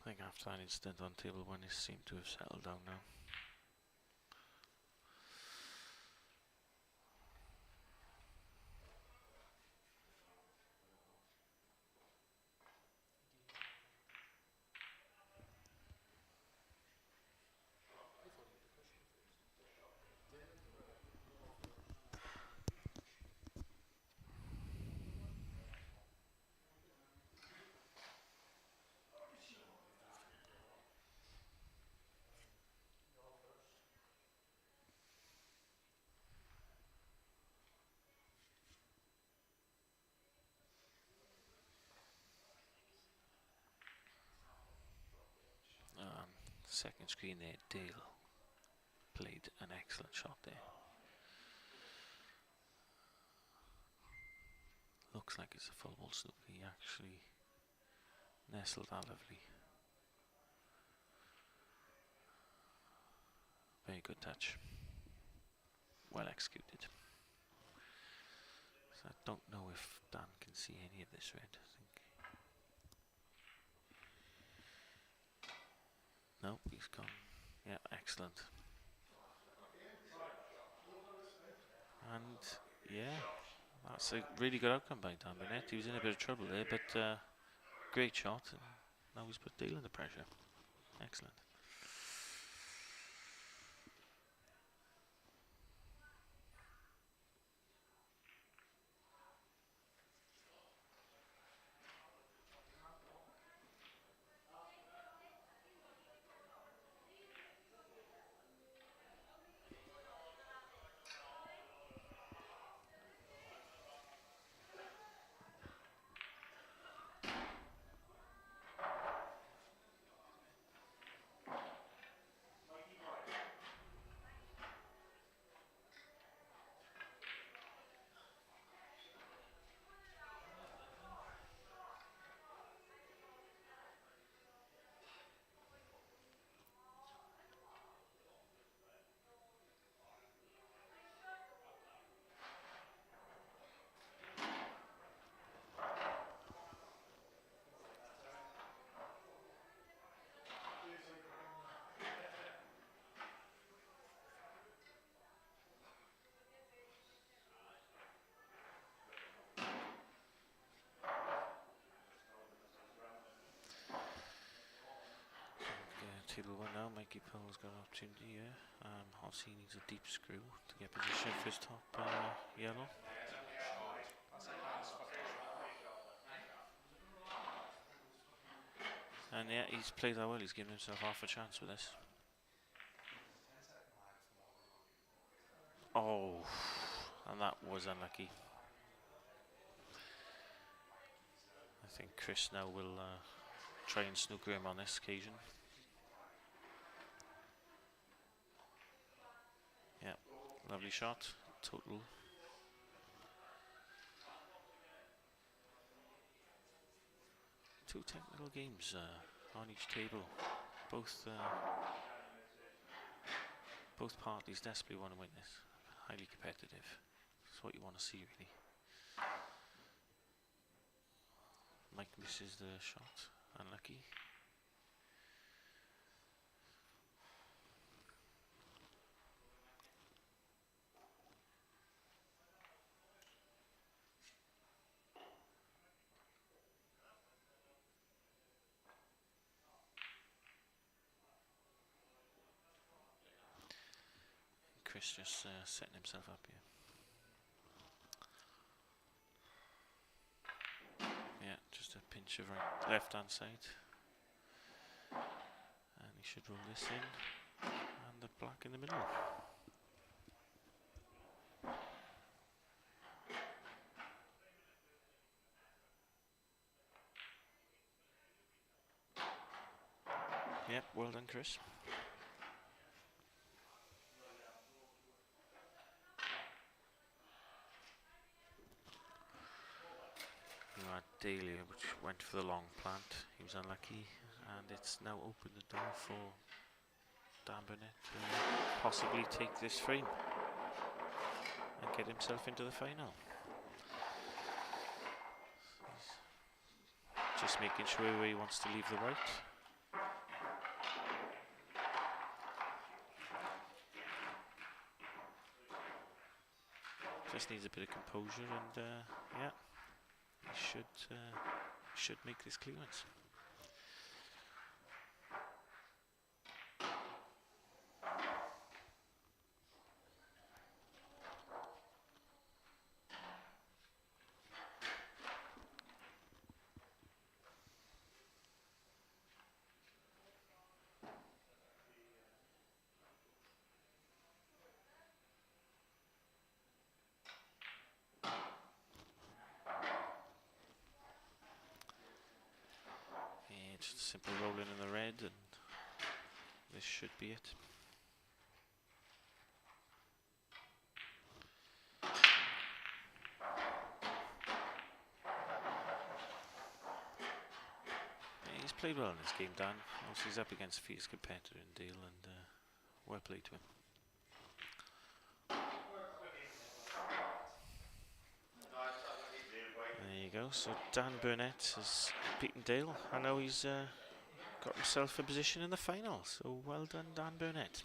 I think after that incident on table 1, it seemed to have settled down now. Second screen there, Dale played an excellent shot there. Looks like it's a full ball snooker. He actually nestled that lovely. Very good touch. Well executed. So I don't know if Dan can see any of this red. I think. No, he's gone. Yeah, excellent. And yeah, that's a really good outcome by Damien. He was in a bit of trouble there, but great shot. And now he's put Dale under pressure. Excellent. Table 1 now, Mikey Pole's got an opportunity here. Obviously he needs a deep screw to get position for his top yellow. And yeah, he's played that well, he's given himself half a chance with this. Oh, and that was unlucky. I think Chris now will try and snooker him on this occasion. Yeah, lovely shot. Total. Two technical games on each table. Both parties desperately want to win this. Highly competitive. That's what you want to see, really. Mike misses the shot. Unlucky. Chris just setting himself up here. Yeah, just a pinch of left hand side. And he should roll this in. And the black in the middle. Yep, well done, Chris. You had Daly, which went for the long plant. He was unlucky, and it's now opened the door for Dan Burnett to possibly take this frame and get himself into the final. He's just making sure where he wants to leave the white. Just needs a bit of composure, and yeah, he should make this clearance. Just a simple roll in the red, and this should be it. Yeah, he's played well in this game, Dan. Also, he's up against a fierce competitor in Dale, and well played to him. There you go. So Dan Burnett has beaten Dale, and now he's got himself a position in the final. So well done, Dan Burnett.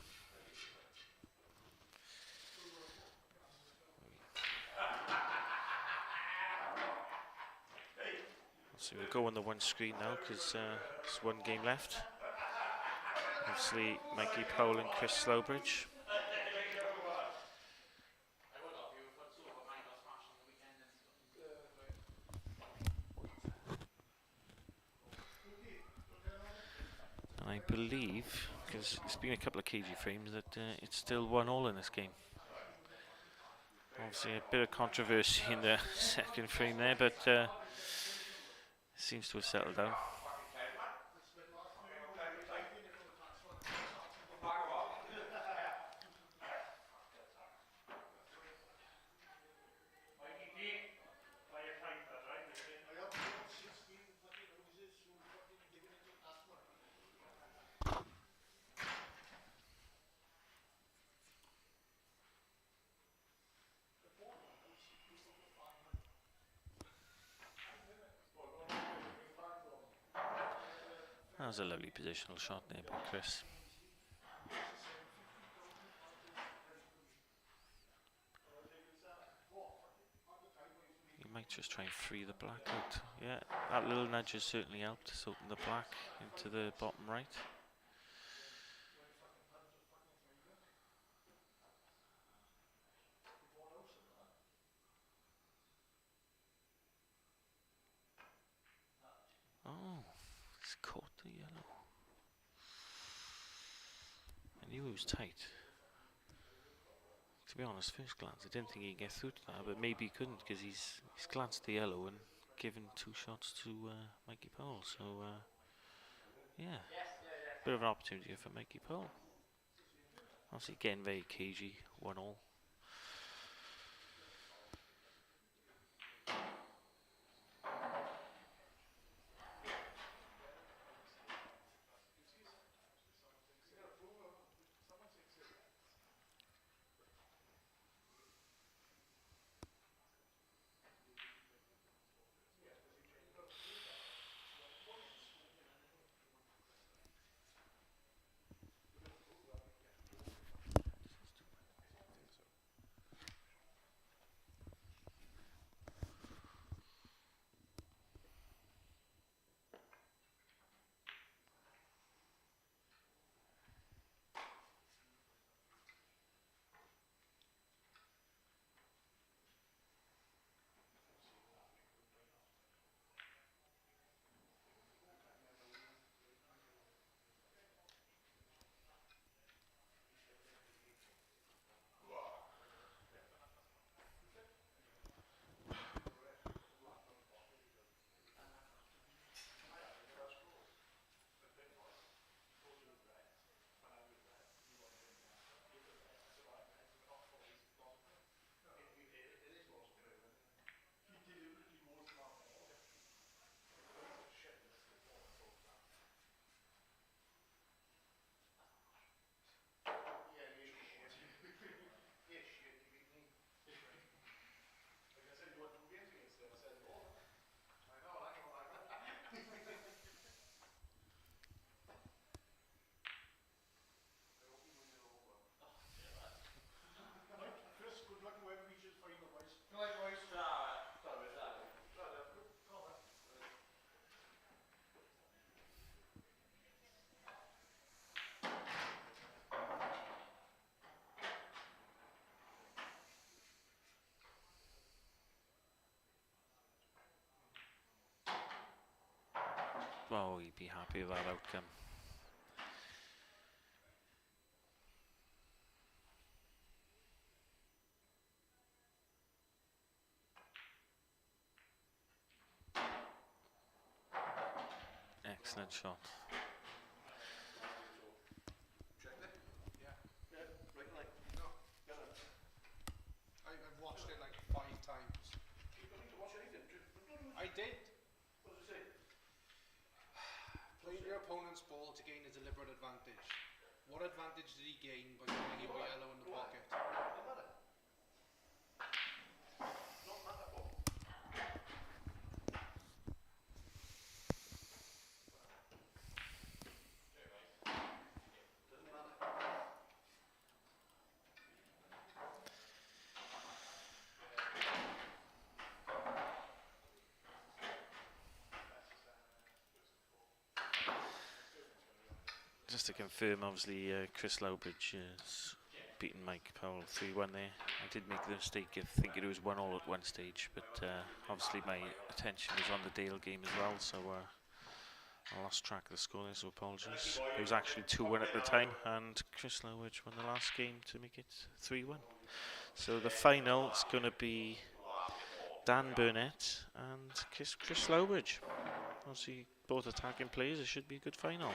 So we'll go on the one screen now because there's one game left. Obviously, Mikey Powell and Chris Slowbridge. And I believe, because it's been a couple of cagey frames, that it's still 1-1 in this game. Obviously, a bit of controversy in the second frame there, but seems to have settled down. That was a lovely positional shot there by Chris. You might just try and free the black out. Yeah, that little nudge has certainly helped to open the black into the bottom right. Oh, it's caught the yellow. I knew it was tight. To be honest, first glance, I didn't think he'd get through to that, but maybe he couldn't because he's glanced the yellow and given 2 shots to Mikey Powell. So, yeah, bit of an opportunity here for Mikey Powell. Obviously, getting very cagey, 1-1. well, he'd be happy with that outcome. Excellent shot. I've watched it like 5 times. You don't need to watch anything. I did. What does it say? Playing your opponent's ball to gain a deliberate advantage. What advantage did he gain by putting your yellow in the pocket? Doesn't matter. Not matter what. Just to confirm, obviously, Chris Lowbridge has beaten Mike Powell 3-1 there. I did make the mistake of thinking it was 1-1 at one stage, but obviously my attention was on the Dale game as well, so I lost track of the score there, so apologies. It was actually 2-1 at the time, and Chris Lowbridge won the last game to make it 3-1. So the final is going to be Dan Burnett and Chris Lowbridge. Obviously, both attacking players. It should be a good final.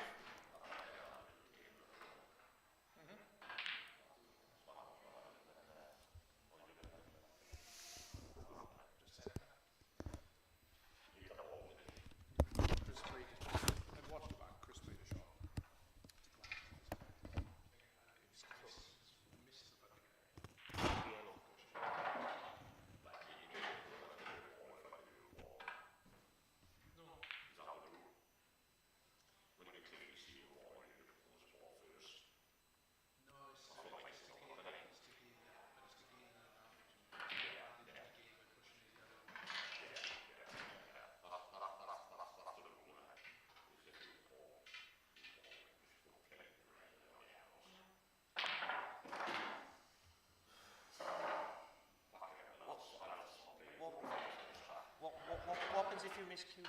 What happens if you miss Q?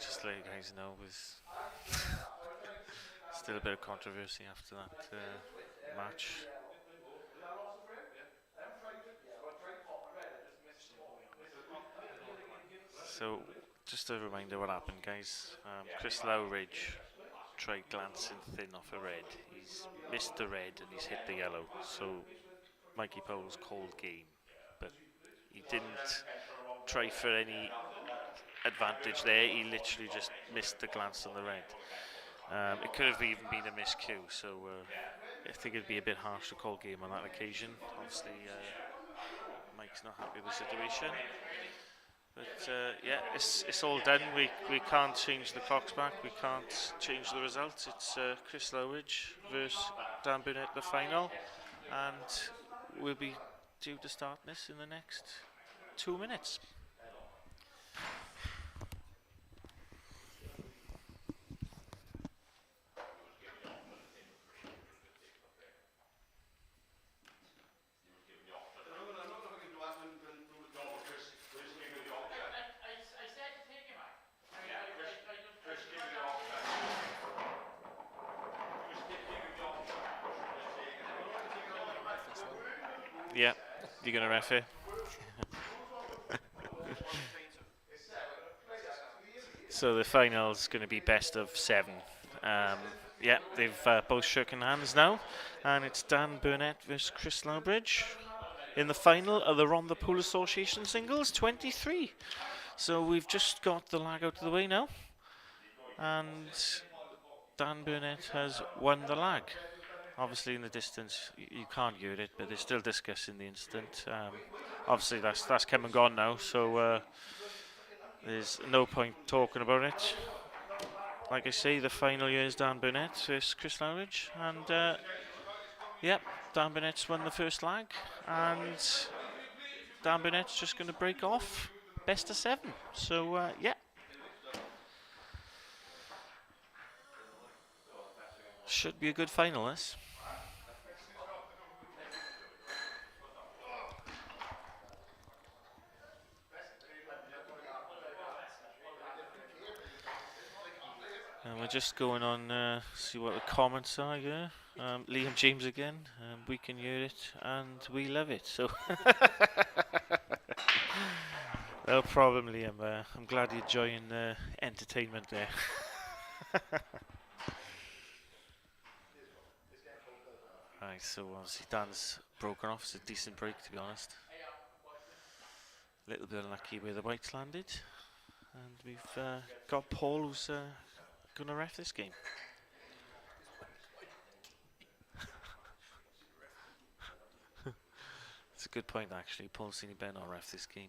Just to let you guys know, there's still a bit of controversy after that match. So, just a reminder what happened, guys. Chris Lowridge tried glancing thin off a red. He's missed the red and he's hit the yellow. So, Mikey Powell's called game, but he didn't try for any advantage there. He literally just missed the glance on the red. It could have even been a miscue, so I think it'd be a bit harsh to call game on that occasion. Obviously, Mike's not happy with the situation, but yeah, it's all done. We can't change the clocks back. We can't change the results. It's Chris Lowridge versus Dan Burnett, the final, and we'll be due to start this in the next 2 minutes. Yeah, you're going to ref it. So the final's going to be best of 7. Yeah, they've both shaken hands now, and it's Dan Burnett versus Chris Lowbridge in the final of the Rhondda Pool Association Singles 23. So we've just got the lag out of the way now, and Dan Burnett has won the lag. Obviously, in the distance, you can't hear it, but they're still discussing the incident. Obviously, that's come and gone now, so there's no point talking about it. Like I say, the final year is Dan Burnett versus Chris Lowridge, and yep, Dan Burnett's won the first lag, and Dan Burnett's just going to break off best of 7. So yeah, should be a good final. This. And we're just going on, see what the comments are here. Liam James again, we can hear it and we love it. So, no problem, Liam. I'm glad you're enjoying the entertainment there. Right, so obviously Dan's broken off. It's a decent break, to be honest. A little bit unlucky where the whites landed. And we've got Paul who's going to ref this game. It's a good point, actually. Paul Sini Ben will ref this game.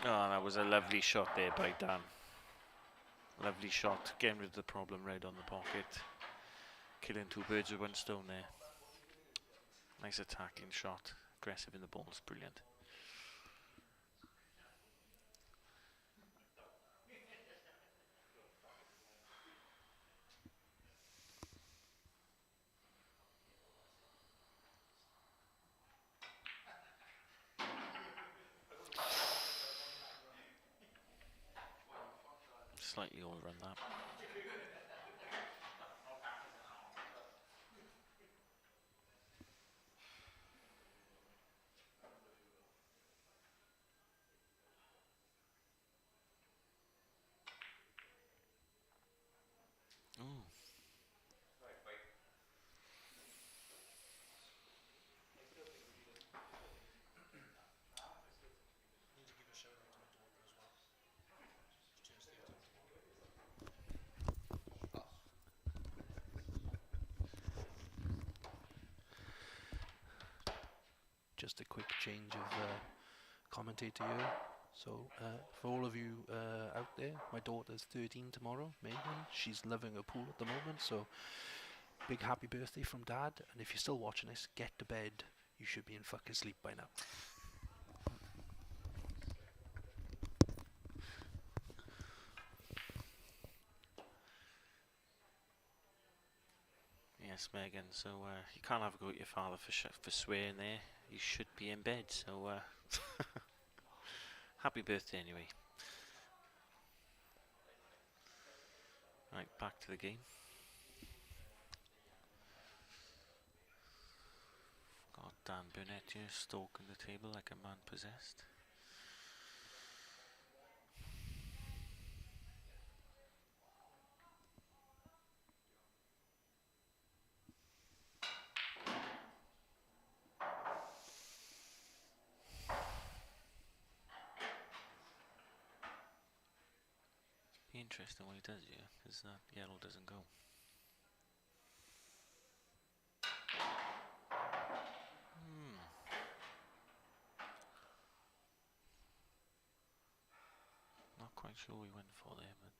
Oh, that was a lovely shot there by Dan. Lovely shot, getting rid of the problem red on the pocket. Killing 2 birds with 1 stone there. Nice attacking shot. Aggressive in the balls, brilliant. Slightly overrun that. Ooh. Just a quick change of commentator here. So for all of you out there, my daughter's 13 tomorrow, Megan. She's loving her pool at the moment, so big happy birthday from Dad. And if you're still watching this, get to bed. You should be in fucking sleep by now. Yes, Megan. So you can't have a go at your father for swearing there. You should be in bed. So happy birthday anyway. Right, back to the game. Got Dan Burnett here stalking the table like a man possessed. Be interesting what he does here, because that yellow doesn't go. Not quite sure what he went for there, but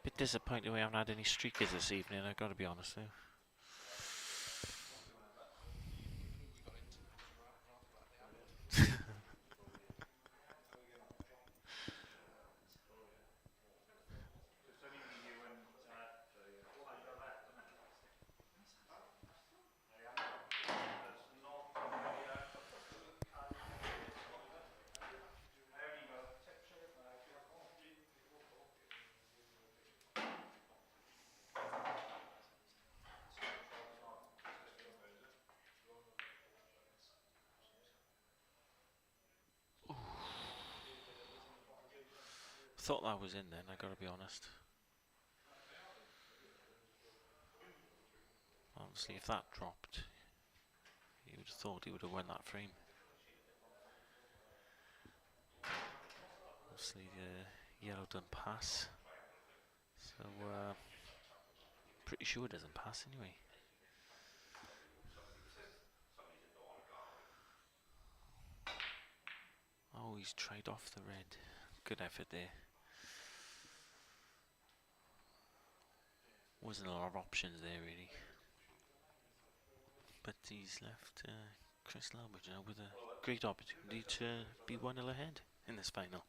bit disappointed we haven't had any streakers this evening, I've got to be honest though. Thought that was in then, I gotta be honest. Obviously, if that dropped, you would have thought he would have won that frame. Obviously, the yellow doesn't pass, so pretty sure it doesn't pass anyway. Oh, he's tried off the red. Good effort there. Wasn't a lot of options there really. But he's left Chris Lowbridge now with a great opportunity to be 1-0 ahead in this final.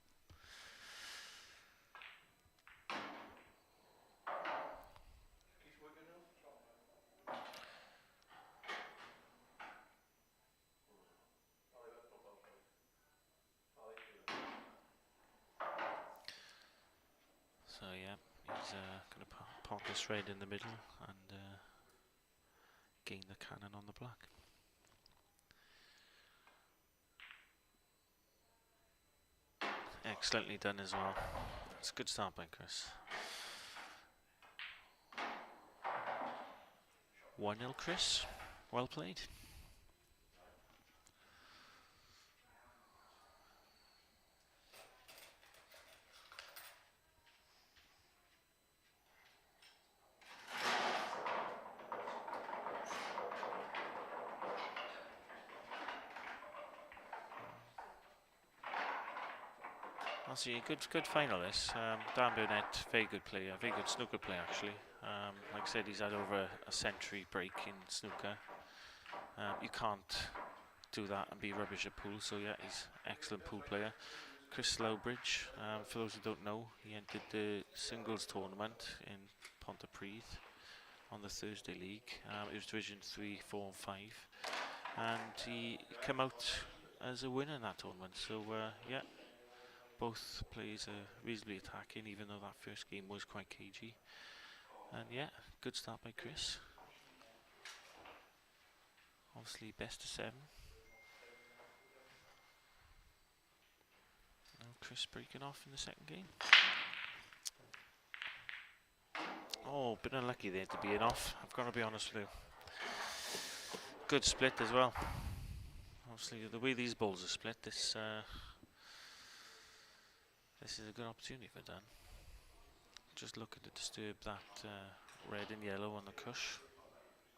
So yeah, he's going to park this red in the middle and gain the cannon on the black. Excellently done as well. It's a good start by Chris. 1-0 Chris. Well played. I'll see a good finalist. Damien, very good player, very good snooker player actually. Like I said, he's had over a century break in snooker. You can't do that and be rubbish at pool, so yeah, he's an excellent pool player. Chris Lowbridge, for those who don't know, he entered the singles tournament in Pontypridd on the Thursday League. It was Division 3, 4 and 5, and he came out as a winner in that tournament, so yeah. Both players are reasonably attacking, even though that first game was quite cagey. And yeah, good start by Chris. Obviously, best of 7. Now Chris breaking off in the second game. Oh, bit unlucky there to be in off. I've got to be honest with you. Good split as well. Obviously, the way these balls are split, this is a good opportunity for Dan. Just looking to disturb that red and yellow on the cush,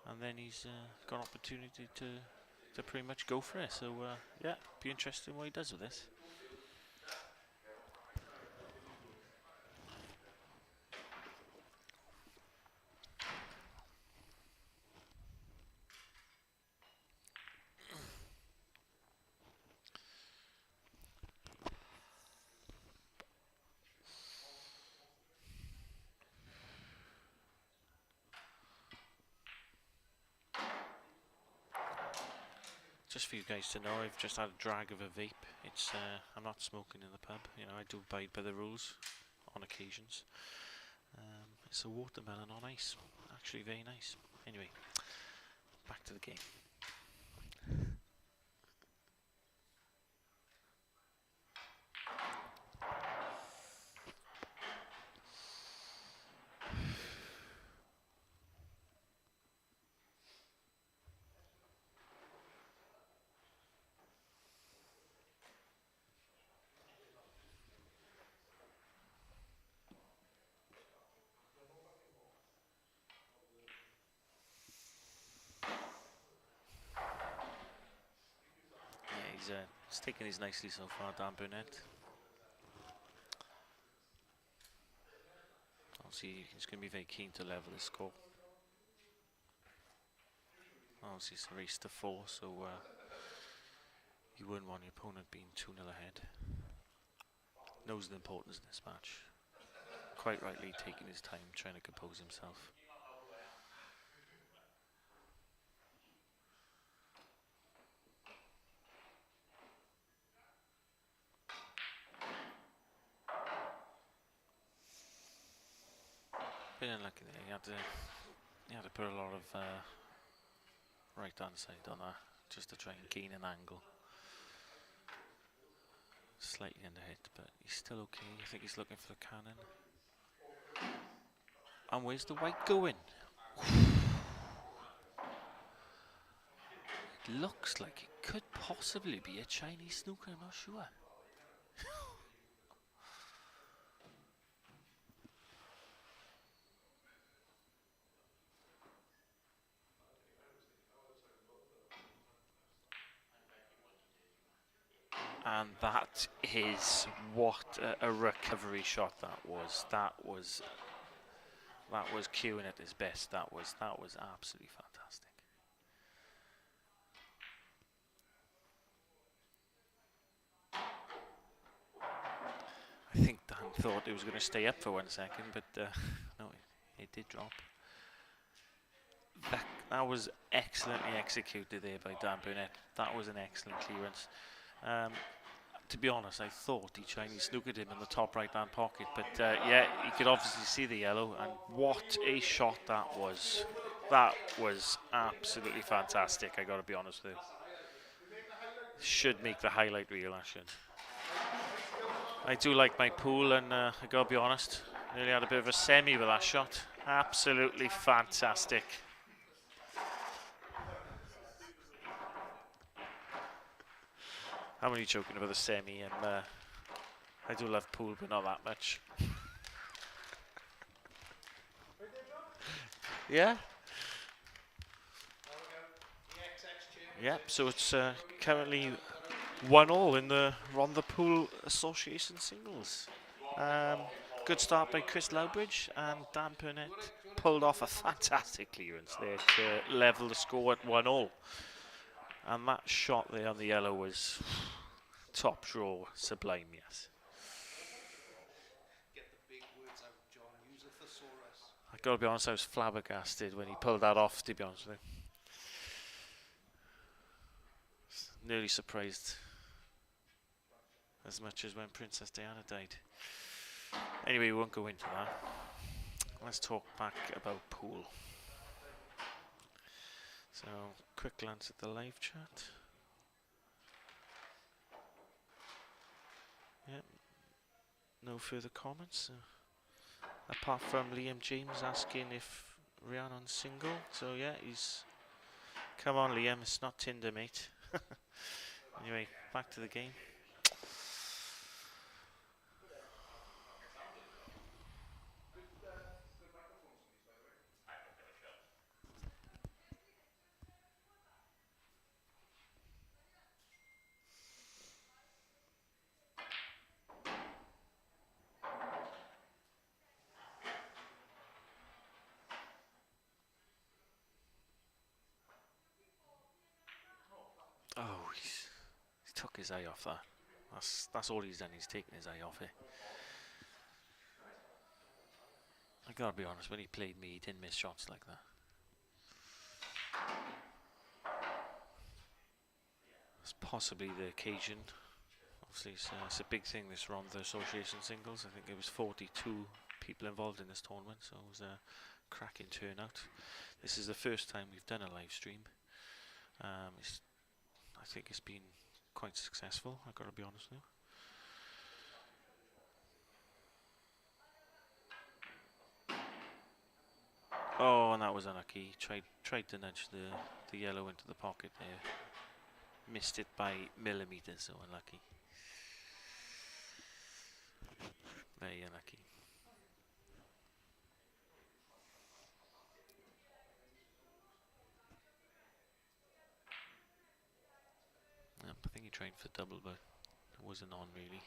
and then he's got an opportunity to pretty much go for it. So yeah, be interesting what he does with this. Just for you guys to know, I've just had a drag of a vape. It's I'm not smoking in the pub. You know, I do abide by the rules on occasions. It's a watermelon on ice. Actually, very nice. Anyway, back to the game. He's taken these nicely so far, Dan Burnett. Obviously, he's going to be very keen to level the score. Obviously, it's a race to 4, so you wouldn't want your opponent being 2-0 ahead. Knows the importance of this match. Quite rightly taking his time, trying to compose himself. Bit unlucky there. He had to put a lot of right hand side on that just to try and gain an angle. Slightly underhit, but he's still okay. I think he's looking for the cannon. And where's the white going? It looks like it could possibly be a Chinese snooker, I'm not sure. And that is what a recovery shot that was. That was Kieran at his best. That was absolutely fantastic. I think Dan thought it was going to stay up for 1 second, but no, it did drop. That was excellently executed there by Dan Burnett. That was an excellent clearance. To be honest, I thought he Chinese snookered him in the top right-hand pocket, but yeah, you could obviously see the yellow, and what a shot that was. That was absolutely fantastic, I got to be honest with you. Should make the highlight reel, I should. I do like my pool, and I got to be honest, nearly had a bit of a semi with that shot. Absolutely fantastic. I'm only joking about the semi, and I do love pool, but not that much. Yeah? Yep, so it's currently 1-1 in the Rhondda Pool Association Singles. Good start by Chris Lowbridge, and Dan Burnett pulled off a fantastic clearance there to level the score at 1-1. And that shot there on the yellow was top draw, sublime, yes. Get the big words out, John. Use a thesaurus. I gotta be honest, I was flabbergasted when he pulled that off, to be honest with you. Nearly surprised as much as when Princess Diana died. Anyway, we won't go into that. Let's talk back about pool. So, quick glance at the live chat. Yep. No further comments. Apart from Liam James asking if Rhiannon's single. So yeah, he's... Come on Liam, it's not Tinder, mate. Anyway, back to the game. Oh, he took his eye off that. That's all he's done. He's taken his eye off it. I gotta be honest, when he played me, he didn't miss shots like that. It's possibly the occasion. Obviously, it's a big thing, this Rhondda Association Singles. I think there was 42 people involved in this tournament, so it was a cracking turnout. This is the first time we've done a live stream. I think it's been quite successful, I've got to be honest with you. Oh, and that was unlucky. Tried to nudge the yellow into the pocket there. Missed it by millimetres, so unlucky. Very unlucky. I think he tried for double, but it wasn't on really.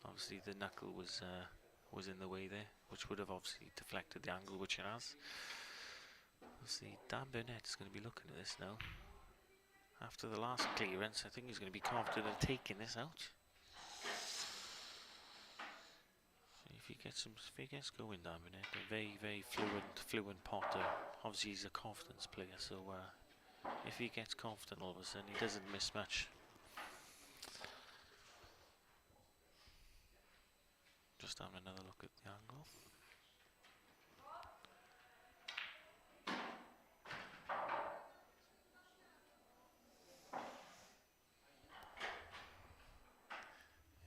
Obviously the knuckle was in the way there, which would have obviously deflected the angle, which it has. Obviously Dan Burnett is going to be looking at this now. After the last clearance, I think he's going to be confident in taking this out. If he gets going, Dan Burnett, a very fluent potter. Obviously he's a confidence player, so if he gets confident all of a sudden, he doesn't miss much. Just having another look at the angle.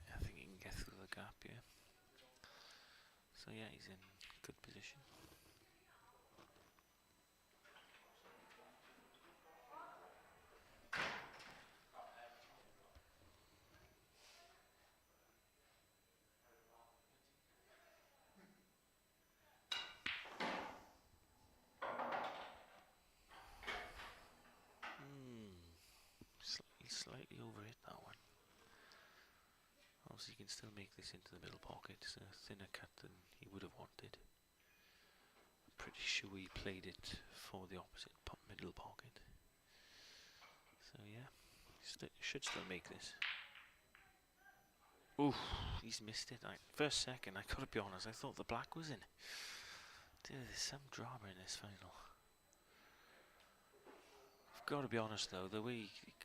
Yeah, So yeah, he's in good position. Slightly overhit that one. Obviously, he can still make this into the middle pocket. It's a thinner cut than he would have wanted. Pretty sure he played it for the opposite middle pocket. So yeah, should still make this. Oof, he's missed it. First second, I gotta be honest, I thought the black was in. Dude, there's some drama in this final. I've got to be honest though, the way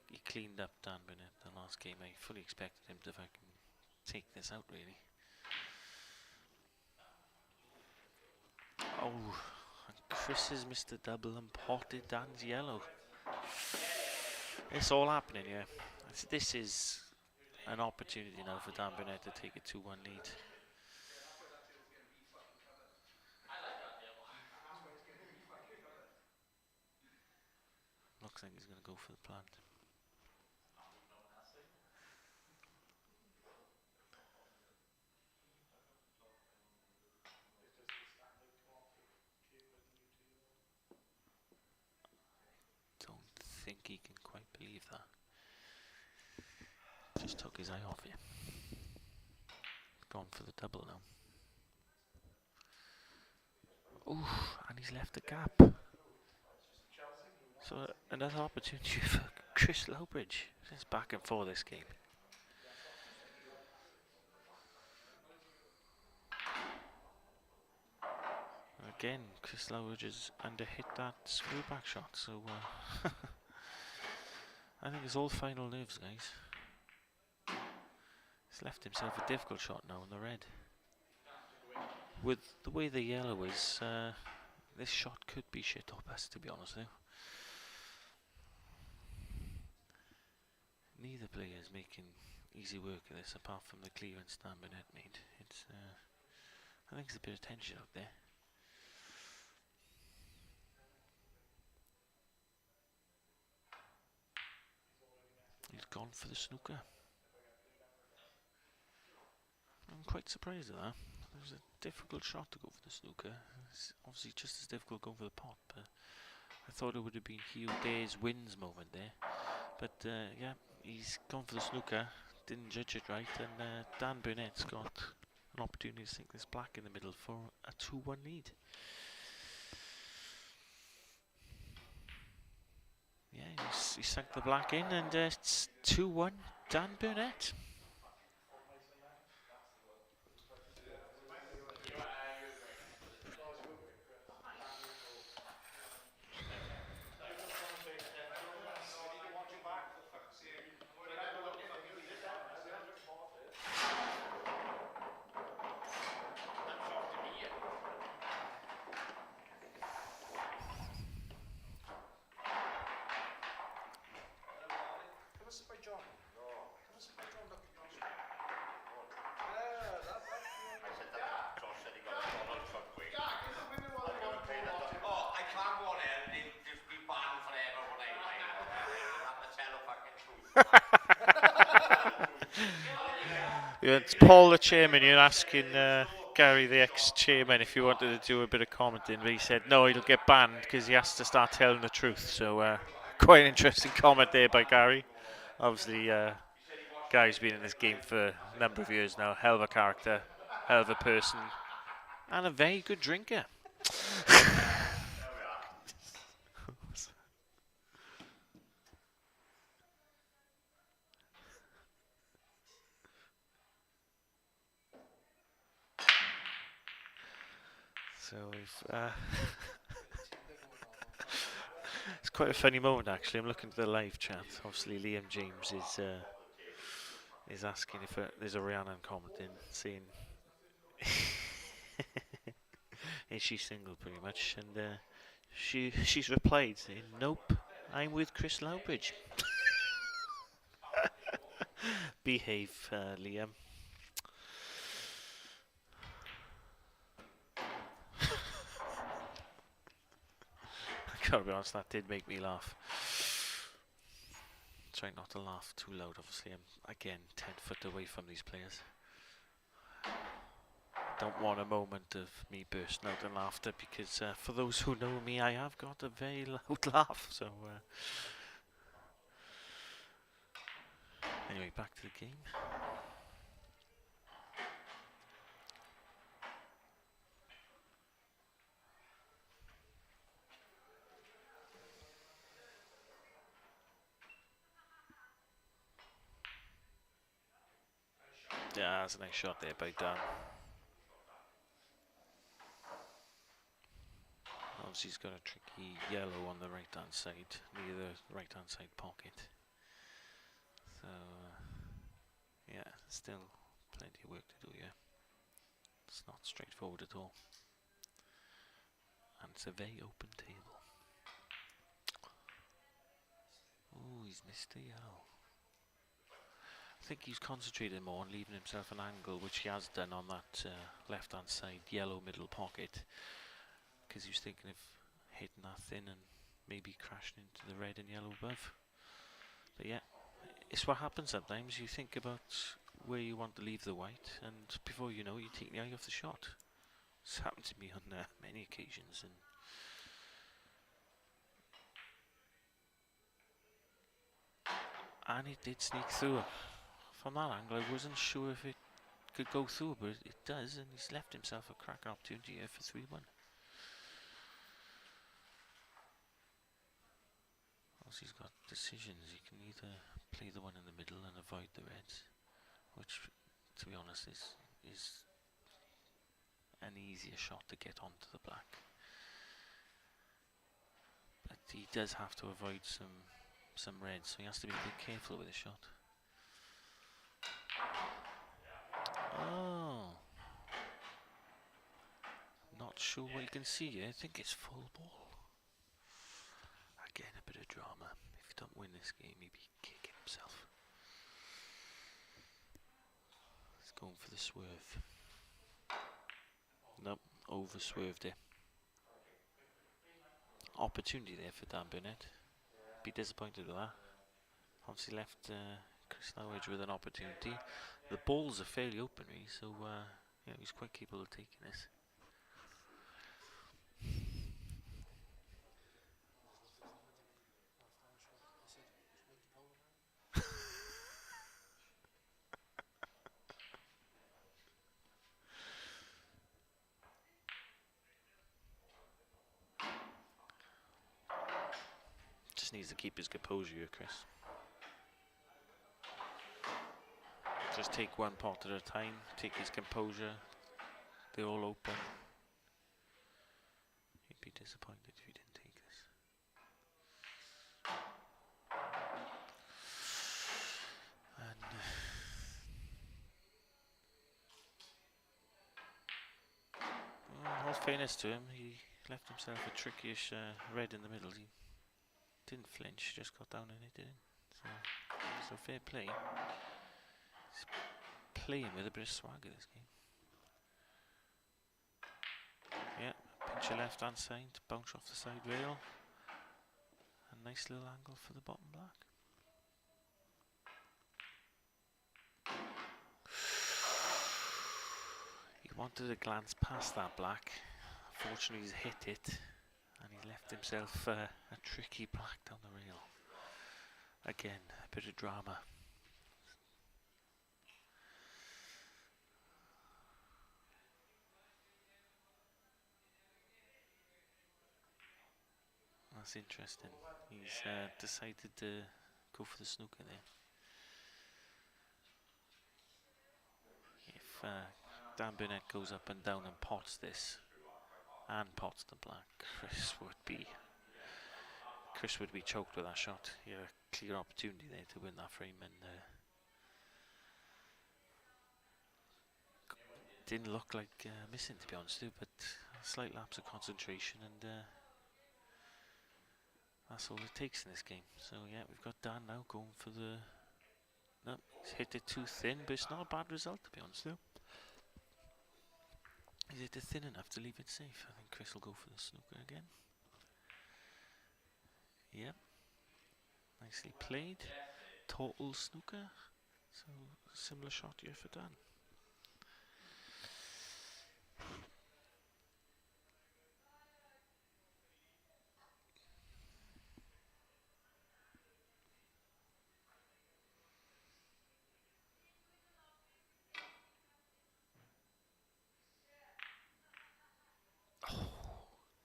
he cleaned up Damien the last game, I fully expected him to fucking take this out really. Oh, and Chris has missed a double and potted Dan's yellow. It's all happening here. This is an opportunity now for Damien to take a 2-1 lead. Looks like he's going to go for the plant. Don't think he can quite believe that. Just took his eye off it. Gone for the double now. Ooh, and he's left a gap. So another opportunity for Chris Lowbridge. It's back and forth this game. Again, Chris Lowbridge has underhit that screw back shot, so I think it's all final nerves, guys. He's left himself a difficult shot now in the red. With the way the yellow is, this shot could be shit or best, to be honest with you. Neither player is making easy work of this, apart from the clearance Damien made. It's, I think there's a bit of tension out there. He's gone for the snooker. I'm quite surprised at that. It was a difficult shot to go for the snooker. It's obviously just as difficult going for the pot, but I thought it would have been Hugh Day's wins moment there. But yeah, he's gone for the snooker, didn't judge it right, and Dan Burnett's got an opportunity to sink this black in the middle for a 2-1 lead. Yeah, he sunk the black in, and it's 2-1 Dan Burnett. Yeah, it's Paul the chairman. You're asking Gary the ex-chairman if he wanted to do a bit of commenting, but he said no, he'll get banned because he has to start telling the truth. So quite an interesting comment there by Gary. Obviously, Gary's been in this game for a number of years now. Hell of a character, hell of a person, and a very good drinker. So we've it's quite a funny moment actually. I'm looking at the live chat. Obviously Liam James is asking if there's a Rhiannon commenting, saying is she single pretty much, and she's replied saying nope, I'm with Chris Lowbridge. Behave, Liam. Gotta be honest, that did make me laugh. Try not to laugh too loud, obviously. I'm, again, 10 foot away from these players. Don't want a moment of me bursting out in laughter, because for those who know me, I have got a very loud laugh. So anyway, back to the game. Yeah, that's a nice shot there by Dan. Obviously he's got a tricky yellow on the right hand side, near the right hand side pocket. So yeah, still plenty of work to do here. It's not straightforward at all. And it's a very open table. Oh, he's missed the yellow. I think he's concentrated more on leaving himself an angle, which he has done on that left hand side yellow middle pocket, because he was thinking of hitting that thin and maybe crashing into the red and yellow above. But yeah, it's what happens sometimes. You think about where you want to leave the white, and before you know, you take the eye off the shot. It's happened to me on many occasions. And it did sneak through. From that angle, I wasn't sure if it could go through, but it does, and he's left himself a cracking opportunity here for 3-1. Also, he's got decisions. He can either play the one in the middle and avoid the reds, which, to be honest, is an easier shot to get onto the black. But he does have to avoid some reds, so he has to be a bit careful with his shot. Oh, not sure what you can see here. I think it's full ball. Again, a bit of drama. If you don't win this game, he'd be kicking himself. He's going for the swerve. Nope, over swerved it. Opportunity there for Dan Burnett. Be disappointed with that. Obviously left Chris Lowridge with an opportunity. The balls are fairly open, really, so yeah, he's quite capable of taking this. Just needs to keep his composure here, Chris. Just take one pot at a time, take his composure. They're all open. He'd be disappointed if he didn't take this. And all fairness to him, he left himself a trickyish red in the middle. He didn't flinch, just got down and hit it in. So fair play. He's playing with a bit of swagger this game. Yeah, pinch your left hand side, bounce off the side rail. A nice little angle for the bottom black. He wanted to glance past that black. Fortunately, he's hit it, and he left himself a tricky black down the rail. Again, a bit of drama. That's interesting. He's decided to go for the snooker there. If Dan Burnett goes up and down and pots this, and pots the black, Chris would be choked with that shot. He had a clear opportunity there to win that frame, and didn't look like missing, to be honest with you, but a slight lapse of concentration, and that's all it takes in this game. So yeah, we've got Dan now going for the... No, he's hit it too thin, but it's not a bad result, to be honest with you. He's hit it thin enough to leave it safe. I think Chris will go for the snooker again. Yep. Nicely played. Total snooker. So similar shot here for Dan.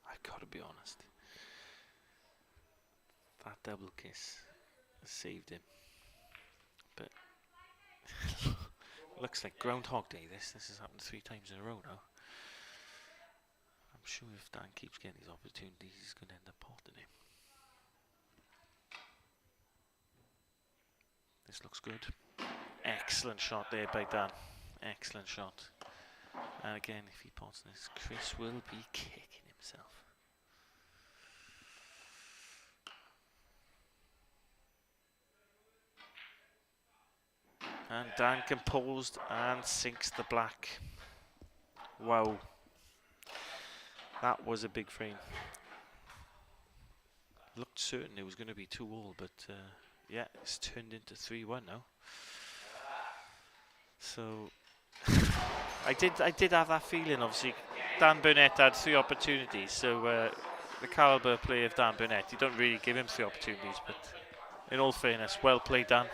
I've got to be honest. That double kiss saved him. But looks like Groundhog Day. This has happened 3 times in a row now. I'm sure if Dan keeps getting these opportunities, he's going to end up potting him. This looks good. Excellent shot there by Dan. Excellent shot. And again, if he pots this, Chris will be kicking himself. And Dan composed and sinks the black. Wow. That was a big frame. Looked certain it was going to be 2-all, but yeah, it's turned into 3-1 now. So I did have that feeling. Obviously, Dan Burnett had 3 opportunities. So the caliber play of Dan Burnett, you don't really give him 3 opportunities. But in all fairness, well played, Dan.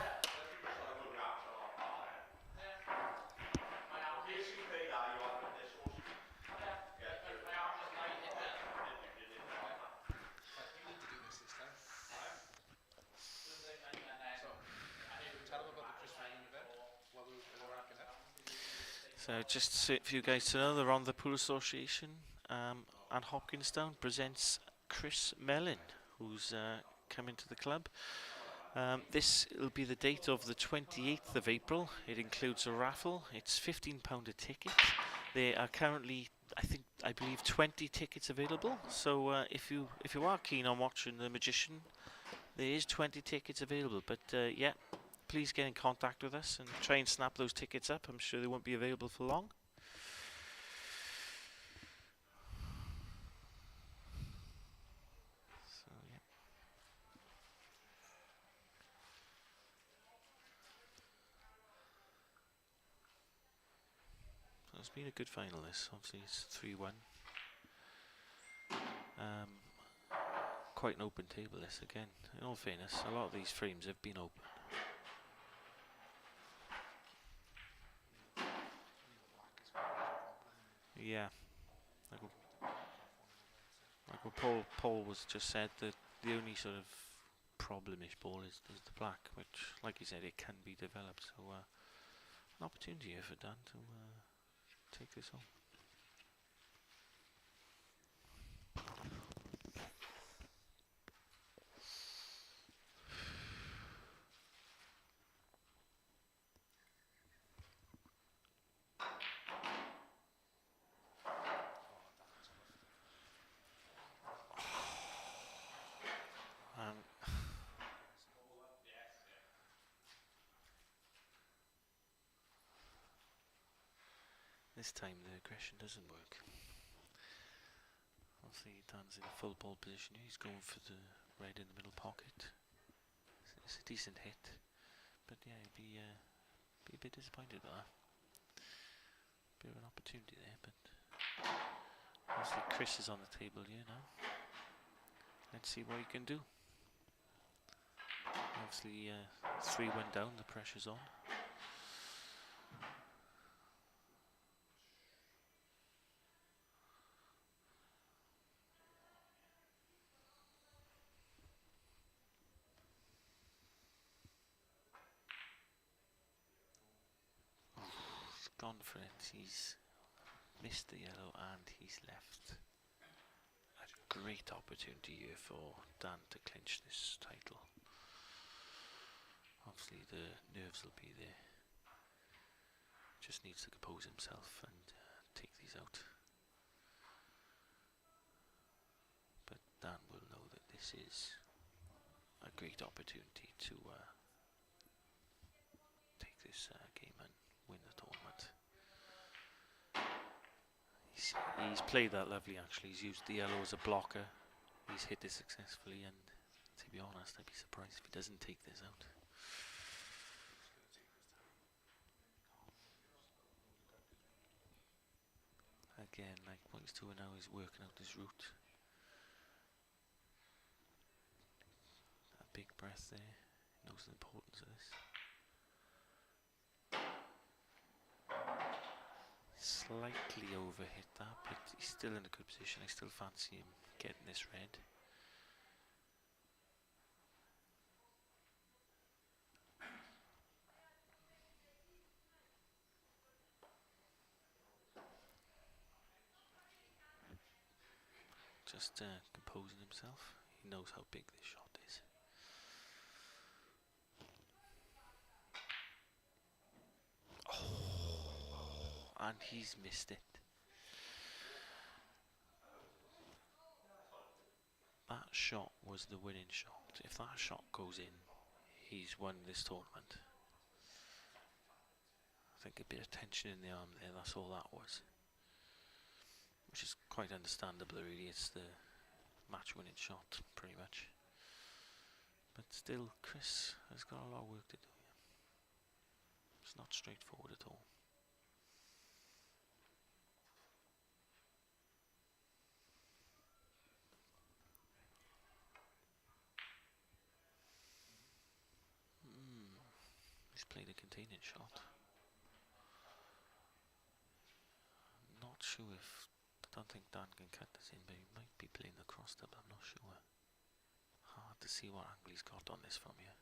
So just for you guys to know, the Rhondda Pool Association and Hopkinstown presents Chris Mellon, who's coming to the club. This will be the date of the 28th of April. It includes a raffle. It's £15 a ticket. There are currently, I believe, 20 tickets available. So if you are keen on watching The Magician, there is 20 tickets available. But yeah, please get in contact with us and try and snap those tickets up. I'm sure they won't be available for long. So yeah. So it's been a good final this. Obviously it's 3-1. Quite an open table this again. In all fairness, a lot of these frames have been open. Yeah. Like what Paul was just said, that the only sort of problemish ball is the black, which, like he said, it can be developed. So an opportunity here for Dan to take this on. This time the aggression doesn't work. Obviously Dan's in a full ball position here. He's going for the red in the middle pocket. It's a decent hit, but yeah, he'll be a bit disappointed with that. Bit of an opportunity there, but obviously Chris is on the table here now. Let's see what he can do. Obviously 3 went down, the pressure's on. Gone for it. He's missed the yellow and he's left. A great opportunity here for Dan to clinch this title. Obviously the nerves will be there. Just needs to compose himself and take these out. But Dan will know that this is a great opportunity to take this game and win the tournament. He's played that lovely actually. He's used the yellow as a blocker. He's hit it successfully and To be honest, I'd be surprised if he doesn't take this out. Again, like what he's doing now is working out his route. A big breath there. He knows the importance of this. Slightly overhit that, but he's still in a good position. I still fancy him getting this red. Just composing himself. He knows how big this shot is. Oh, and he's missed it. That shot was the winning shot. If that shot goes in, he's won this tournament. I think a bit of tension in the arm there, that's all that was. Which is quite understandable really, it's the match winning shot pretty much. But still, Chris has got a lot of work to do. It's not straightforward at all. He's played a containing shot. Not sure if, I don't think Dan can cut this in, but he might be playing the cross double, I'm not sure. Hard to see what angle he's got on this from here.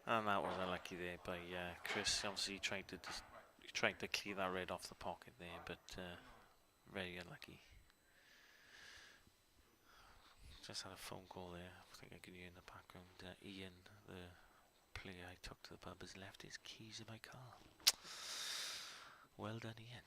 And that was unlucky there by Chris. Obviously he tried to clear that red off the pocket there, but very unlucky. Just had a phone call there. I think I can hear in the background. Ian, the player I took to the pub, has left his keys in my car. Well done, Ian.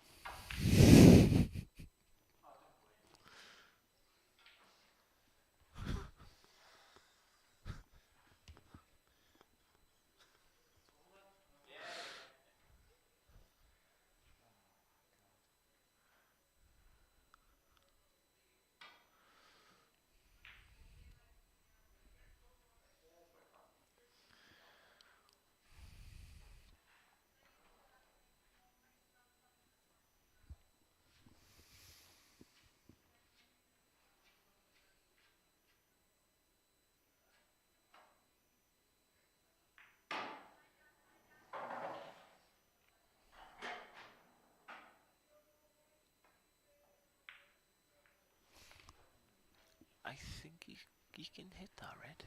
I think he can hit that red.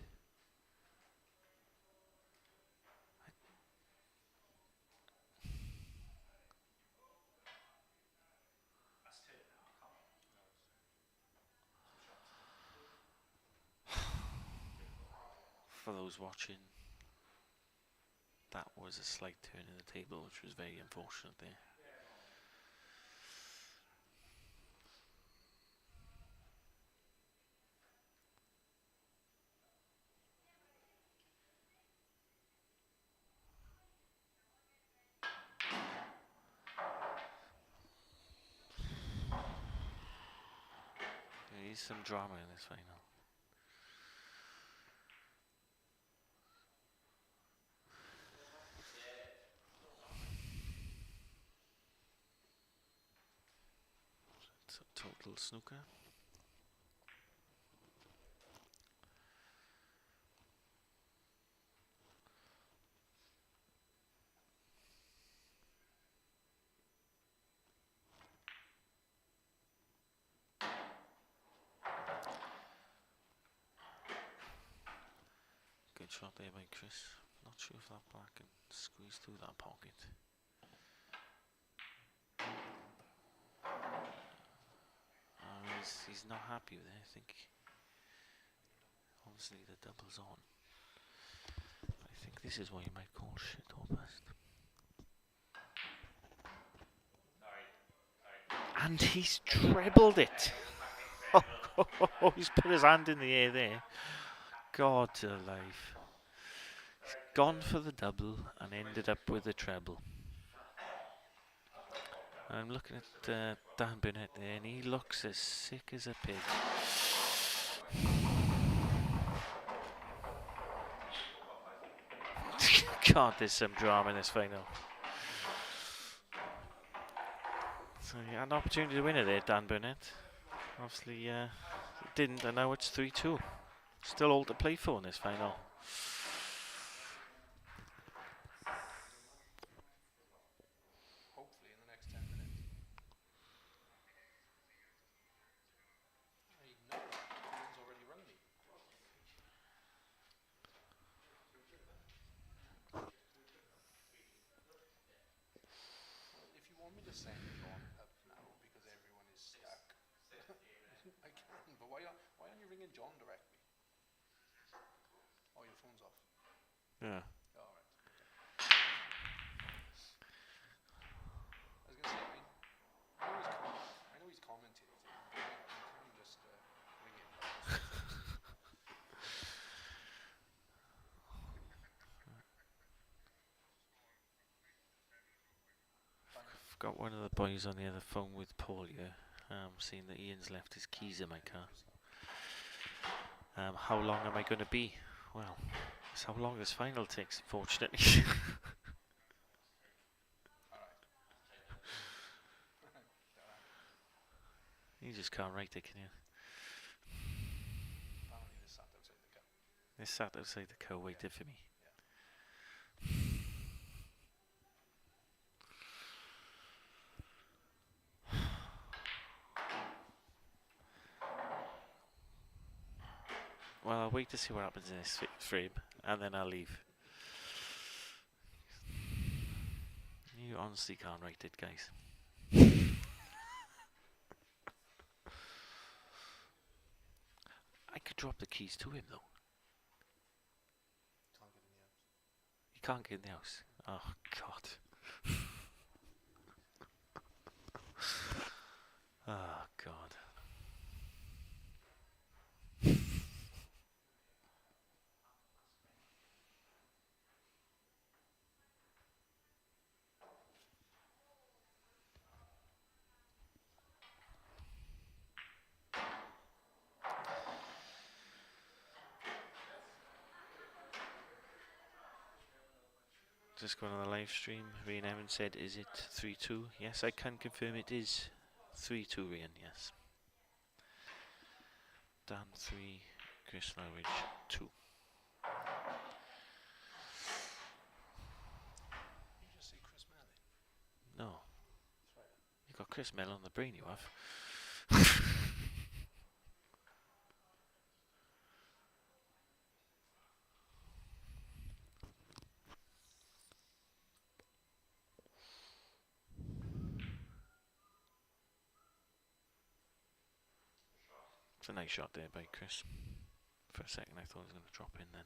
For those watching, that was a slight turn in the table, which was very unfortunate there. There is some drama in this final. It's a total snooker. Good shot there by Chris. Not sure if that black can squeeze through that pocket. he's not happy with it. I think obviously the double's on. I think this is what you might call shit or bust. And he's trebled it. Oh, he's put his hand in the air there. God alive. He's gone for the double and ended up with the treble. I'm looking at Dan Burnett there, and he looks as sick as a pig. God, there's some drama in this final. So he had an opportunity to win it there, Dan Burnett. Obviously, didn't, and now it's 3-2. Still all to play for in this final. Hopefully in the next 10 minutes. I know Ian's already rung me. If you want me to send John up now because everyone is stuck, I can. But why aren't you ringing John directly? Oh, your phone's off. Yeah. Oh, all right. I was gonna say, I know he's commentating, but you can just ring him. I've got one of the boys on the other phone with Paul here, seeing that Ian's left his keys in my car. How long am I going to be? Well, that's how long this final takes, unfortunately. You just can't write it, can you? Apparently they sat outside the car. They sat outside the car waiting for me. Well, I'll wait to see what happens in this frame, and then I'll leave. You honestly can't write it, guys. I could drop the keys to him, though. Can't get in the house. You can't get in the house. Oh, God. Oh, God. Just going on the live stream. Rian Evans said, is it 3-2? Yes, I can confirm it is 3-2, Rian, yes. Dan 3, Chris Lowridge 2. You just see Chris Melly. No. You got Chris Mell on the brain, you have. It's a nice shot there by Chris. For a second I thought he was going to drop in then.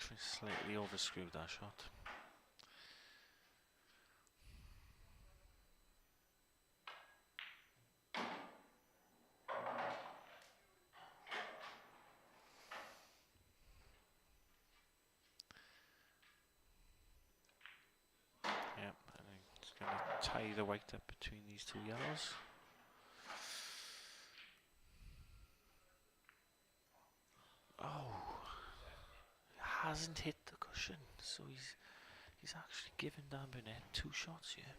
Chris slightly overscrewed that shot. Yep, and I'm just going to tie the white up between these two yellows. Oh, hasn't hit the cushion, so he's actually given Dan Burnett 2 shots here.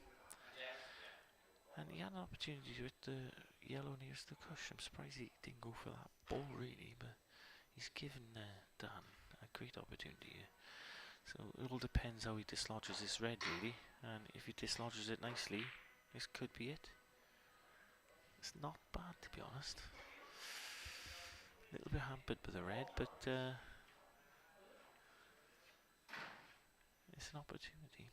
And he had an opportunity with the yellow nearest the cushion. I'm surprised he didn't go for that ball really, but he's given Dan a great opportunity here. So it all depends how he dislodges this red, really. And if he dislodges it nicely, this could be it. It's not bad, to be honest. A little bit hampered by the red, but it's an opportunity.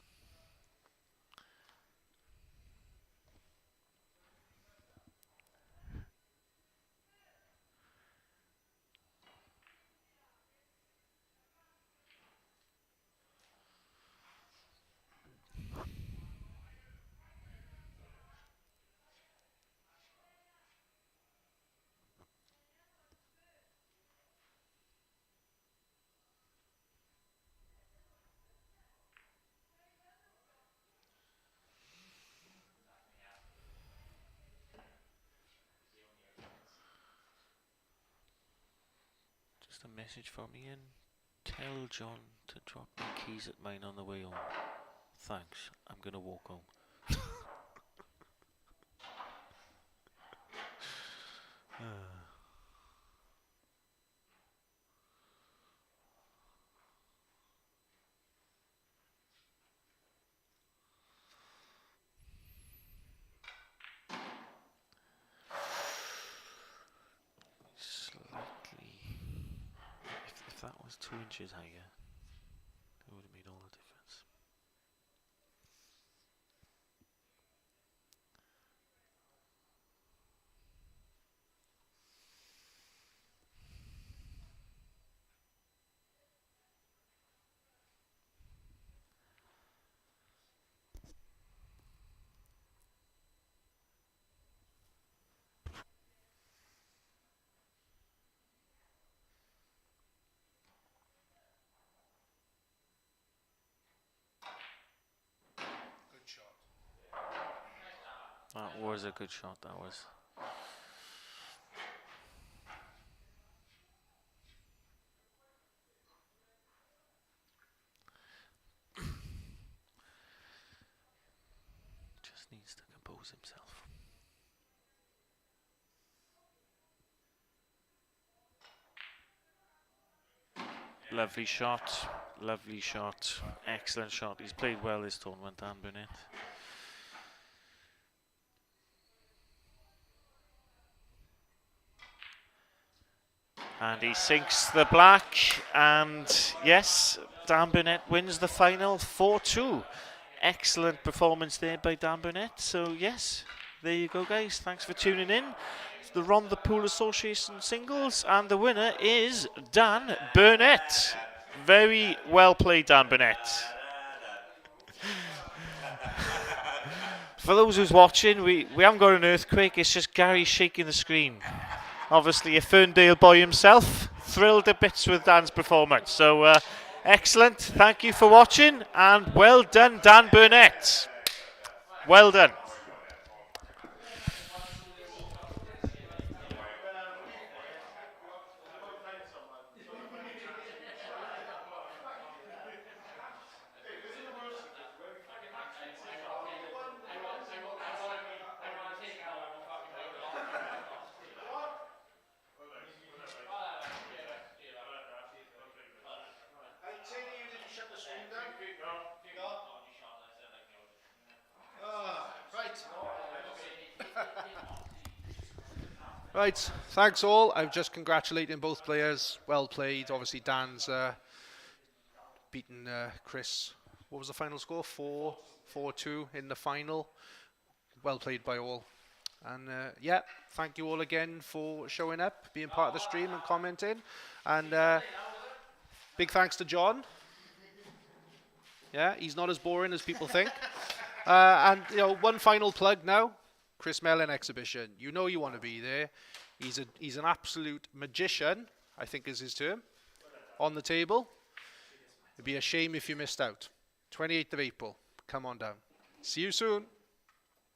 Just a message from Ian. Tell John to drop my keys at mine on the way home. Thanks, I'm gonna walk home. Slightly. If that was 2 inches higher, it would have made all the difference. Good shot. That was a good shot, that was. Just needs to compose himself. Lovely shot, lovely shot, excellent shot. He's played well this tournament, Dan Burnett. And he sinks the black, and yes, Dan Burnett wins the final 4-2. Excellent performance there by Dan Burnett. So yes, there you go, guys. Thanks for tuning in. It's the Rhondda Pool Association Singles, and the winner is Dan Burnett. Very well played, Dan Burnett. For those who's watching, we haven't got an earthquake. It's just Gary shaking the screen. Obviously a Ferndale boy himself, thrilled to bits with Dan's performance. So excellent, thank you for watching, and well done, Dan Burnett. Well done. You didn't shut the screen down? Right, thanks all. I'm just congratulating both players. Well played. Obviously, Dan's beaten Chris. What was the final score? 4-2 in the final. Well played by all. And yeah, thank you all again for showing up, being part of the stream and commenting. And big thanks to John. Yeah, he's not as boring as people think. And you know, one final plug now. Chris Mellon exhibition. You know you want to be there. He's an absolute magician, I think is his term, on the table. It'd be a shame if you missed out. 28th of April. Come on down. See you soon.